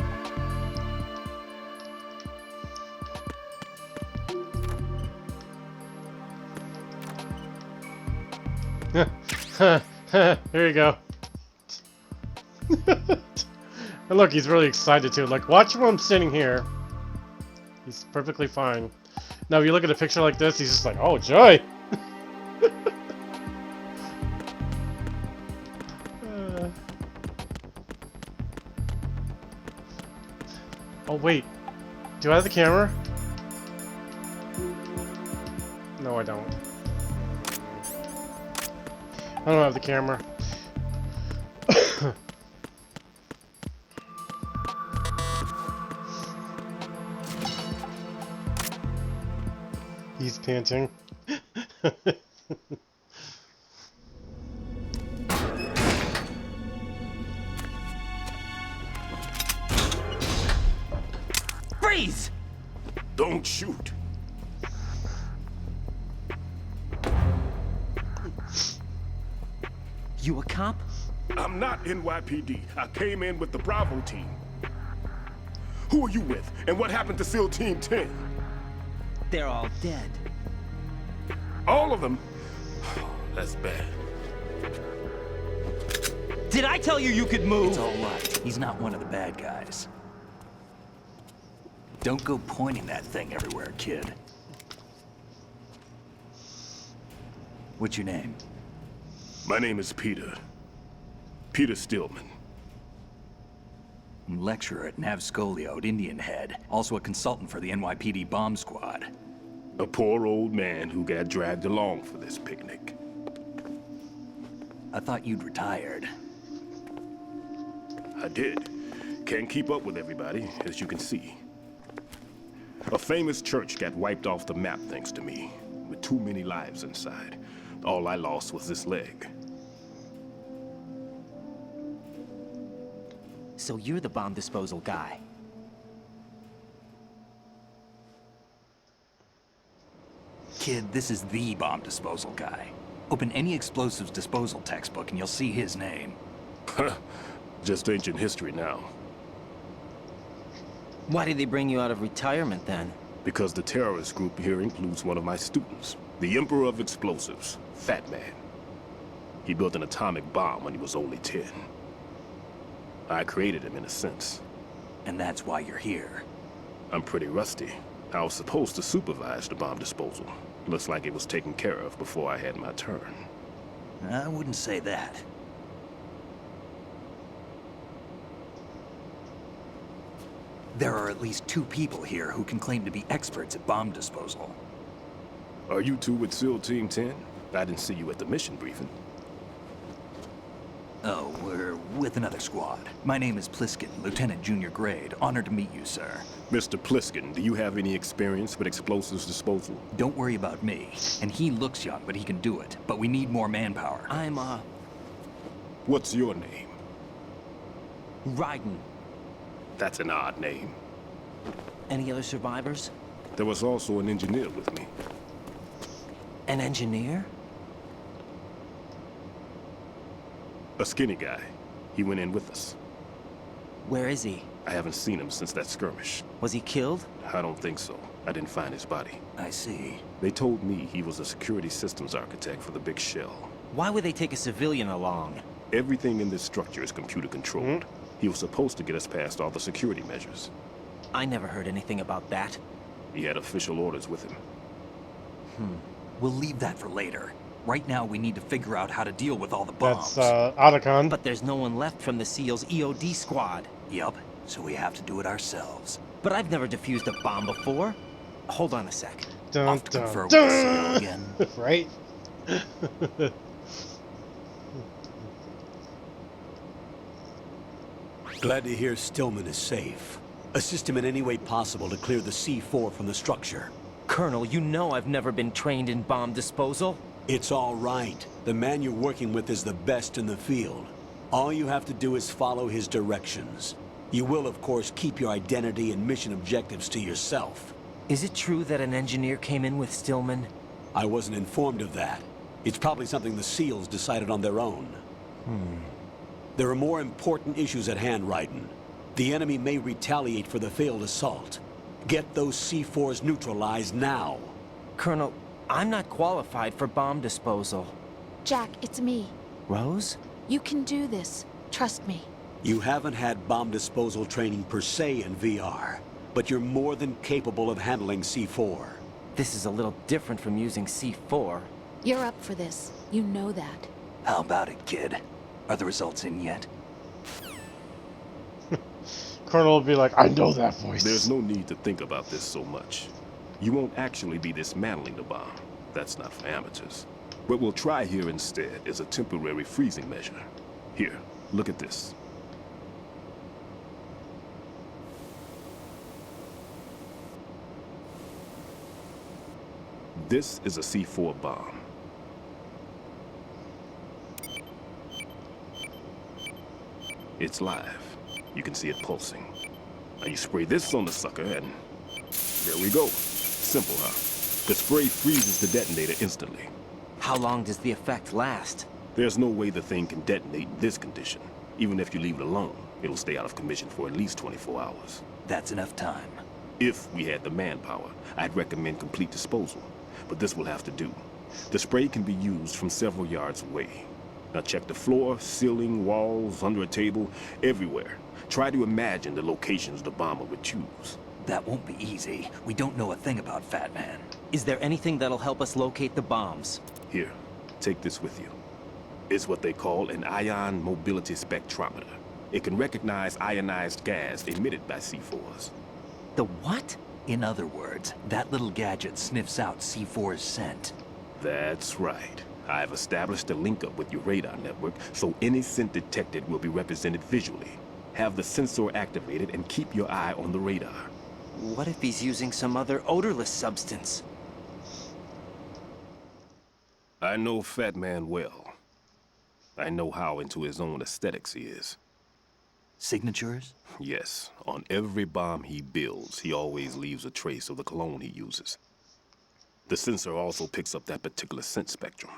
There you go. And look, he's really excited too. Like, watch where I'm sitting here. He's perfectly fine. Now, if you look at a picture like this, he's just like, oh, joy! Oh, wait. Do I have the camera? No, I don't. I don't have the camera. He's panting. Freeze! Don't shoot. You a cop? I'm not NYPD. I came in with the Bravo team. Who are you with? And what happened to SEAL Team 10? They're all dead. All of them? That's bad. Did I tell you you could move? It's all right. He's not one of the bad guys. Don't go pointing that thing everywhere, kid. What's your name? My name is Peter. Peter Stillman. Lecturer at Navscolio at Indian Head. Also a consultant for the NYPD bomb squad. A poor old man who got dragged along for this picnic. I thought you'd retired. I did. Can't keep up with everybody, as you can see. A famous church got wiped off the map thanks to me, with too many lives inside. All I lost was this leg. So you're the bomb disposal guy. Kid, this is the bomb disposal guy. Open any explosives disposal textbook and you'll see his name. Just ancient history now. Why did they bring you out of retirement then? Because the terrorist group here includes one of my students, the Emperor of Explosives, Fat Man. He built an atomic bomb when he was only 10. I created him in a sense. And that's why you're here. I'm pretty rusty. I was supposed to supervise the bomb disposal. Looks like it was taken care of before I had my turn. I wouldn't say that. There are at least 2 people here who can claim to be experts at bomb disposal. Are you two with SEAL Team 10? I didn't see you at the mission briefing. Oh, we're with another squad. My name is Pliskin, Lieutenant Junior Grade. Honored to meet you, sir. Mr. Pliskin, do you have any experience with explosives disposal? Don't worry about me. And he looks young, but he can do it. But we need more manpower. I'm, What's your name? Raiden. That's an odd name. Any other survivors? There was also an engineer with me. An engineer? A skinny guy. He went in with us. Where is he? I haven't seen him since that skirmish. Was he killed? I don't think so. I didn't find his body. I see. They told me he was a security systems architect for the big shell. Why would they take a civilian along? Everything in this structure is computer controlled. He was supposed to get us past all the security measures. I never heard anything about that. He had official orders with him. We'll leave that for later. Right now, we need to figure out how to deal with all the bombs. That's, Otacon. But there's no one left from the SEAL's EOD squad. Yup, so we have to do it ourselves. But I've never defused a bomb before. Hold on a sec. Dun, to dun, confer with dun. the SEAL again. Right? Glad to hear Stillman is safe. Assist him in any way possible to clear the C4 from the structure. Colonel, you know I've never been trained in bomb disposal. It's all right. The man you're working with is the best in the field. All you have to do is follow his directions. You will, of course, keep your identity and mission objectives to yourself. Is it true that an engineer came in with Stillman? I wasn't informed of that. It's probably something the SEALs decided on their own. There are more important issues at hand, Raiden. The enemy may retaliate for the failed assault. Get those C4s neutralized now. Colonel, I'm not qualified for bomb disposal. Jack, it's me. Rose? You can do this. Trust me. You haven't had bomb disposal training per se in VR, but you're more than capable of handling C4. This is a little different from using C4. You're up for this. You know that. How about it, kid? Are the results in yet? Colonel will be like, I know that voice. There's no need to think about this so much. You won't actually be dismantling the bomb. That's not for amateurs. What we'll try here instead is a temporary freezing measure. Here, look at this. This is a C4 bomb. It's live. You can see it pulsing. Now you spray this on the sucker and there we go. Simple, huh? The spray freezes the detonator instantly. How long does the effect last? There's no way the thing can detonate in this condition. Even if you leave it alone, it'll stay out of commission for at least 24 hours. That's enough time. If we had the manpower, I'd recommend complete disposal. But this will have to do. The spray can be used from several yards away. Now check the floor, ceiling, walls, under a table, everywhere. Try to imagine the locations the bomber would choose. That won't be easy. We don't know a thing about Fat Man. Is there anything that'll help us locate the bombs? Here, take this with you. It's what they call an ion mobility spectrometer. It can recognize ionized gas emitted by C4s. The what? In other words, that little gadget sniffs out C4's scent. That's right. I've established a link up with your radar network, so any scent detected will be represented visually. Have the sensor activated and keep your eye on the radar. What if he's using some other odorless substance? I know Fat Man well. I know how into his own aesthetics he is. Signatures? Yes. On every bomb he builds, he always leaves a trace of the cologne he uses. The sensor also picks up that particular scent spectrum.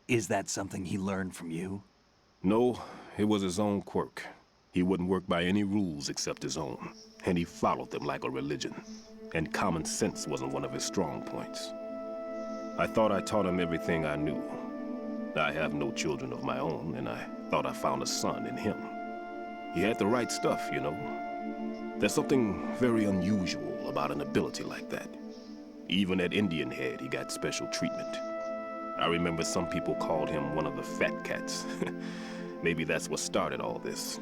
Is that something he learned from you? No, it was his own quirk. He wouldn't work by any rules except his own, and he followed them like a religion. And common sense wasn't one of his strong points. I thought I taught him everything I knew. I have no children of my own, and I thought I found a son in him. He had the right stuff, you know. There's something very unusual about an ability like that. Even at Indian Head, he got special treatment. I remember some people called him one of the fat cats. Maybe that's what started all this.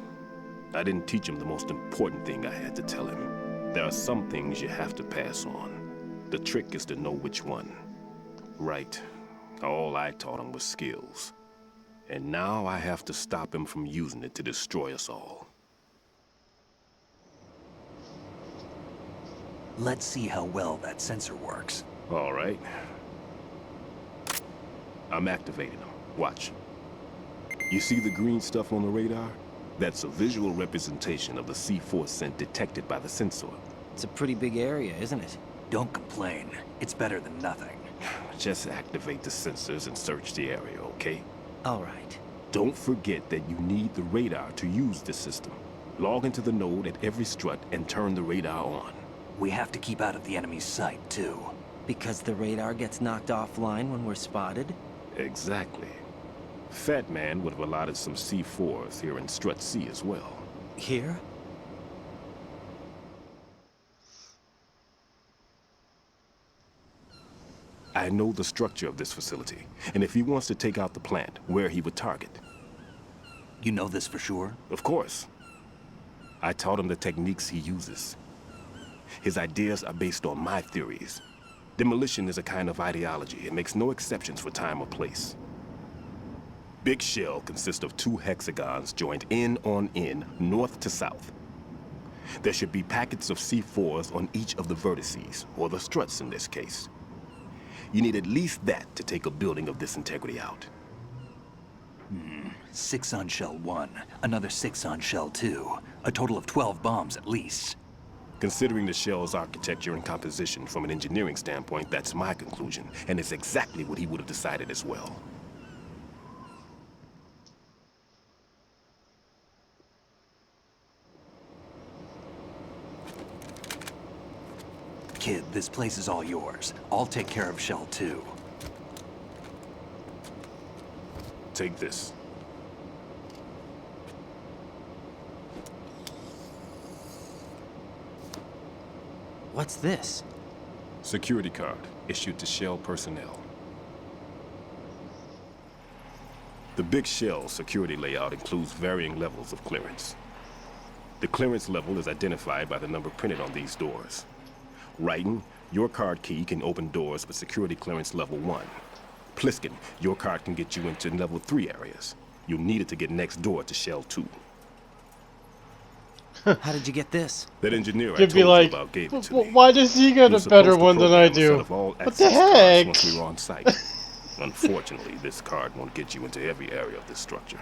I didn't teach him the most important thing I had to tell him. There are some things you have to pass on. The trick is to know which one. Right. All I taught him was skills. And now I have to stop him from using it to destroy us all. Let's see how well that sensor works. All right. I'm activating them. Watch. You see the green stuff on the radar? That's a visual representation of the C4 scent detected by the sensor. It's a pretty big area, isn't it? Don't complain. It's better than nothing. Just activate the sensors and search the area, okay? All right. Don't forget that you need the radar to use this system. Log into the node at every strut and turn the radar on. We have to keep out of the enemy's sight, too. Because the radar gets knocked offline when we're spotted? Exactly. Fat Man would have allotted some C4s here in Strut C as well. Here? I know the structure of this facility, and if he wants to take out the plant, where he would target. You know this for sure? Of course. I taught him the techniques he uses. His ideas are based on my theories. Demolition is a kind of ideology. It makes no exceptions for time or place. Big Shell consists of 2 hexagons joined end on end, north to south. There should be packets of C4s on each of the vertices, or the struts in this case. You need at least that to take a building of this integrity out. 6 on Shell 1, another 6 on Shell 2. A total of 12 bombs at least. Considering the shell's architecture and composition from an engineering standpoint, that's my conclusion, and it's exactly what he would have decided as well. Kid, this place is all yours. I'll take care of Shell 2. Take this. What's this? Security card issued to Shell personnel. The Big Shell security layout includes varying levels of clearance. The clearance level is identified by the number printed on these doors. Raiden, your card key can open doors with security clearance level 1. Pliskin, your card can get you into level 3 areas. You'll need it to get next door to Shell 2. How did you get this? That engineer I You'd told be like, you about gave it to me. why does he get was a better supposed to one than I program a set do? of all What the access cards heck? once we were on site. Unfortunately, this card won't get you into every area of this structure.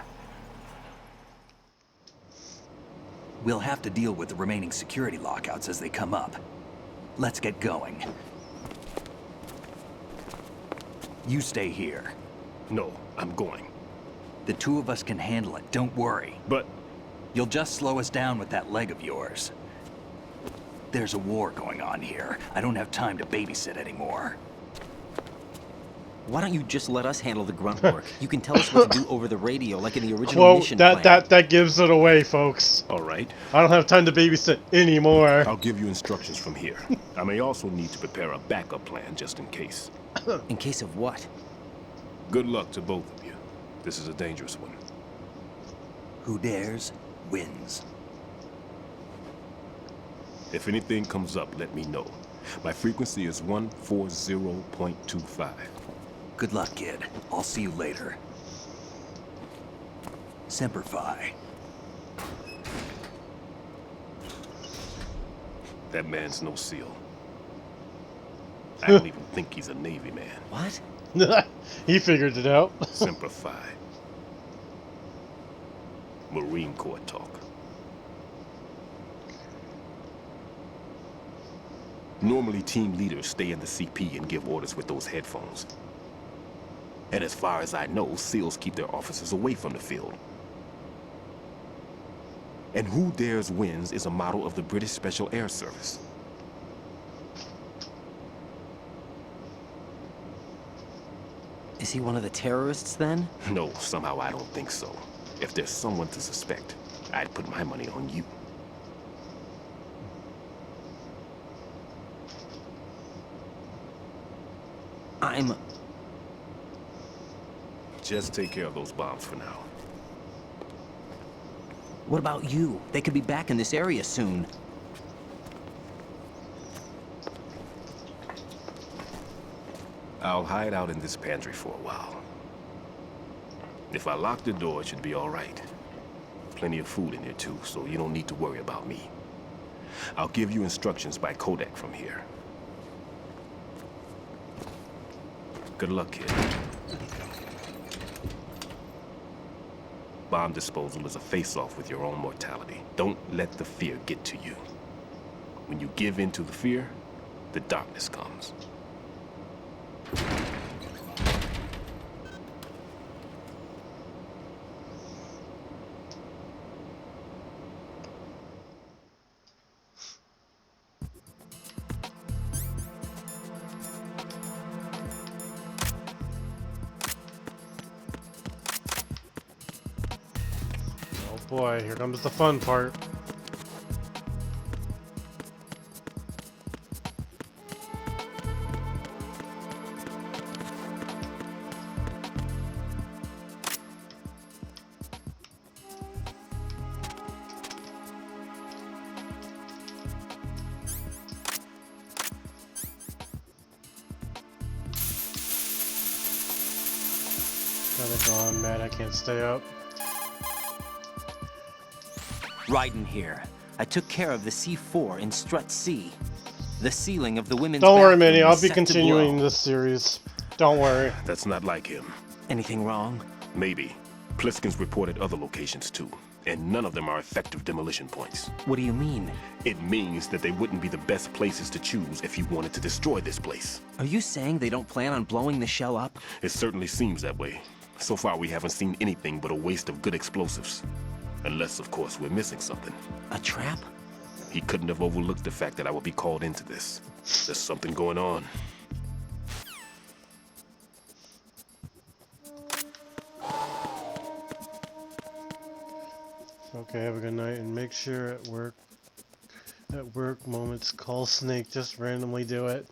We'll have to deal with the remaining security lockouts as they come up. Let's get going. You stay here. No, I'm going. The two of us can handle it, don't worry. But... You'll just slow us down with that leg of yours. There's a war going on here. I don't have time to babysit anymore. Why don't you just let us handle the grunt work? You can tell us what to do over the radio, like in the original mission plan. That gives it away, folks. All right. I don't have time to babysit anymore. I'll give you instructions from here. I may also need to prepare a backup plan just in case. In case of what? Good luck to both of you. This is a dangerous one. Who dares, wins. If anything comes up, let me know. My frequency is 140.25. Good luck, kid. I'll see you later. Semper Fi. That man's no SEAL. I don't even think he's a Navy man. What? He figured it out. Semper Fi. Marine Corps talk. Normally, team leaders stay in the CP and give orders with those headphones. And as far as I know, SEALs keep their officers away from the field. And Who Dares Wins is a model of the British Special Air Service. Is he one of the terrorists, then? No, somehow I don't think so. If there's someone to suspect, I'd put my money on you. Just take care of those bombs for now. What about you? They could be back in this area soon. I'll hide out in this pantry for a while. If I lock the door, it should be all right. Plenty of food in here too, so you don't need to worry about me. I'll give you instructions by codec from here. Good luck, kid. Bomb disposal is a face-off with your own mortality. Don't let the fear get to you. When you give in to the fear, the darkness comes. Boy, here comes the fun part. Gotta go on, man. I can't stay up. Raiden here. I took care of the C4 in Strut C. The ceiling of the women's Don't worry, bathroom Manny. I'll was be set to continuing blow. this series. Don't worry. That's not like him. Anything wrong? Maybe. Pliskin's reported other locations too, and none of them are effective demolition points. What do you mean? It means that they wouldn't be the best places to choose if you wanted to destroy this place. Are you saying they don't plan on blowing the shell up? It certainly seems that way. So far, we haven't seen anything but a waste of good explosives. Unless, of course, we're missing something. A trap? He couldn't have overlooked the fact that I would be called into this. There's something going on. Okay, have a good night and make sure at work At work moments, call Snake, just randomly do it.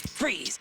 Freeze!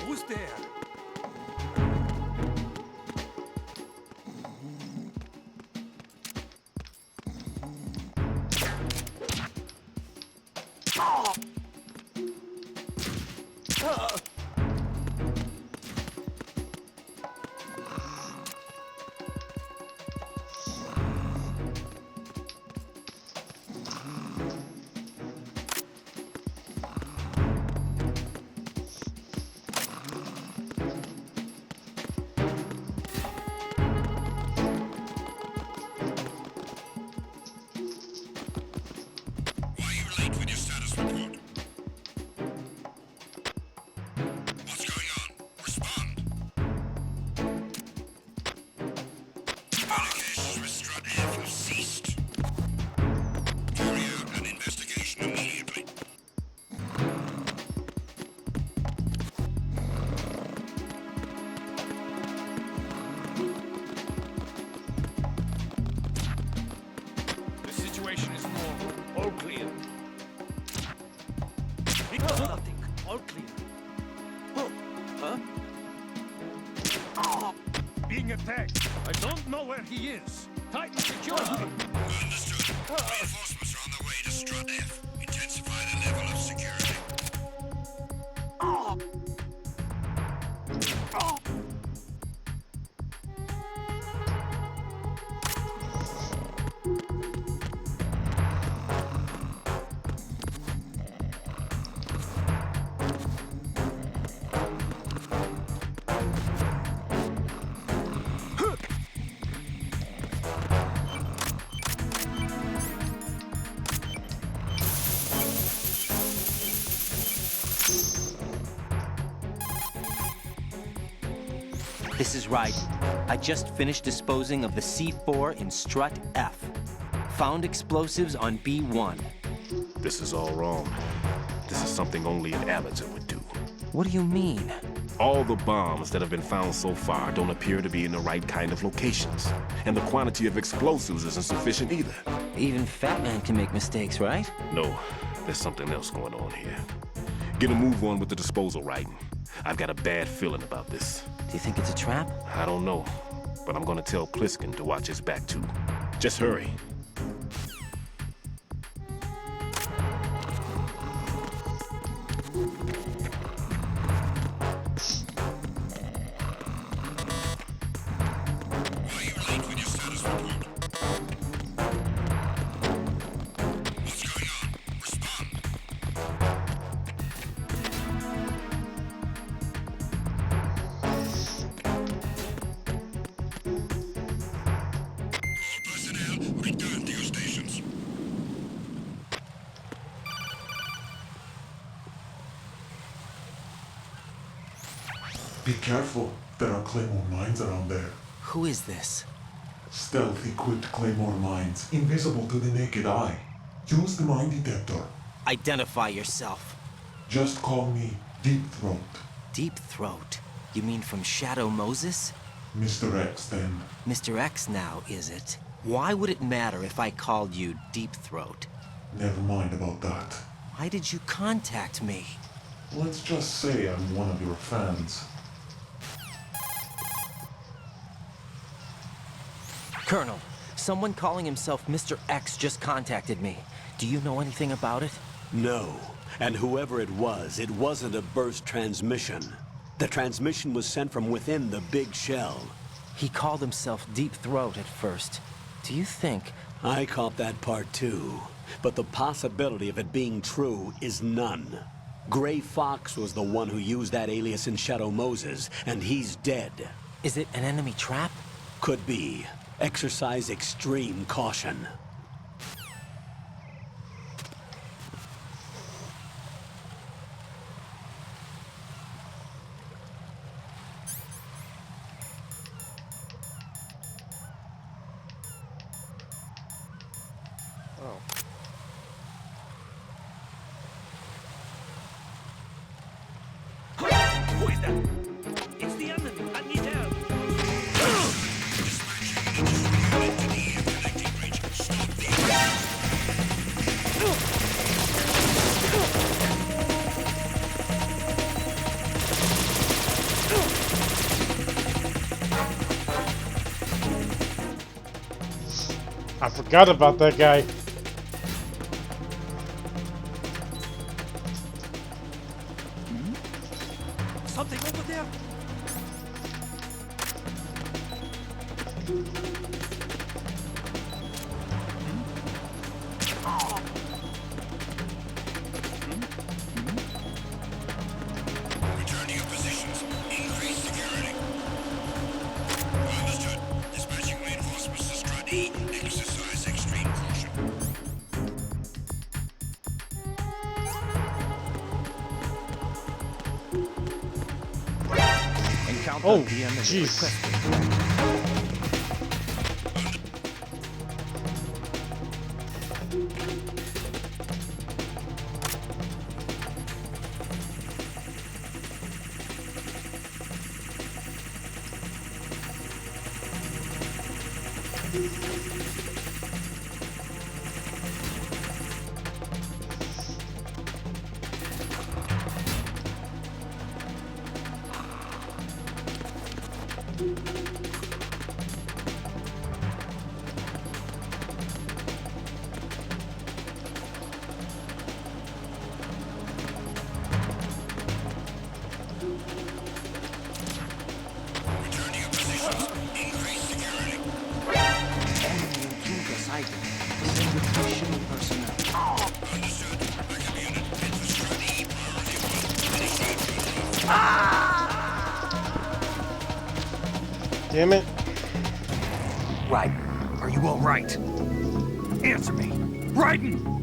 Who's there? Nothing. All clear. Huh? Being attacked. I don't know where he is. Tighten security. Understood. Reinforcements are on their way to Strut F. Intensify the level of security. Mrs. Raiden. I just finished disposing of the C4 in Strut F. Found explosives on B1. This is all wrong. This is something only an amateur would do. What do you mean? All the bombs that have been found so far don't appear to be in the right kind of locations. And the quantity of explosives isn't sufficient either. Even Fat Man can make mistakes, right? No, there's something else going on here. Get a move on with the disposal, Raiden. I've got a bad feeling about this. Do you think it's a trap? I don't know, but I'm gonna tell Pliskin to watch his back too. Just hurry. Be careful. There are Claymore mines around there. Who is this? Stealth equipped Claymore mines, invisible to the naked eye. Use the mine detector. Identify yourself. Just call me Deep Throat. Deep Throat? You mean from Shadow Moses? Mr. X, then. Mr. X now, is it? Why would it matter if I called you Deep Throat? Never mind about that. Why did you contact me? Let's just say I'm one of your fans. Colonel, someone calling himself Mr. X just contacted me. Do you know anything about it? No. And whoever it wasn't a burst transmission. The transmission was sent from within the big shell. He called himself Deep Throat at first. Do you think... I caught that part too. But the possibility of it being true is none. Gray Fox was the one who used that alias in Shadow Moses, and he's dead. Is it an enemy trap? Could be. Exercise extreme caution. Who is that? It's the enemy. I need help. I forgot about that guy. Something over there? Return to your positions. Increase security. Understood. Dispatching reinforcements to Strut E. Exercise extreme caution. Oh, jeez. Damn it. Raiden, are you all right? Answer me. Raiden!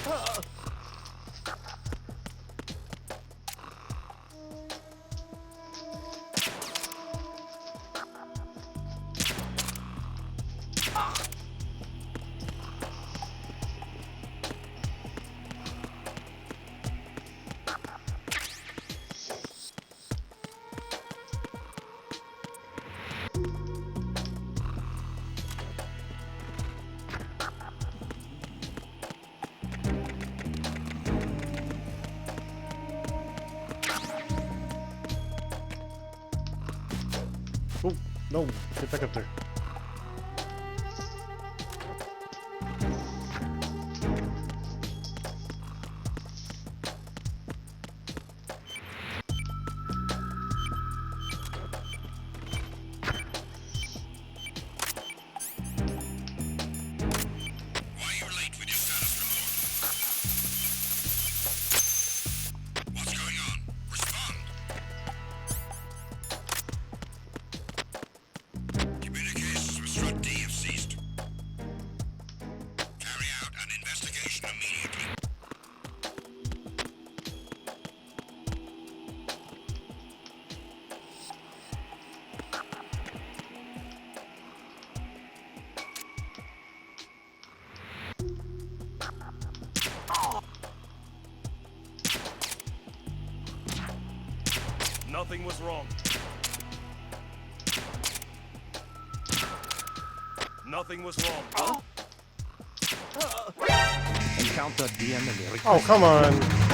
Oh, no, get back up there. Nothing was wrong. Nothing was wrong. Encounter DM. Oh, come on.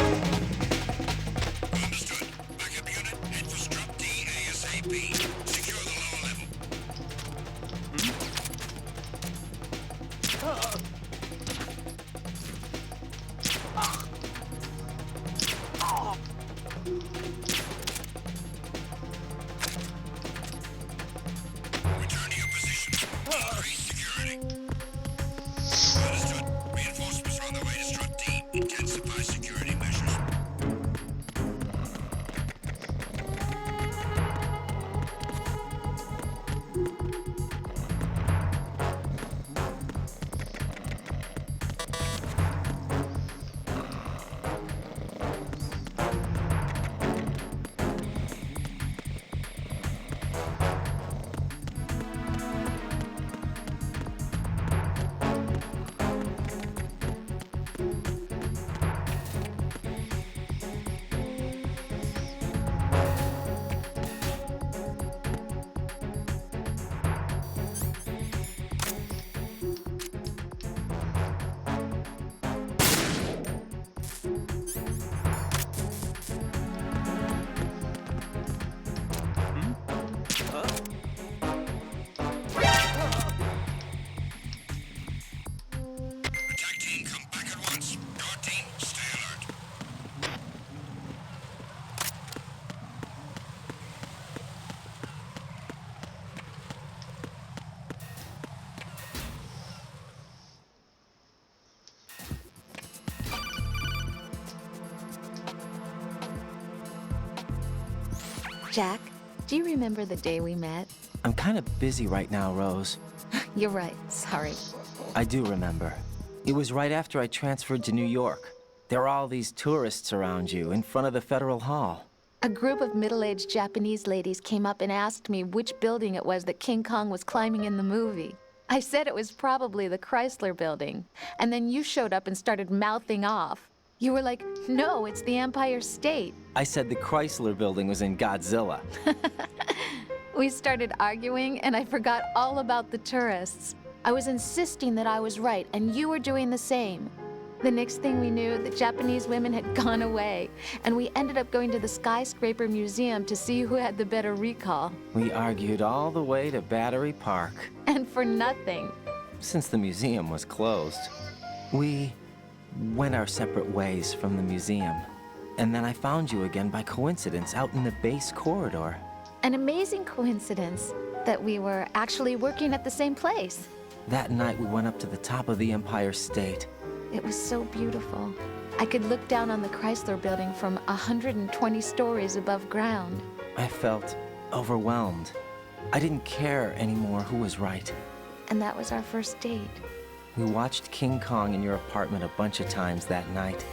Jack, do you remember the day we met? I'm kind of busy right now, Rose. You're right. Sorry. I do remember. It was right after I transferred to New York. There were all these tourists around you in front of the Federal Hall. A group of middle-aged Japanese ladies came up and asked me which building it was that King Kong was climbing in the movie. I said it was probably the Chrysler Building. And then you showed up and started mouthing off. You were like, no, it's the Empire State. I said the Chrysler Building was in Godzilla. We started arguing, and I forgot all about the tourists. I was insisting that I was right, and you were doing the same. The next thing we knew, the Japanese women had gone away, and we ended up going to the Skyscraper Museum to see who had the better recall. We argued all the way to Battery Park. And for nothing. Since the museum was closed, we went our separate ways from the museum. And then I found you again by coincidence out in the base corridor. An amazing coincidence that we were actually working at the same place. That night we went up to the top of the Empire State. It was so beautiful. I could look down on the Chrysler Building from 120 stories above ground. I felt overwhelmed. I didn't care anymore who was right. And that was our first date. We watched King Kong in your apartment a bunch of times that night.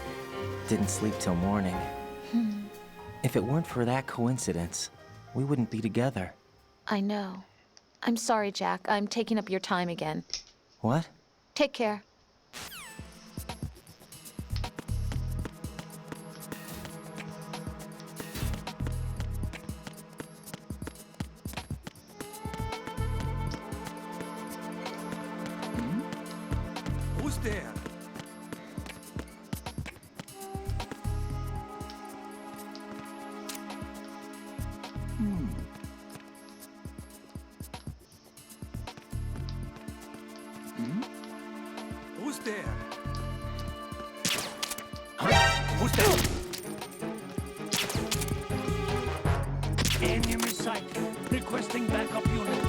Didn't sleep till morning. If it weren't for that coincidence, we wouldn't be together. I know. I'm sorry, Jack. I'm taking up your time again. What? Take care. Who's there? Who's there? Who's there? Enemy sight. Requesting backup units.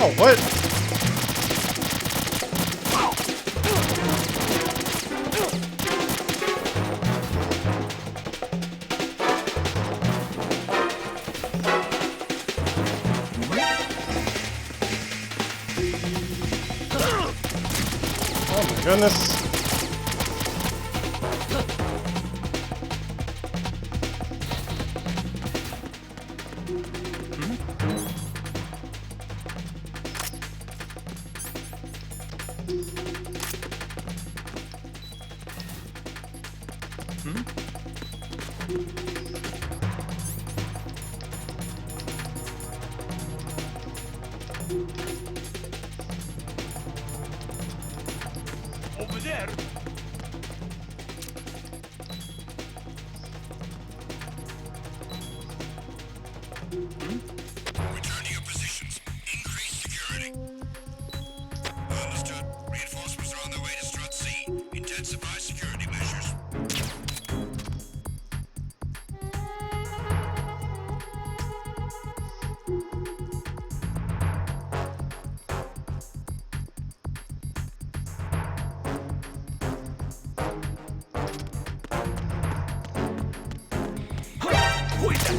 Oh, what? Oh my goodness. Over there. Return to your positions. Increase security. Understood. Reinforcements are on their way to Strut C. Intensify security measures. Who is that?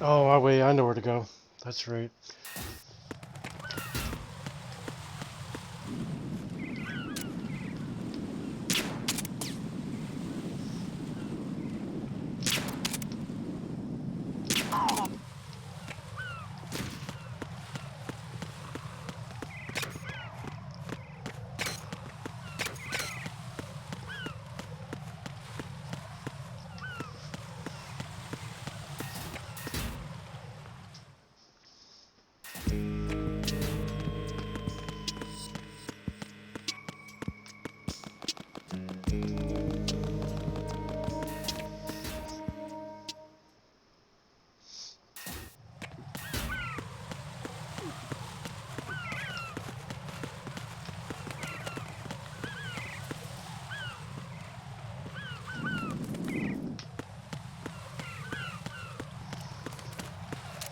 Oh, wait, I know where to go. That's right.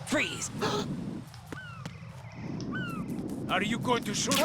Freeze! Are you going to shoot?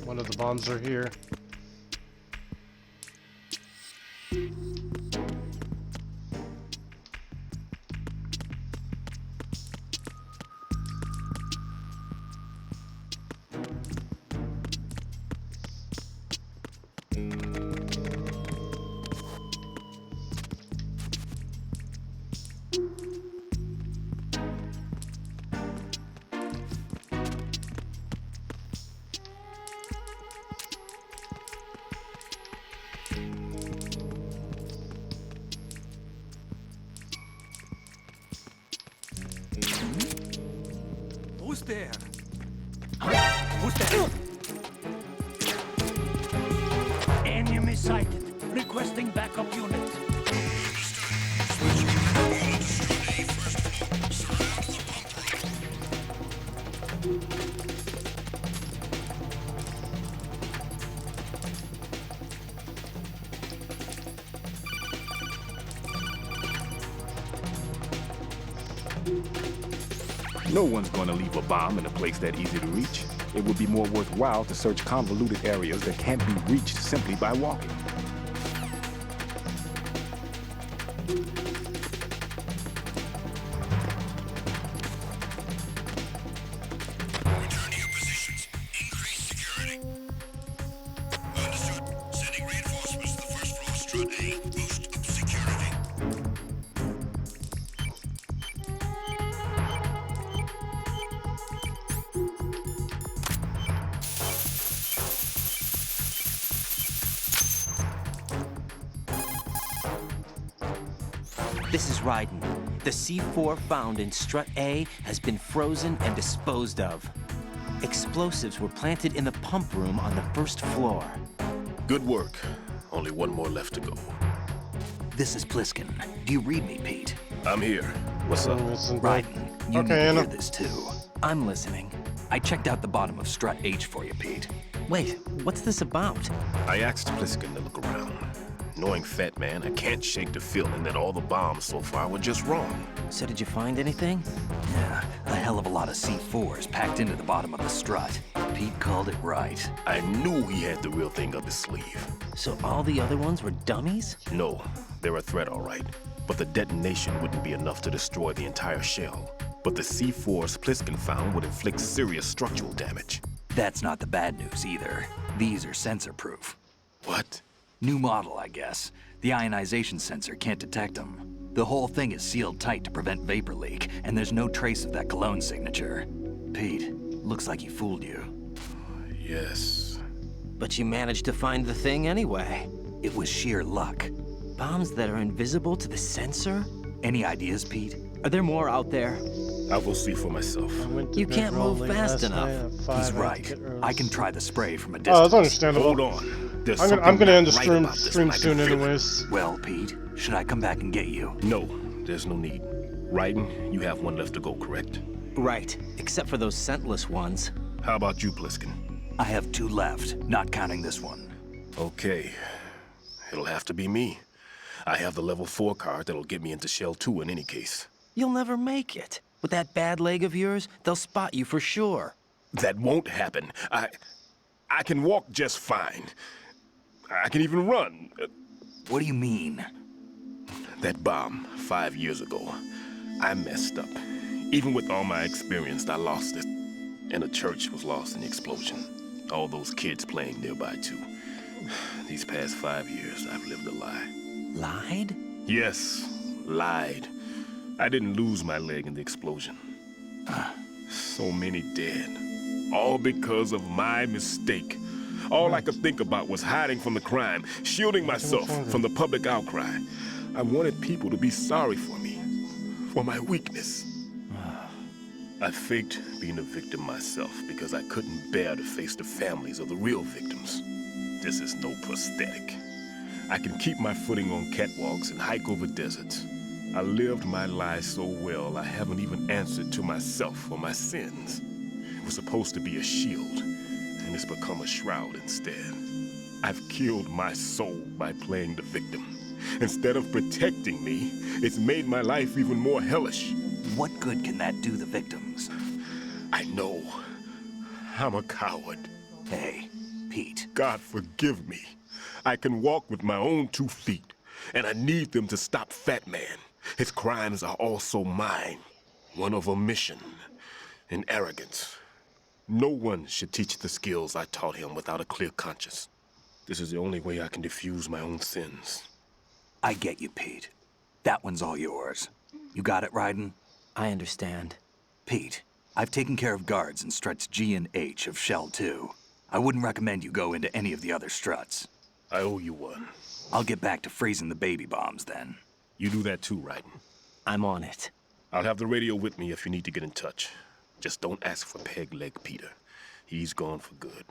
One of the bombs are here. Who's there? Who's there? Enemy sighted. Requesting backup unit. No one's going to leave a bomb in a place that easy to reach. It would be more worthwhile to search convoluted areas that can't be reached simply by walking. Return to your positions. Increase security. Understood. Sending reinforcements to the first floor, Strut A. Boost up security. This is Raiden. The C4 found in Strut A has been frozen and disposed of. Explosives were planted in the pump room on the first floor. Good work. Only one more left to go. This is Pliskin. Do you read me, Pete? I'm here. What's up? Raiden, you Okay, need to Anna. hear this too. I'm listening. I checked out the bottom of Strut H for you, Pete. Wait, what's this about? I asked Pliskin to look around. Knowing Fat Man, I can't shake the feeling that all the bombs so far were just wrong. So did you find anything? Yeah, a hell of a lot of C4s packed into the bottom of the strut. Pete called it right. I knew he had the real thing up his sleeve. So all the other ones were dummies? No, they're a threat, all right. But the detonation wouldn't be enough to destroy the entire shell. But the C4s Pliskin found would inflict serious structural damage. That's not the bad news either. These are sensor-proof. What? New model, I guess. The ionization sensor can't detect them. The whole thing is sealed tight to prevent vapor leak, and there's no trace of that cologne signature. Pete, looks like he fooled you. Yes. But you managed to find the thing anyway. It was sheer luck. Bombs that are invisible to the sensor? Any ideas, Pete? Are there more out there? I'll go see for myself. You can't move fast enough. He's right. I can try the spray from a Oh, distance. that's understandable. Hold on. There's I'm gonna end the something stream, not right about this, stream and I can soon feel it. anyways. Well, Pete, should I come back and get you? No, there's no need. Raiden, you have one left to go, correct? Right, except for those scentless ones. How about you, Pliskin? I have 2 left, not counting this one. Okay. It'll have to be me. I have the level 4 card that'll get me into Shell 2 in any case. You'll never make it. With that bad leg of yours, they'll spot you for sure. That won't happen. I can walk just fine. I can even run. What do you mean? That bomb 5 years ago, I messed up. Even with all my experience, I lost it. And the church was lost in the explosion. All those kids playing nearby, too. These past 5 years, I've lived a lie. Lied? Yes, lied. I didn't lose my leg in the explosion. So many dead. All because of my mistake. All I could think about was hiding from the crime, shielding myself from the public outcry. I wanted people to be sorry for me, for my weakness. I faked being a victim myself because I couldn't bear to face the families of the real victims. This is no prosthetic. I can keep my footing on catwalks and hike over deserts. I lived my life so well, I haven't even answered to myself for my sins. It was supposed to be a shield, and it's become a shroud instead. I've killed my soul by playing the victim. Instead of protecting me, it's made my life even more hellish. What good can that do the victims? I know. I'm a coward. Hey, Pete. God forgive me. I can walk with my own 2 feet, and I need them to stop Fat Man. His crimes are also mine. One of omission and arrogance. No one should teach the skills I taught him without a clear conscience. This is the only way I can diffuse my own sins. I get you, Pete. That one's all yours. You got it, Raiden? I understand. Pete, I've taken care of guards in struts G and H of Shell 2. I wouldn't recommend you go into any of the other struts. I owe you one. I'll get back to freezing the baby bombs then. You do that too, Raiden. I'm on it. I'll have the radio with me if you need to get in touch. Just don't ask for Peg Leg Peter. He's gone for good.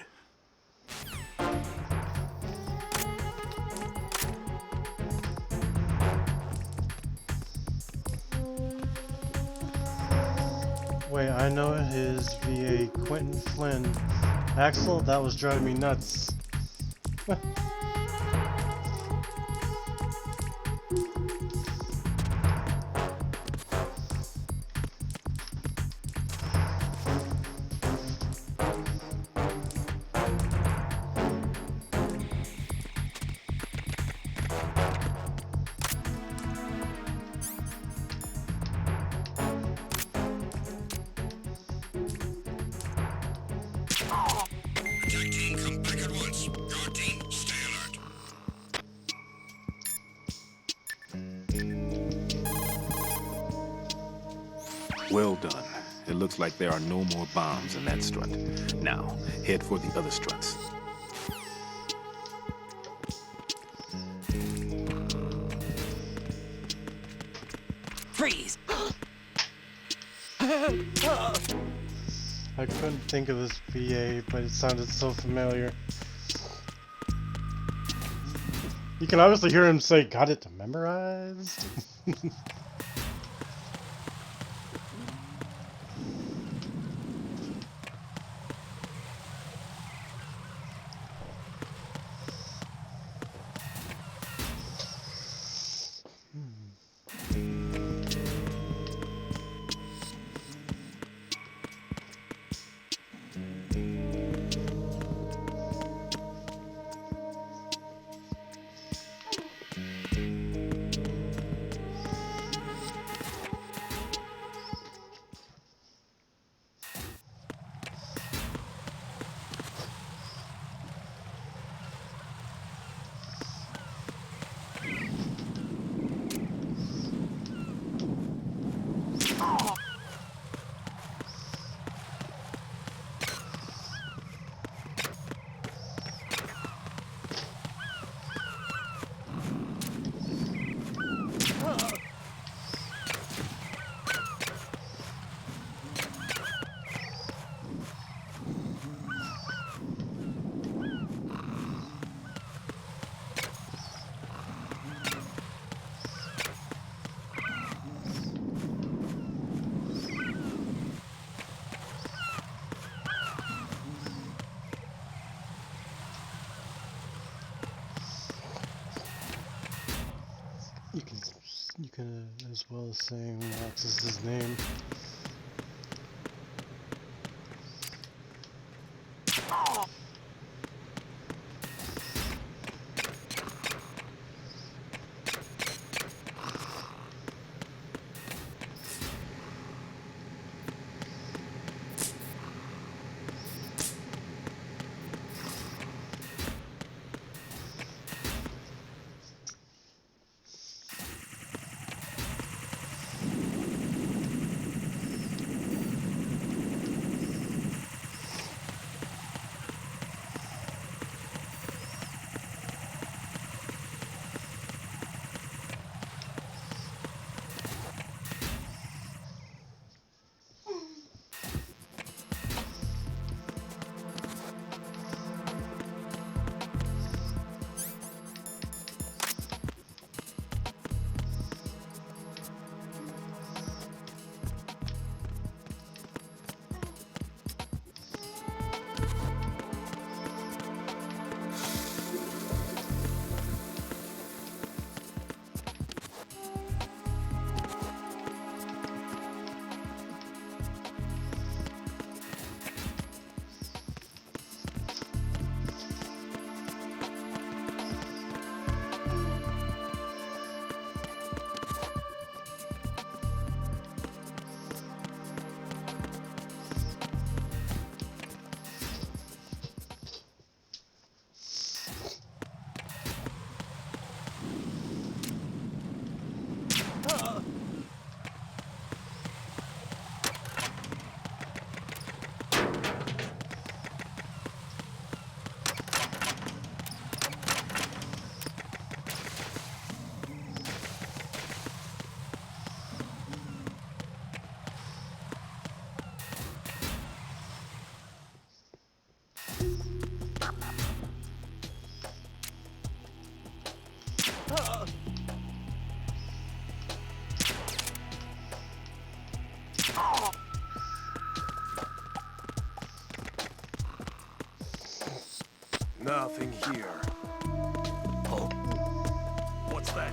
Wait, I know his VA, Quentin Flynn. Axel, that was driving me nuts. Well done. It looks like there are no more bombs in that strut. Now, head for the other struts. Freeze! I couldn't think of this VA, but it sounded so familiar. You can obviously hear him say, "Got it memorized." You can as well as saying that's his name. Nothing here. Oh. What's that?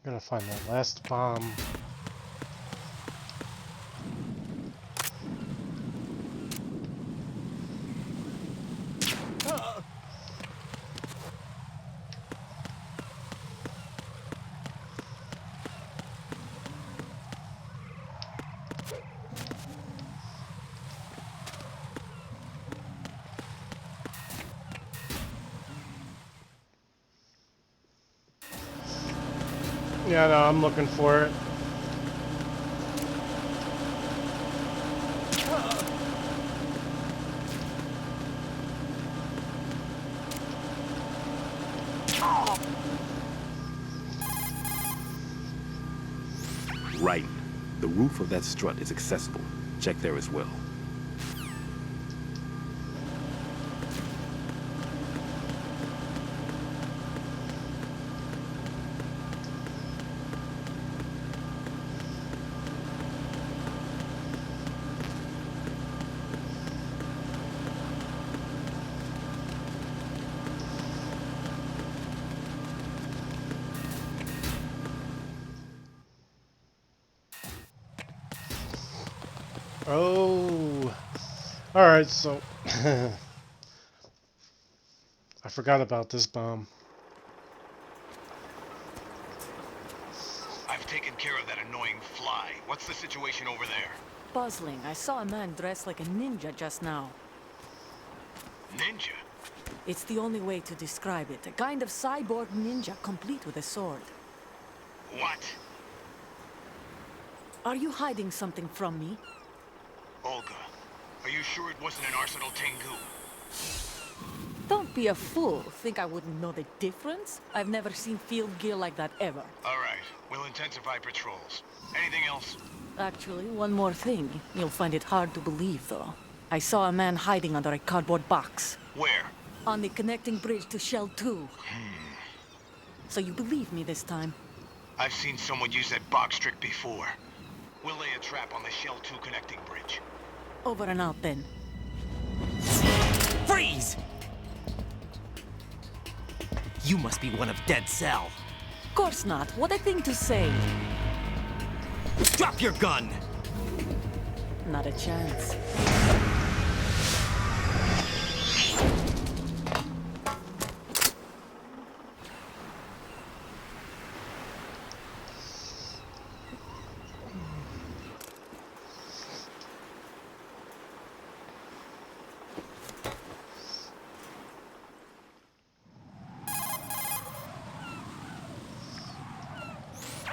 Gotta find that last bomb. Yeah, no, I'm looking for it. Right. The roof of that strut is accessible. Check there as well. Oh, alright, so I forgot about this bomb. I've taken care of that annoying fly. What's the situation over there? Puzzling. I saw a man dressed like a ninja just now. Ninja? It's the only way to describe it. A kind of cyborg ninja, complete with a sword. What? Are you hiding something from me? Olga, are you sure it wasn't an Arsenal Tengu? Don't be a fool. Think I wouldn't know the difference? I've never seen field gear like that ever. All right. We'll intensify patrols. Anything else? Actually, one more thing. You'll find it hard to believe, though. I saw a man hiding under a cardboard box. Where? On the connecting bridge to Shell 2. So you believe me this time? I've seen someone use that box trick before. We'll lay a trap on the Shell 2 connecting bridge. Over and out, then. Freeze! You must be one of Dead Cell. Of course not. What a thing to say. Drop your gun! Not a chance.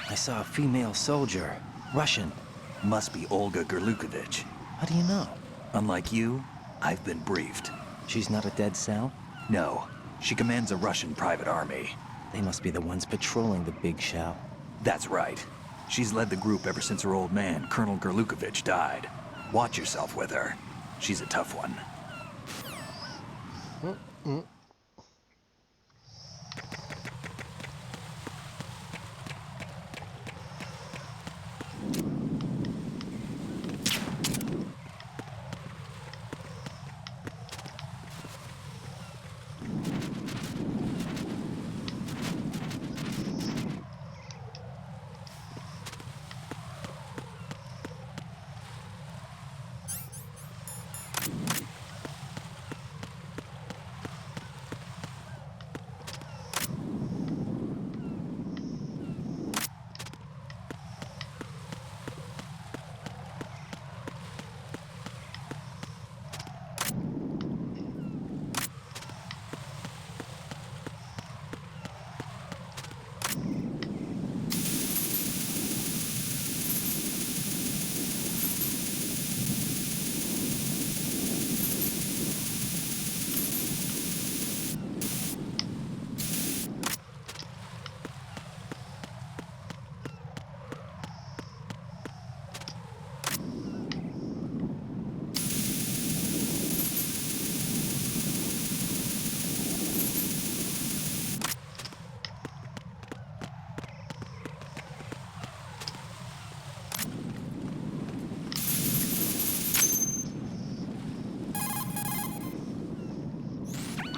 I saw a female soldier. Russian. Must be Olga Gerlukovich. How do you know? Unlike you, I've been briefed. She's not a Dead Cell? No. She commands a Russian private army. They must be the ones patrolling the Big Shell. That's right. She's led the group ever since her old man, Colonel Gerlukovich, died. Watch yourself with her. She's a tough one.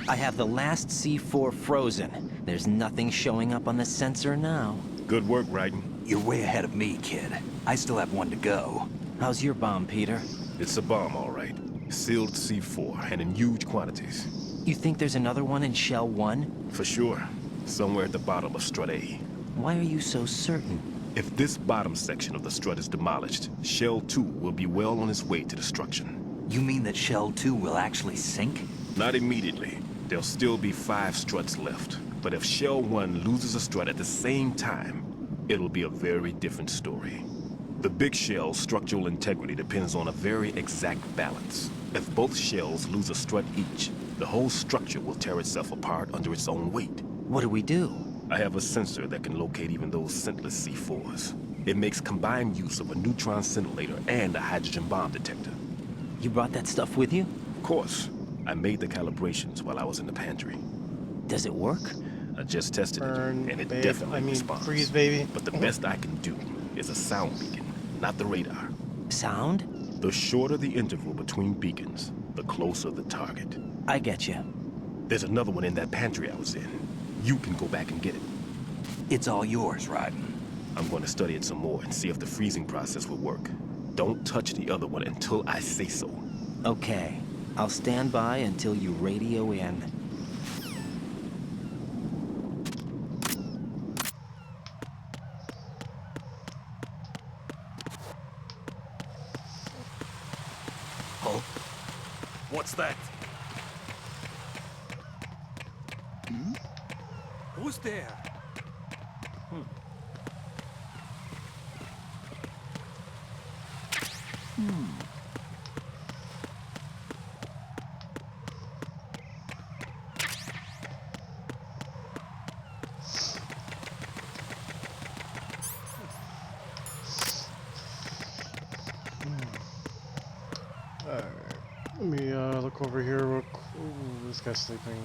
I have the last C4 frozen. There's nothing showing up on the sensor now. Good work, Raiden. You're way ahead of me, kid. I still have one to go. How's your bomb, Peter? It's a bomb, all right. Sealed C4, and in huge quantities. You think there's another one in Shell 1? For sure. Somewhere at the bottom of Strut A. Why are you so certain? If this bottom section of the strut is demolished, Shell 2 will be well on its way to destruction. You mean that Shell 2 will actually sink? Not immediately. There'll still be 5 struts left. But if Shell 1 loses a strut at the same time, it'll be a very different story. The big shell's structural integrity depends on a very exact balance. If both shells lose a strut each, the whole structure will tear itself apart under its own weight. What do we do? I have a sensor that can locate even those scentless C4s. It makes combined use of a neutron scintillator and a hydrogen bomb detector. You brought that stuff with you? Of course. I made the calibrations while I was in the pantry. Does it work? I just tested Burn, it, and it babe. definitely I mean, responds. freeze, baby. But the best I can do is a sound beacon, not the radar. Sound? The shorter the interval between beacons, the closer the target. I get you. There's another one in that pantry I was in. You can go back and get it. It's all yours, Raiden. I'm going to study it some more and see if the freezing process will work. Don't touch the other one until I say so. Okay. I'll stand by until you radio in. Huh? What's that? Who's there? Alright. Let me look over here real quick. Ooh, this guy's sleeping.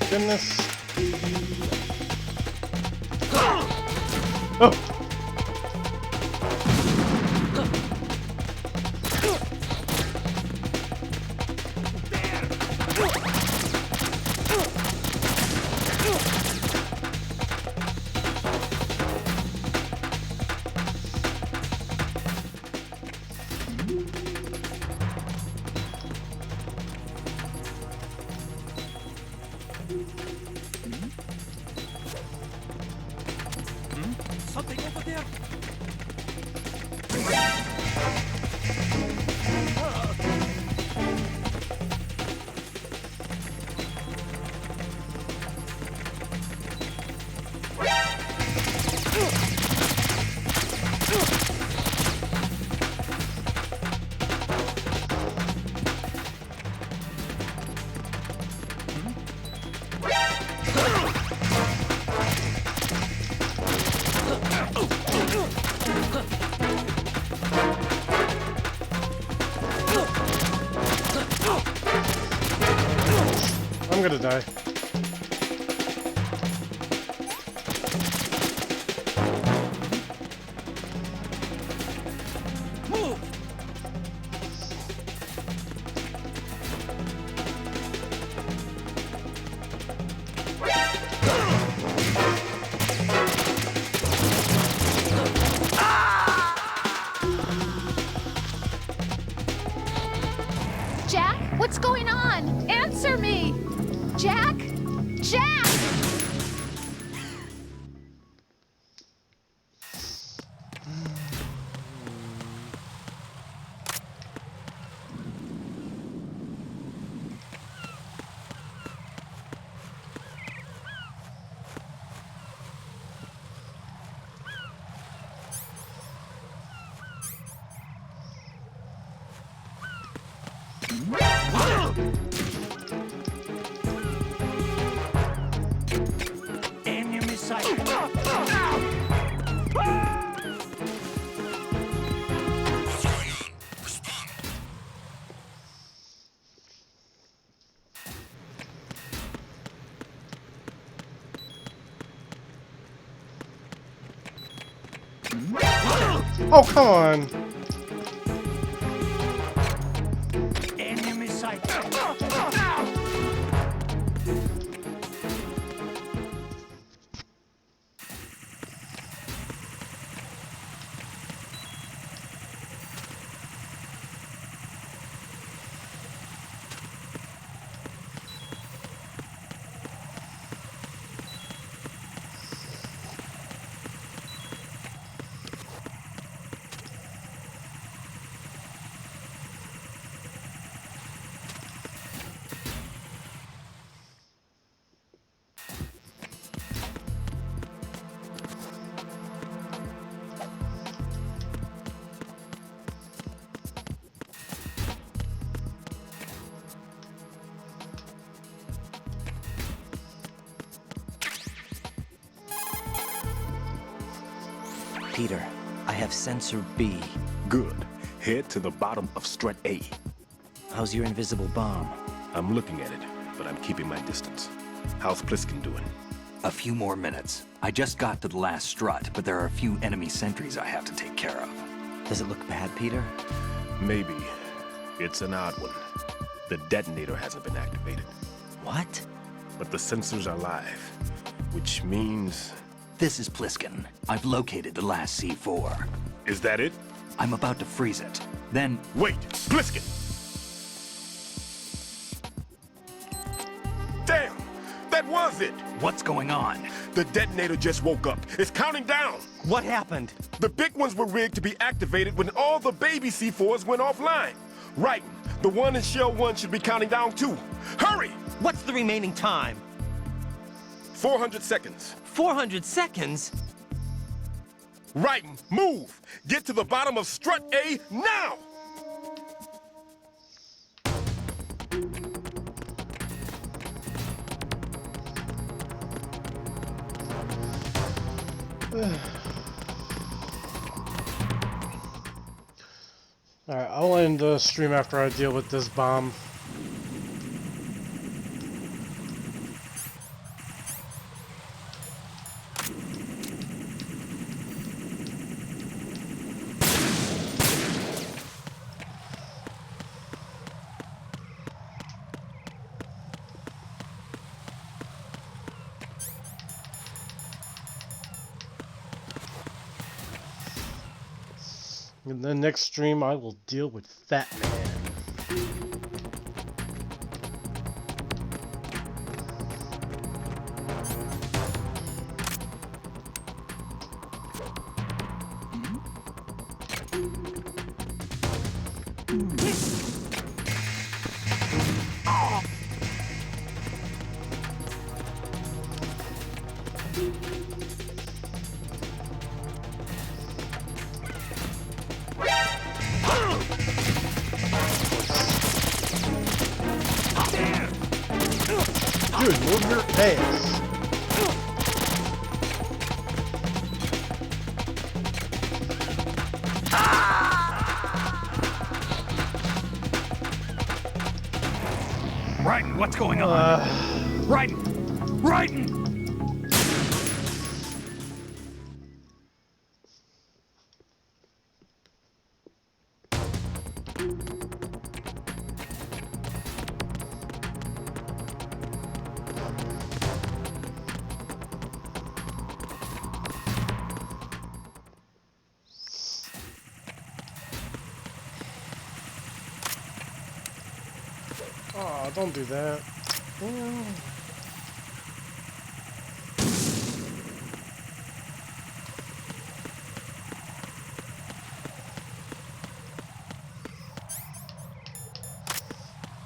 Goodness. Oh. Something over there! I'm gonna die. Move! Jack, what's going on? Answer me! Jack? Jack! Enemy sight! Oh, come on! Enemy sight! Peter, I have sensor B. Good. Head to the bottom of strut A. How's your invisible bomb? I'm looking at it, but I'm keeping my distance. How's Pliskin doing? A few more minutes. I just got to the last strut, but there are a few enemy sentries I have to take care of. Does it look bad, Peter? Maybe. It's an odd one. The detonator hasn't been activated. What? But the sensors are live, which means... This is Pliskin. I've located the last C4. Is that it? I'm about to freeze it. Then... Wait! Pliskin! Damn! That was it! What's going on? The detonator just woke up. It's counting down! What happened? The big ones were rigged to be activated when all the baby C4s went offline. Right. The one in Shell 1 should be counting down too. Hurry! What's the remaining time? 400 seconds. 400 seconds? Right. Move! Get to the bottom of strut A now! Alright, I'll end the stream after I deal with this bomb. In the next stream, I will deal with Fat Man. Dude, move your ass. Raiden, what's going on? Raiden! Raiden! Oh, don't do that.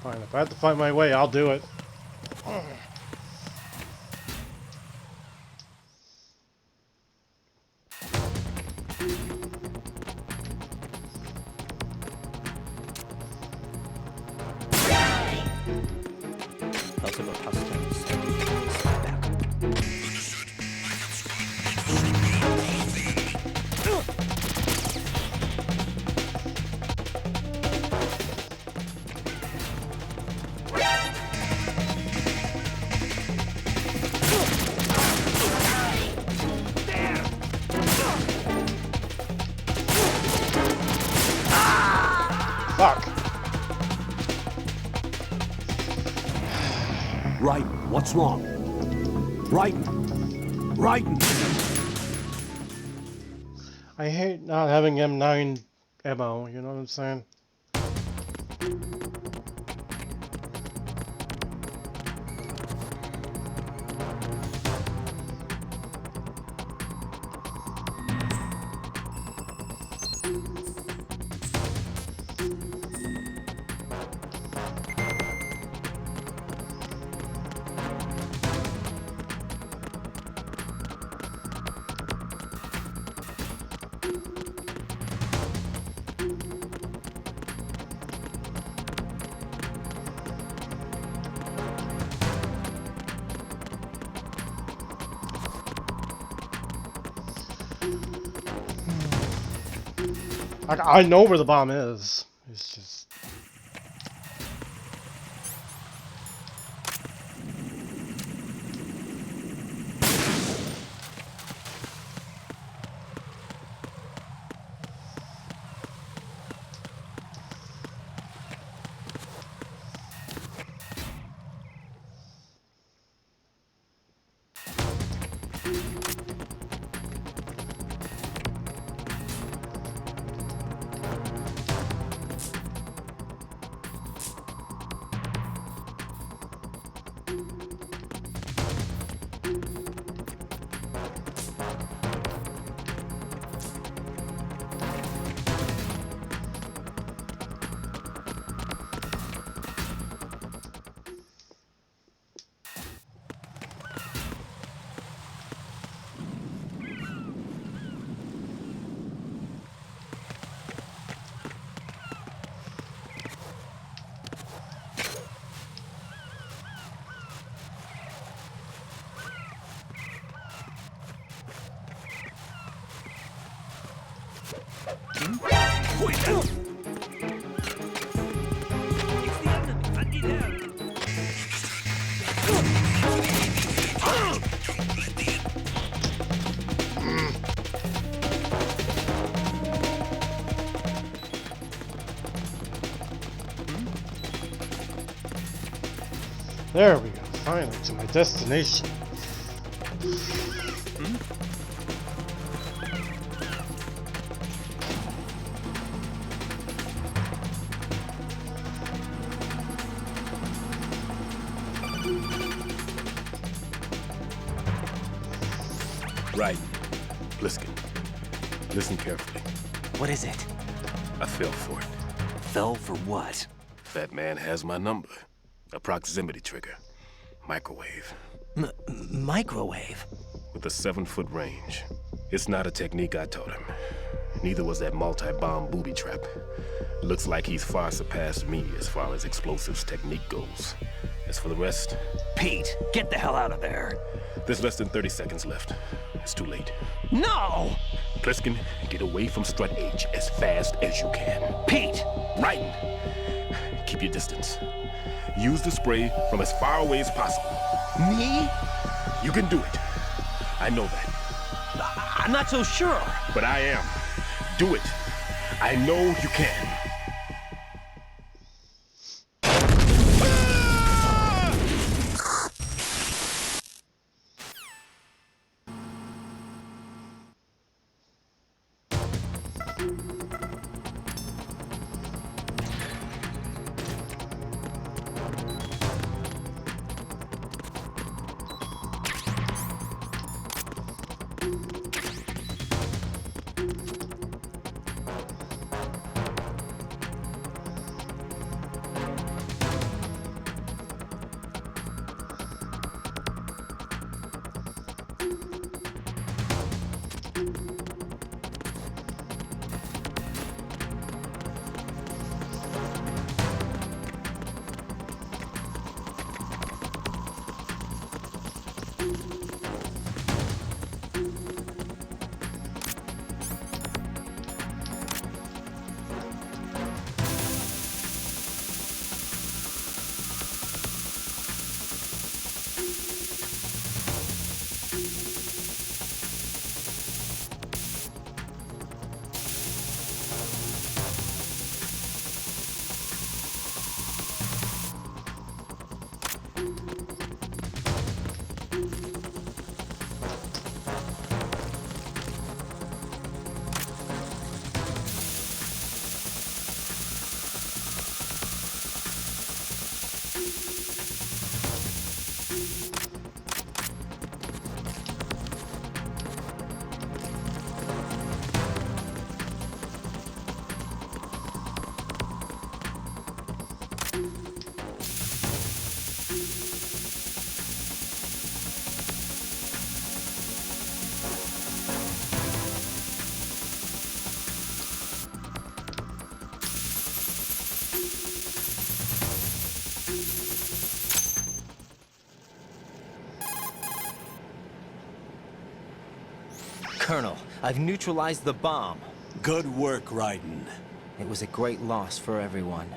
Fine, if I have to find my way, I'll do it. Fuck. Raiden, what's wrong? Raiden! Raiden! I hate not having M9 ammo, you know what I'm saying? I know where the bomb is. It's just... There we go, finally to my destination. Right. Pliskin. Listen carefully. What is it? I fell for it. Fell for what? Fat Man has my number. A proximity trigger. Microwave. Microwave? With a 7-foot range. It's not a technique I taught him. Neither was that multi-bomb booby trap. Looks like he's far surpassed me as far as explosives technique goes. As for the rest... Pete, get the hell out of there. There's less than 30 seconds left. It's too late. No! Pliskin, get away from Strut H as fast as you can. Pete! Right! Keep your distance. Use the spray from as far away as possible. Me? You can do it. I know that. I'm not so sure. But I am. Do it. I know you can. Colonel, I've neutralized the bomb. Good work, Raiden. It was a great loss for everyone.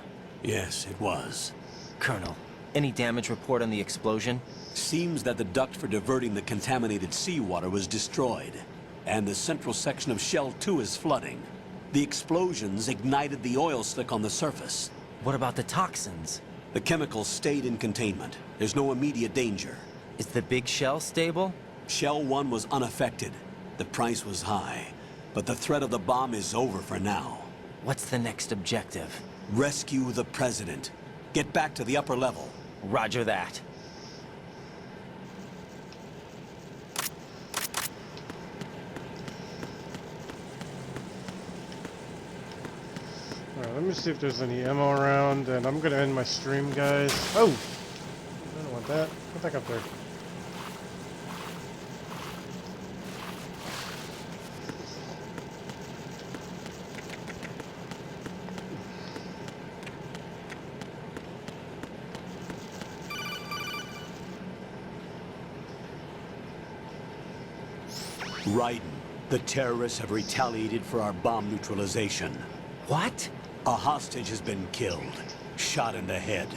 Yes, it was. Colonel, any damage report on the explosion? Seems that the duct for diverting the contaminated seawater was destroyed, and the central section of Shell 2 is flooding. The explosions ignited the oil slick on the surface. What about the toxins? The chemicals stayed in containment. There's no immediate danger. Is the big shell stable? Shell 1 was unaffected. The price was high, but the threat of the bomb is over for now. What's the next objective? Rescue the President. Get back to the upper level. Roger that. Alright, let me see if there's any ammo around, and I'm gonna end my stream, guys. Oh! I don't want that. Put that up there. Raiden, the terrorists have retaliated for our bomb neutralization. What? A hostage has been killed, shot in the head.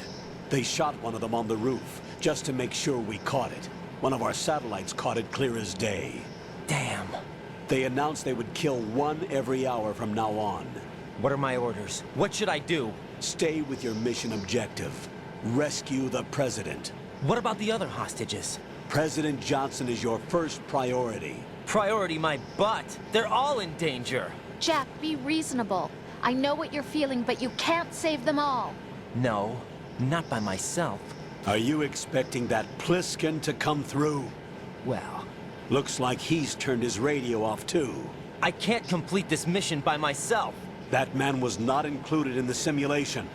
They shot one of them on the roof, just to make sure we caught it. One of our satellites caught it clear as day. Damn. They announced they would kill one every hour from now on. What are my orders? What should I do? Stay with your mission objective. Rescue the President. What about the other hostages? President Johnson is your first priority. Priority my butt. They're all in danger. Jack, be reasonable. I know what you're feeling, but you can't save them all. No, not by myself. Are you expecting that Pliskin to come through? Well, looks like he's turned his radio off too. I can't complete this mission by myself. That man was not included in the simulation.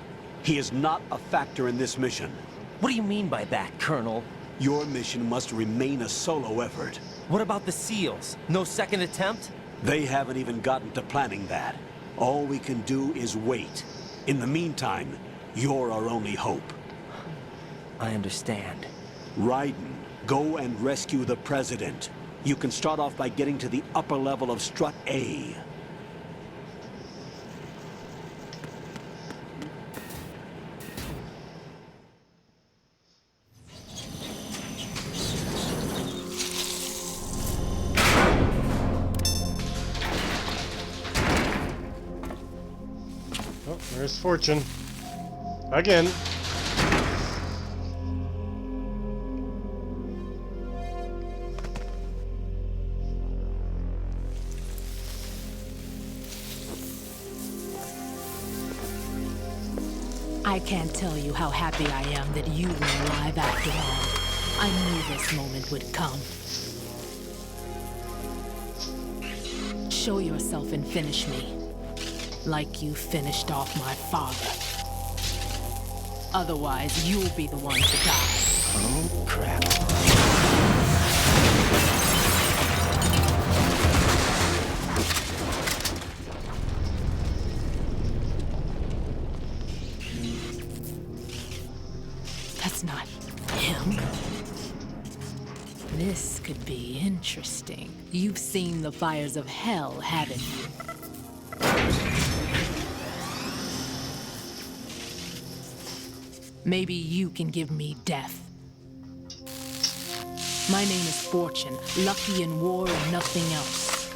He is not a factor in this mission. What do you mean by that, Colonel? Your mission must remain a solo effort. What about the SEALs? No second attempt? They haven't even gotten to planning that. All we can do is wait. In the meantime, you're our only hope. I understand. Raiden, go and rescue the President. You can start off by getting to the upper level of Strut A. Oh, there's Fortune. Again. I can't tell you how happy I am that you were alive after all. I knew this moment would come. Show yourself and finish me. Like you finished off my father. Otherwise, you'll be the one to die. Oh, crap. That's not him. This could be interesting. You've seen the fires of hell, haven't you? Maybe you can give me death. My name is Fortune, lucky in war and nothing else.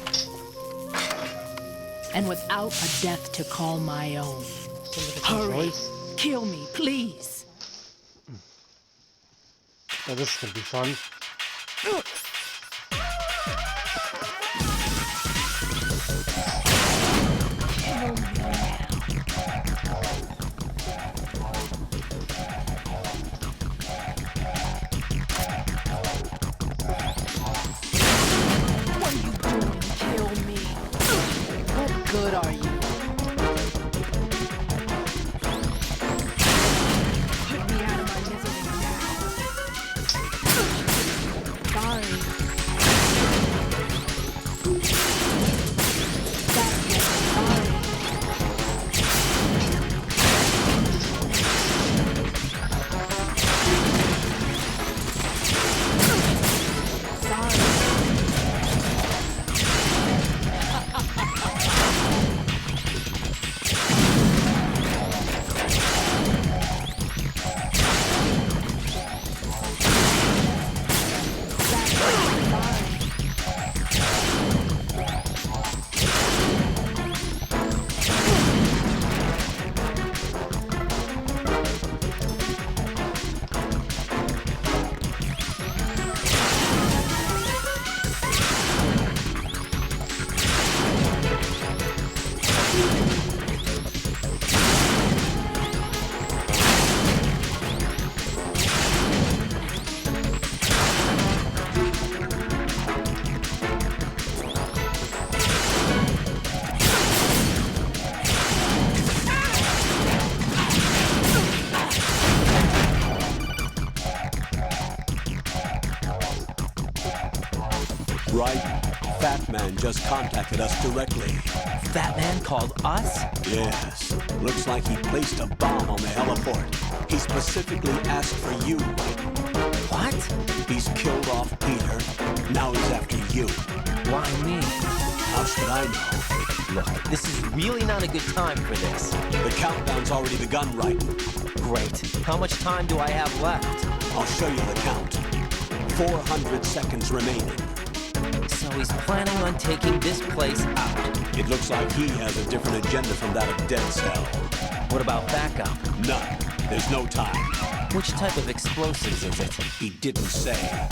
And without a death to call my own. Hurry! Kill me, please! Oh, this is gonna be fun. What are you doing? Kill me. What good are you? Put me out of my misery now. Sorry. That's it. Sorry. Sorry. Right? Fat Man just contacted us directly. Fat Man called us? Yes. Looks like he placed a bomb on the heliport. He specifically asked for you. What? He's killed off Peter. Now he's after you. Why me? How should I know? Look, this is really not a good time for this. The countdown's already begun, right? Great. How much time do I have left? I'll show you the count. 400 seconds remaining. So he's planning on taking this place out. It looks like he has a different agenda from that of Dead Cell. What about backup? None. There's no time. Which type of explosives is it? He didn't say.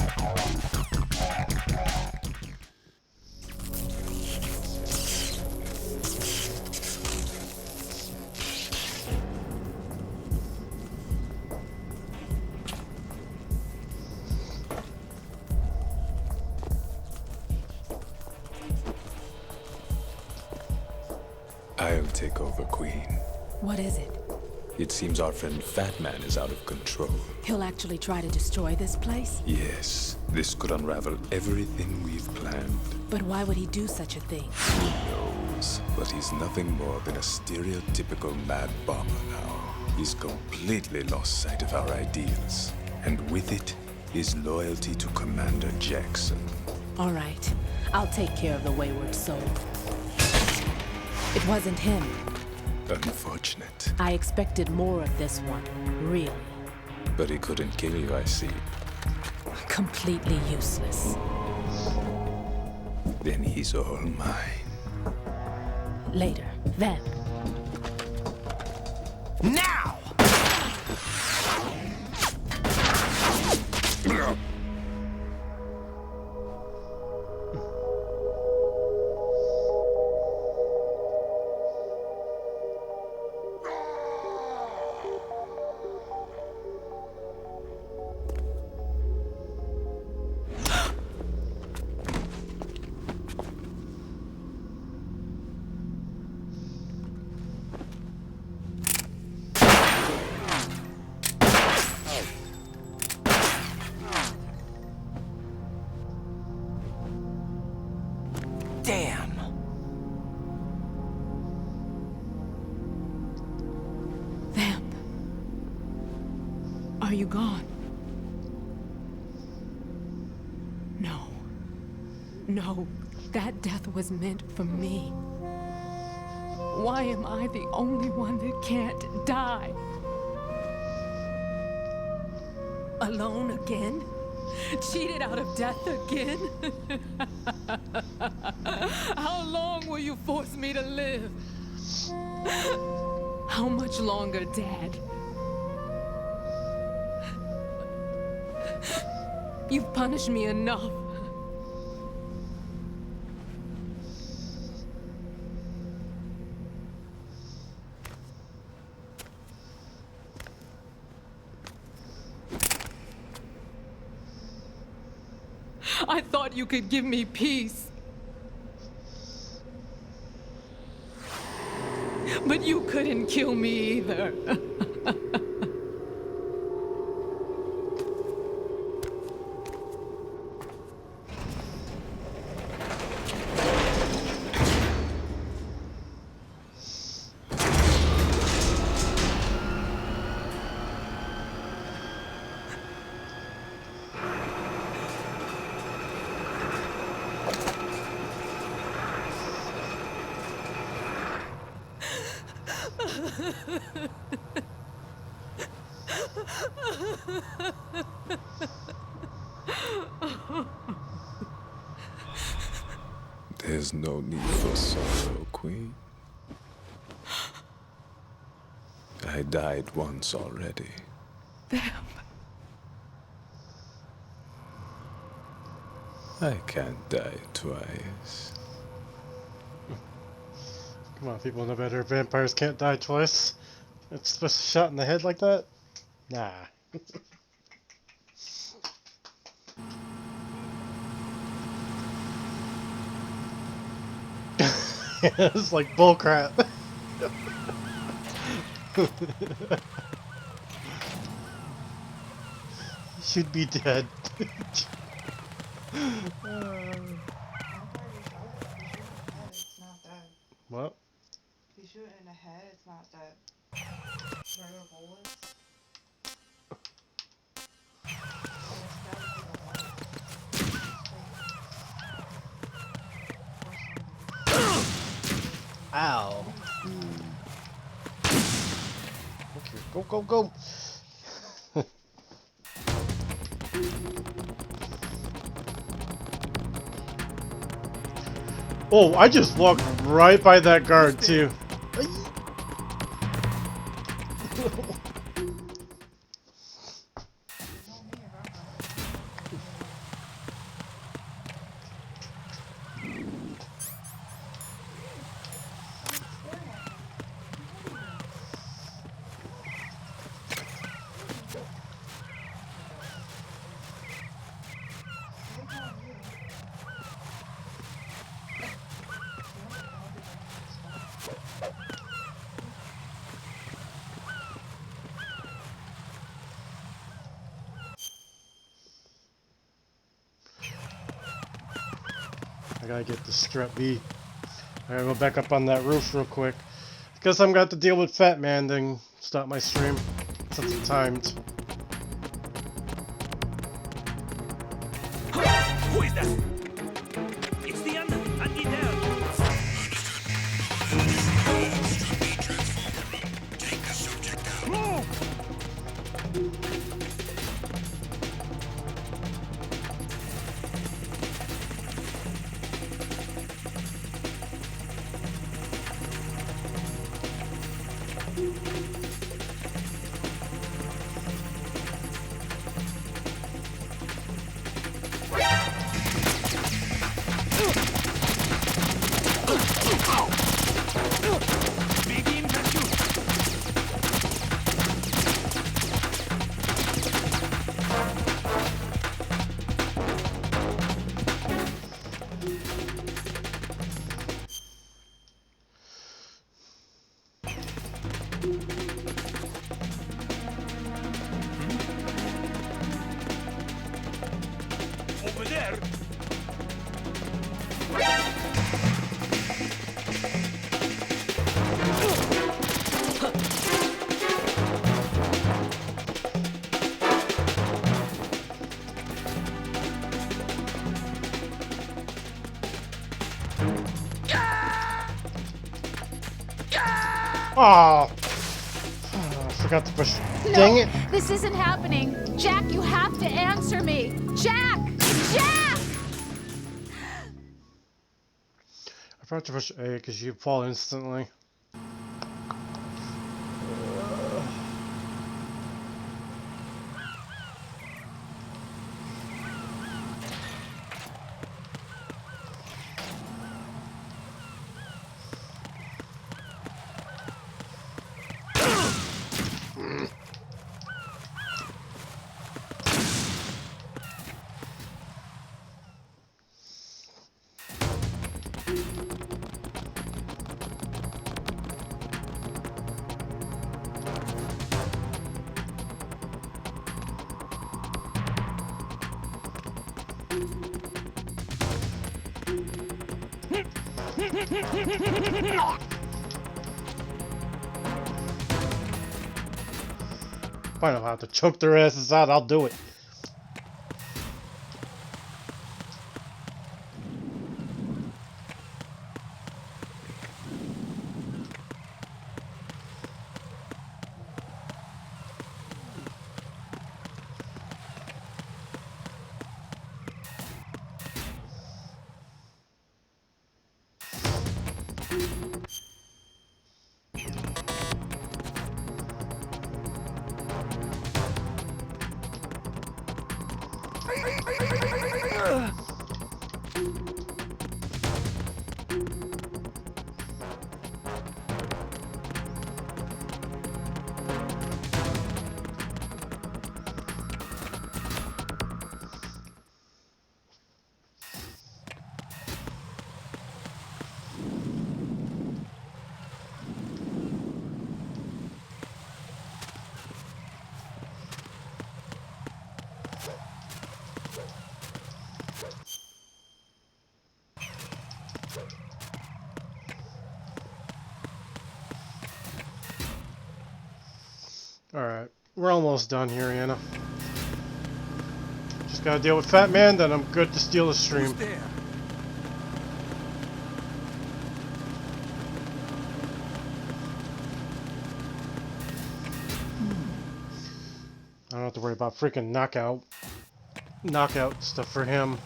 I'll take over, Queen. What is it? It seems our friend Fat Man is out of control. He'll actually try to destroy this place? Yes, this could unravel everything we've planned. But why would he do such a thing? Who knows? But he's nothing more than a stereotypical mad bomber now. He's completely lost sight of our ideals. And with it, his loyalty to Commander Jackson. All right. I'll take care of the wayward soul. It wasn't him. Unfortunate. I expected more of this one, really. But he couldn't kill you, I see. Completely useless. Then he's all mine. Later, then. Now! Damn! Vamp. Are you gone? No. No, that death was meant for me. Why am I the only one that can't die? Alone again? Cheated out of death again? How long will you force me to live? How much longer, Dad? You've punished me enough. I thought you could give me peace. But you couldn't kill me either. There's no need for sorrow, Queen. I died once already. Vamp. I can't die twice. Come on, people know better. Vampires can't die twice. It's just a shot in the head like that? Nah. It's like bullcrap. Should be dead. What? If you shoot it in the head, it's not dead. Regular bullets. Ow. Okay, go, go, go. Oh, I just walked right by that guard too. I gotta get the strep B. I gotta go back up on that roof real quick. Guess I'm gonna have to deal with Fat Man, then stop my stream since it's timed. Who is that? It's the Andy there. Take the subject down. Move! Over there. Oh, I forgot to push. No, Dang it! This isn't happening. Jack, you have to answer me. Jack! Jack! I forgot to push A because you fall instantly. Fine, I'll have to choke their asses out. I'll do it. Alright, we're almost done here, Anna. Just gotta deal with Fat Man, then I'm good to steal the stream. Who's there? I don't have to worry about freaking knockout stuff for him.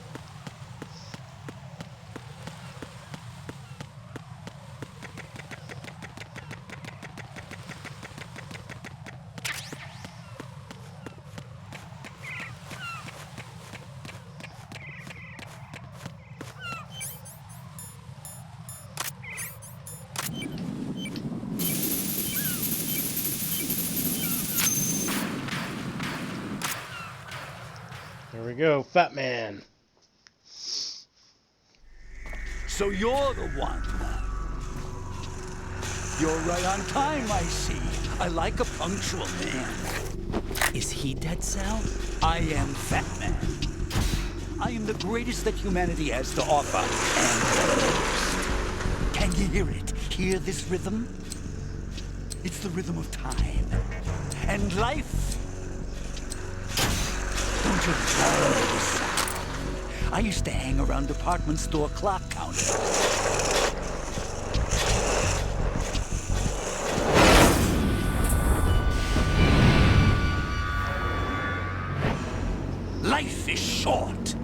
There we go, Fat Man. So you're the one. You're right on time, I see. I like a punctual man. Is he Dead Cell? I am Fat Man. I am the greatest that humanity has to offer, and the most. Can you hear it? Hear this rhythm? It's the rhythm of time. And life. Don't you love this sound? I used to hang around department store clock counters. Life is short.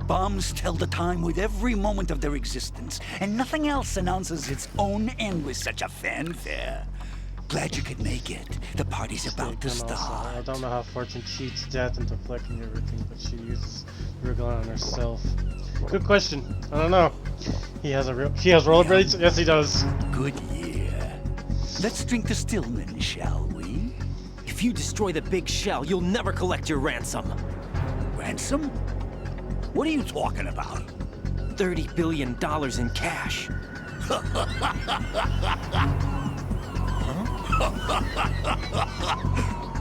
Bombs tell the time with every moment of their existence, and nothing else announces its own end with such a fanfare. Glad you could make it. The party's about to start. I don't know how Fortune cheats death and deflecting everything, but she uses Rigola on herself. Good question. I don't know. He has rollerblades? Yes, he does. Good year. Let's drink to Stillman, shall we? If you destroy the big shell, you'll never collect your ransom. Ransom? What are you talking about? $30 billion in cash.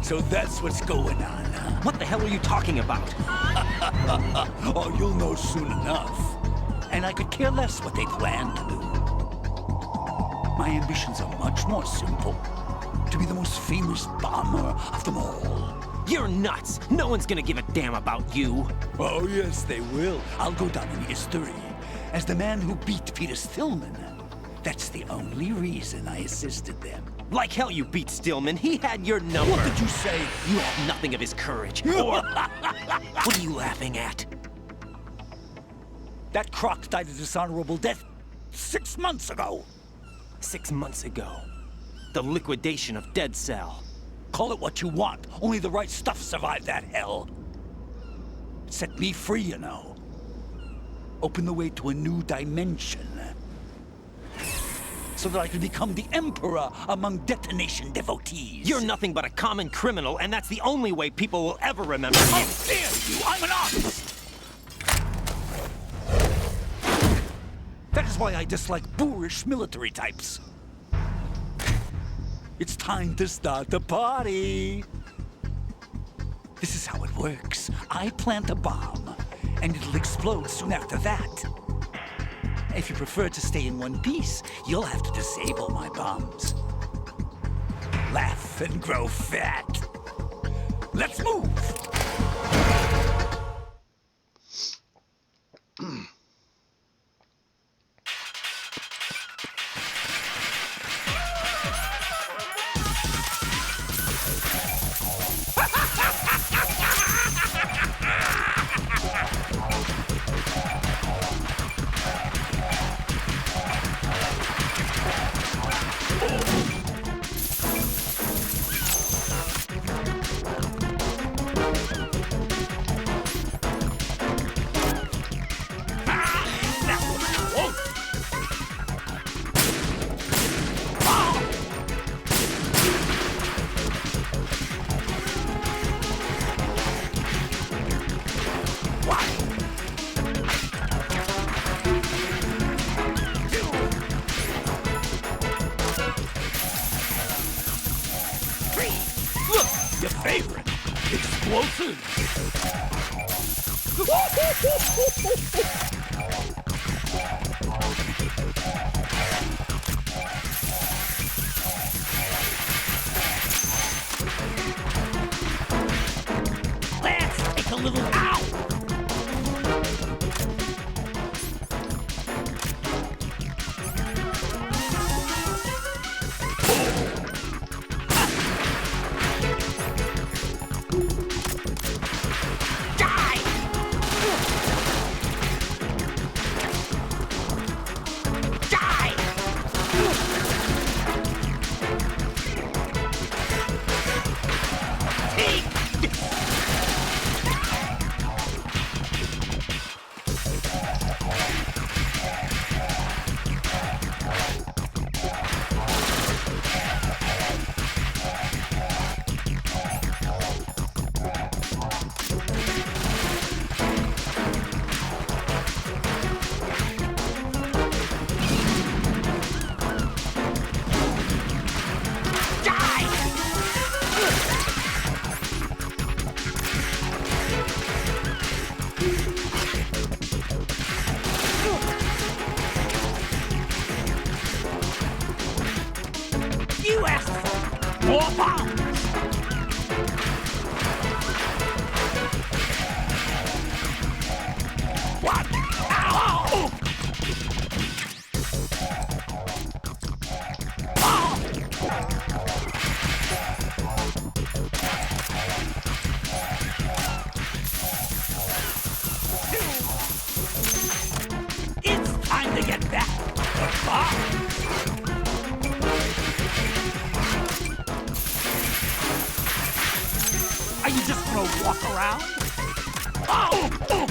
So that's what's going on, huh? What the hell are you talking about? Oh, you'll know soon enough. And I could care less what they plan to do. My ambitions are much more simple. To be the most famous bomber of them all. You're nuts! No one's gonna give a damn about you. Oh, yes, they will. I'll go down in history as the man who beat Peter Stillman. That's the only reason I assisted them. Like hell you beat Stillman. He had your number. What did you say? You have nothing of his courage. Or... What are you laughing at? That croc died a dishonorable death 6 months ago. 6 months ago. The liquidation of Dead Cell. Call it what you want. Only the right stuff survived that hell. It set me free, you know. Opened the way to a new dimension. So that I could become the Emperor among detonation devotees. You're nothing but a common criminal, and that's the only way people will ever remember you. How dare you! I'm an artist! That is why I dislike boorish military types. It's time to start the party. This is how it works. I plant a bomb, and it'll explode soon after that. If you prefer to stay in one piece, you'll have to disable my bombs. Laugh and grow fat. Let's move! Your favorite, explosive. little... Ow! You asked for more bombs! What? Ow! It's time to get back the bomb! Are you just gonna walk around? Oh! Oh!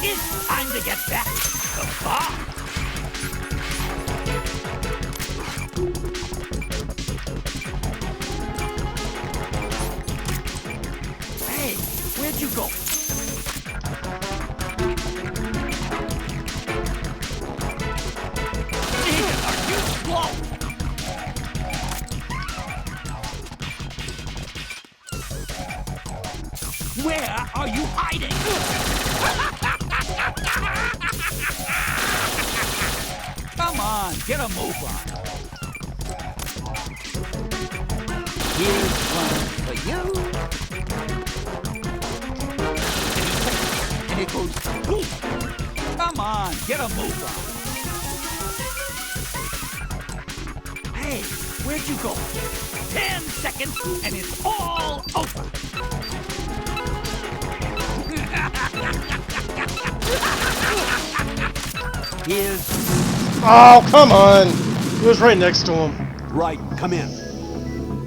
It's time to get back to the bomb! Hey, where'd you go? Jesus, are you slow? Where are you hiding? Come on, get a move on. Here's one for you. And it goes poof. Come on, get a move on. Hey, where'd you go? 10 seconds and it's all over. Here's... Oh, come on! It was right next to him. Right, come in.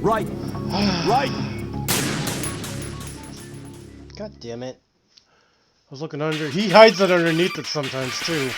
Right. Right. God damn it. I was looking under. He hides it underneath it sometimes, too.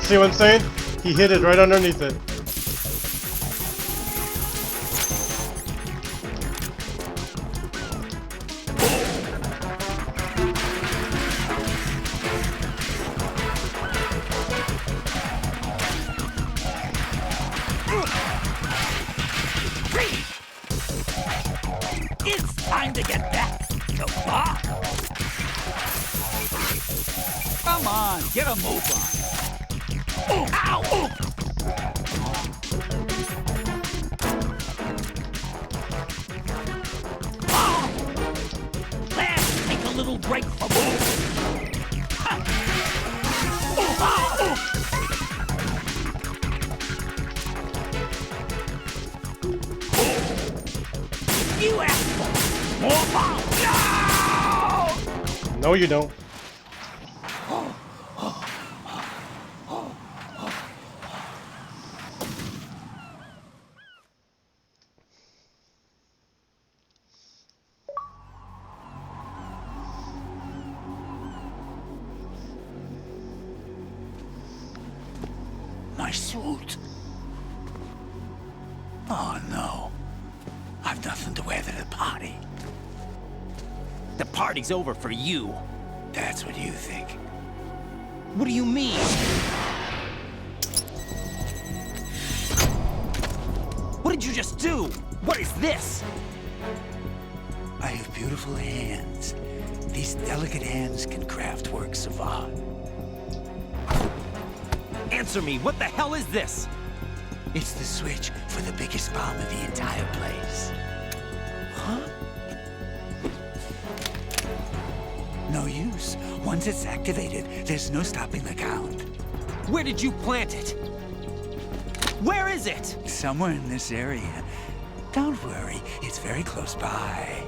See what I'm saying? He hit it right underneath it. It's time to get back to Bob. Come on, get a move on. Ow! Oh! Let's take a little break for move. You asked for more bomb. No! No, you don't. My suit. Oh no. I've nothing to wear to the party. The party's over for you. That's what you think. What do you mean? What did you just do? What is this? I have beautiful hands. These delicate hands can craft works of art. Answer me, what the hell is this? It's the switch for the biggest bomb in the entire place. Huh? No use. Once it's activated, there's no stopping the count. Where did you plant it? Where is it? Somewhere in this area. Don't worry, it's very close by.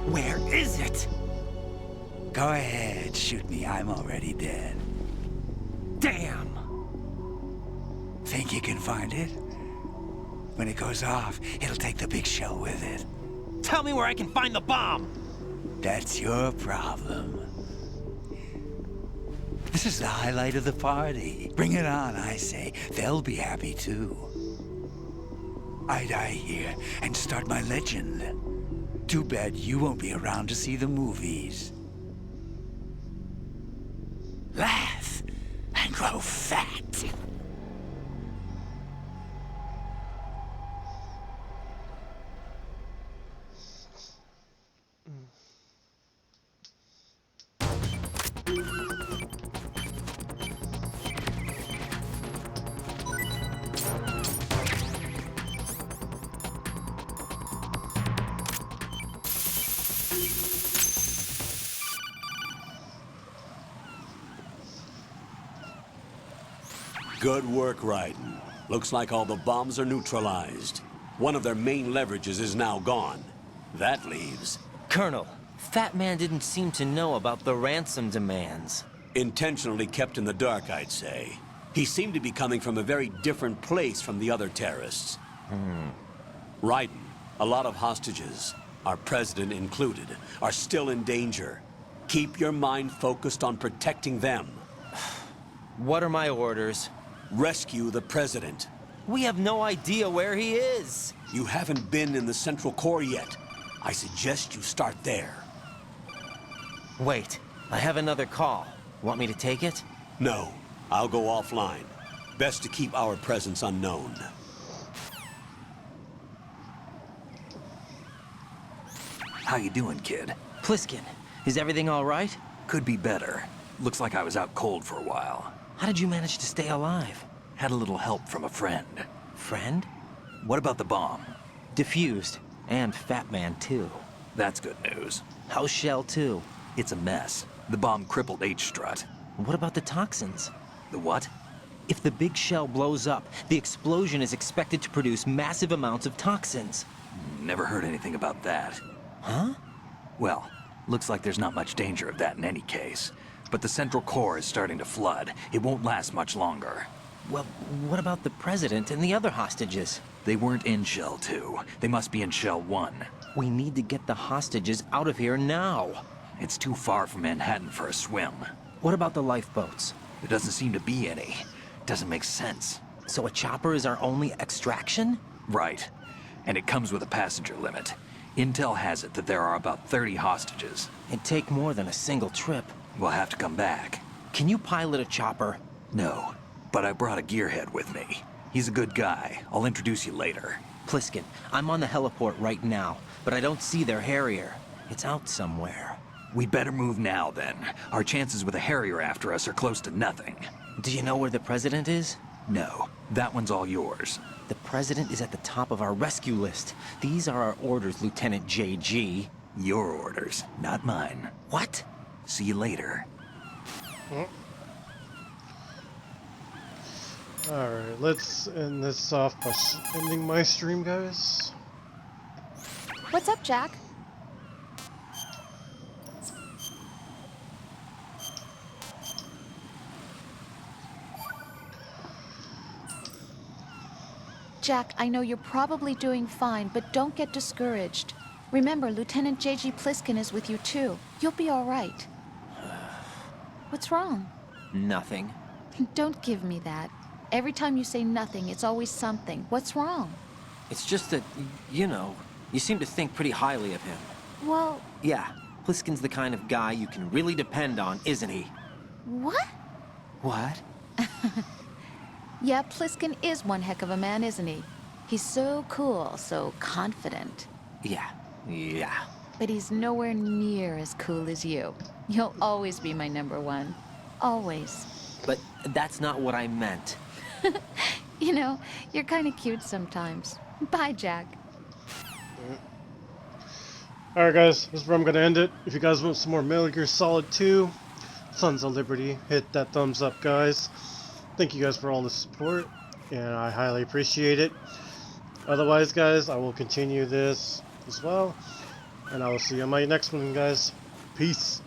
Where is it? Go ahead, shoot me. I'm already dead. Damn! Think you can find it? When it goes off, it'll take the big shell with it. Tell me where I can find the bomb! That's your problem. This is the highlight of the party. Bring it on, I say. They'll be happy too. I die here and start my legend. Too bad you won't be around to see the movies. Laugh and grow fat. Good work, Raiden. Looks like all the bombs are neutralized. One of their main leverages is now gone. That leaves... Colonel, Fat Man didn't seem to know about the ransom demands. Intentionally kept in the dark, I'd say. He seemed to be coming from a very different place from the other terrorists. Raiden, a lot of hostages, our president included, are still in danger. Keep your mind focused on protecting them. What are my orders? Rescue the president. We have no idea where he is. You haven't been in the Central Core yet. I suggest you start there. Wait, I have another call. Want me to take it? No, I'll go offline. Best to keep our presence unknown. How you doing, kid? Pliskin, is everything all right? Could be better. Looks like I was out cold for a while. How did you manage to stay alive? Had a little help from a friend. Friend? What about the bomb? Defused. And Fat Man, too. That's good news. How's Shell 2? It's a mess. The bomb crippled H-Strut. What about the toxins? The what? If the big shell blows up, the explosion is expected to produce massive amounts of toxins. Never heard anything about that. Huh? Well, looks like there's not much danger of that in any case. But the Central Core is starting to flood. It won't last much longer. Well, what about the President and the other hostages? They weren't in Shell 2. They must be in Shell 1. We need to get the hostages out of here now. It's too far from Manhattan for a swim. What about the lifeboats? There doesn't seem to be any. Doesn't make sense. So a chopper is our only extraction? Right. And it comes with a passenger limit. Intel has it that there are about 30 hostages. It'd take more than a single trip. We'll have to come back. Can you pilot a chopper? No, but I brought a gearhead with me. He's a good guy. I'll introduce you later. Pliskin, I'm on the heliport right now, but I don't see their Harrier. It's out somewhere. We'd better move now, then. Our chances with a Harrier after us are close to nothing. Do you know where the President is? No, that one's all yours. The President is at the top of our rescue list. These are our orders, Lieutenant JG. Your orders, not mine. What? See you later. Alright, let's end this off by ending my stream, guys. What's up, Jack? Jack, I know you're probably doing fine, but don't get discouraged. Remember, Lieutenant J.G. Pliskin is with you too. You'll be all right. What's wrong? Nothing. Don't give me that. Every time you say nothing, it's always something. What's wrong? It's just that, you know, you seem to think pretty highly of him. Well... Yeah, Pliskin's the kind of guy you can really depend on, isn't he? What? What? Yeah, Pliskin is one heck of a man, isn't he? He's so cool, so confident. Yeah. But he's nowhere near as cool as you. You'll always be my number one. Always. But that's not what I meant. You know, you're kind of cute sometimes. Bye, Jack. Alright guys, this is where I'm going to end it. If you guys want some more Metal Gear Solid 2, Sons of Liberty, hit that thumbs up, guys. Thank you guys for all the support, and I highly appreciate it. Otherwise, guys, I will continue this as well, and I will see you on my next one, guys. Peace.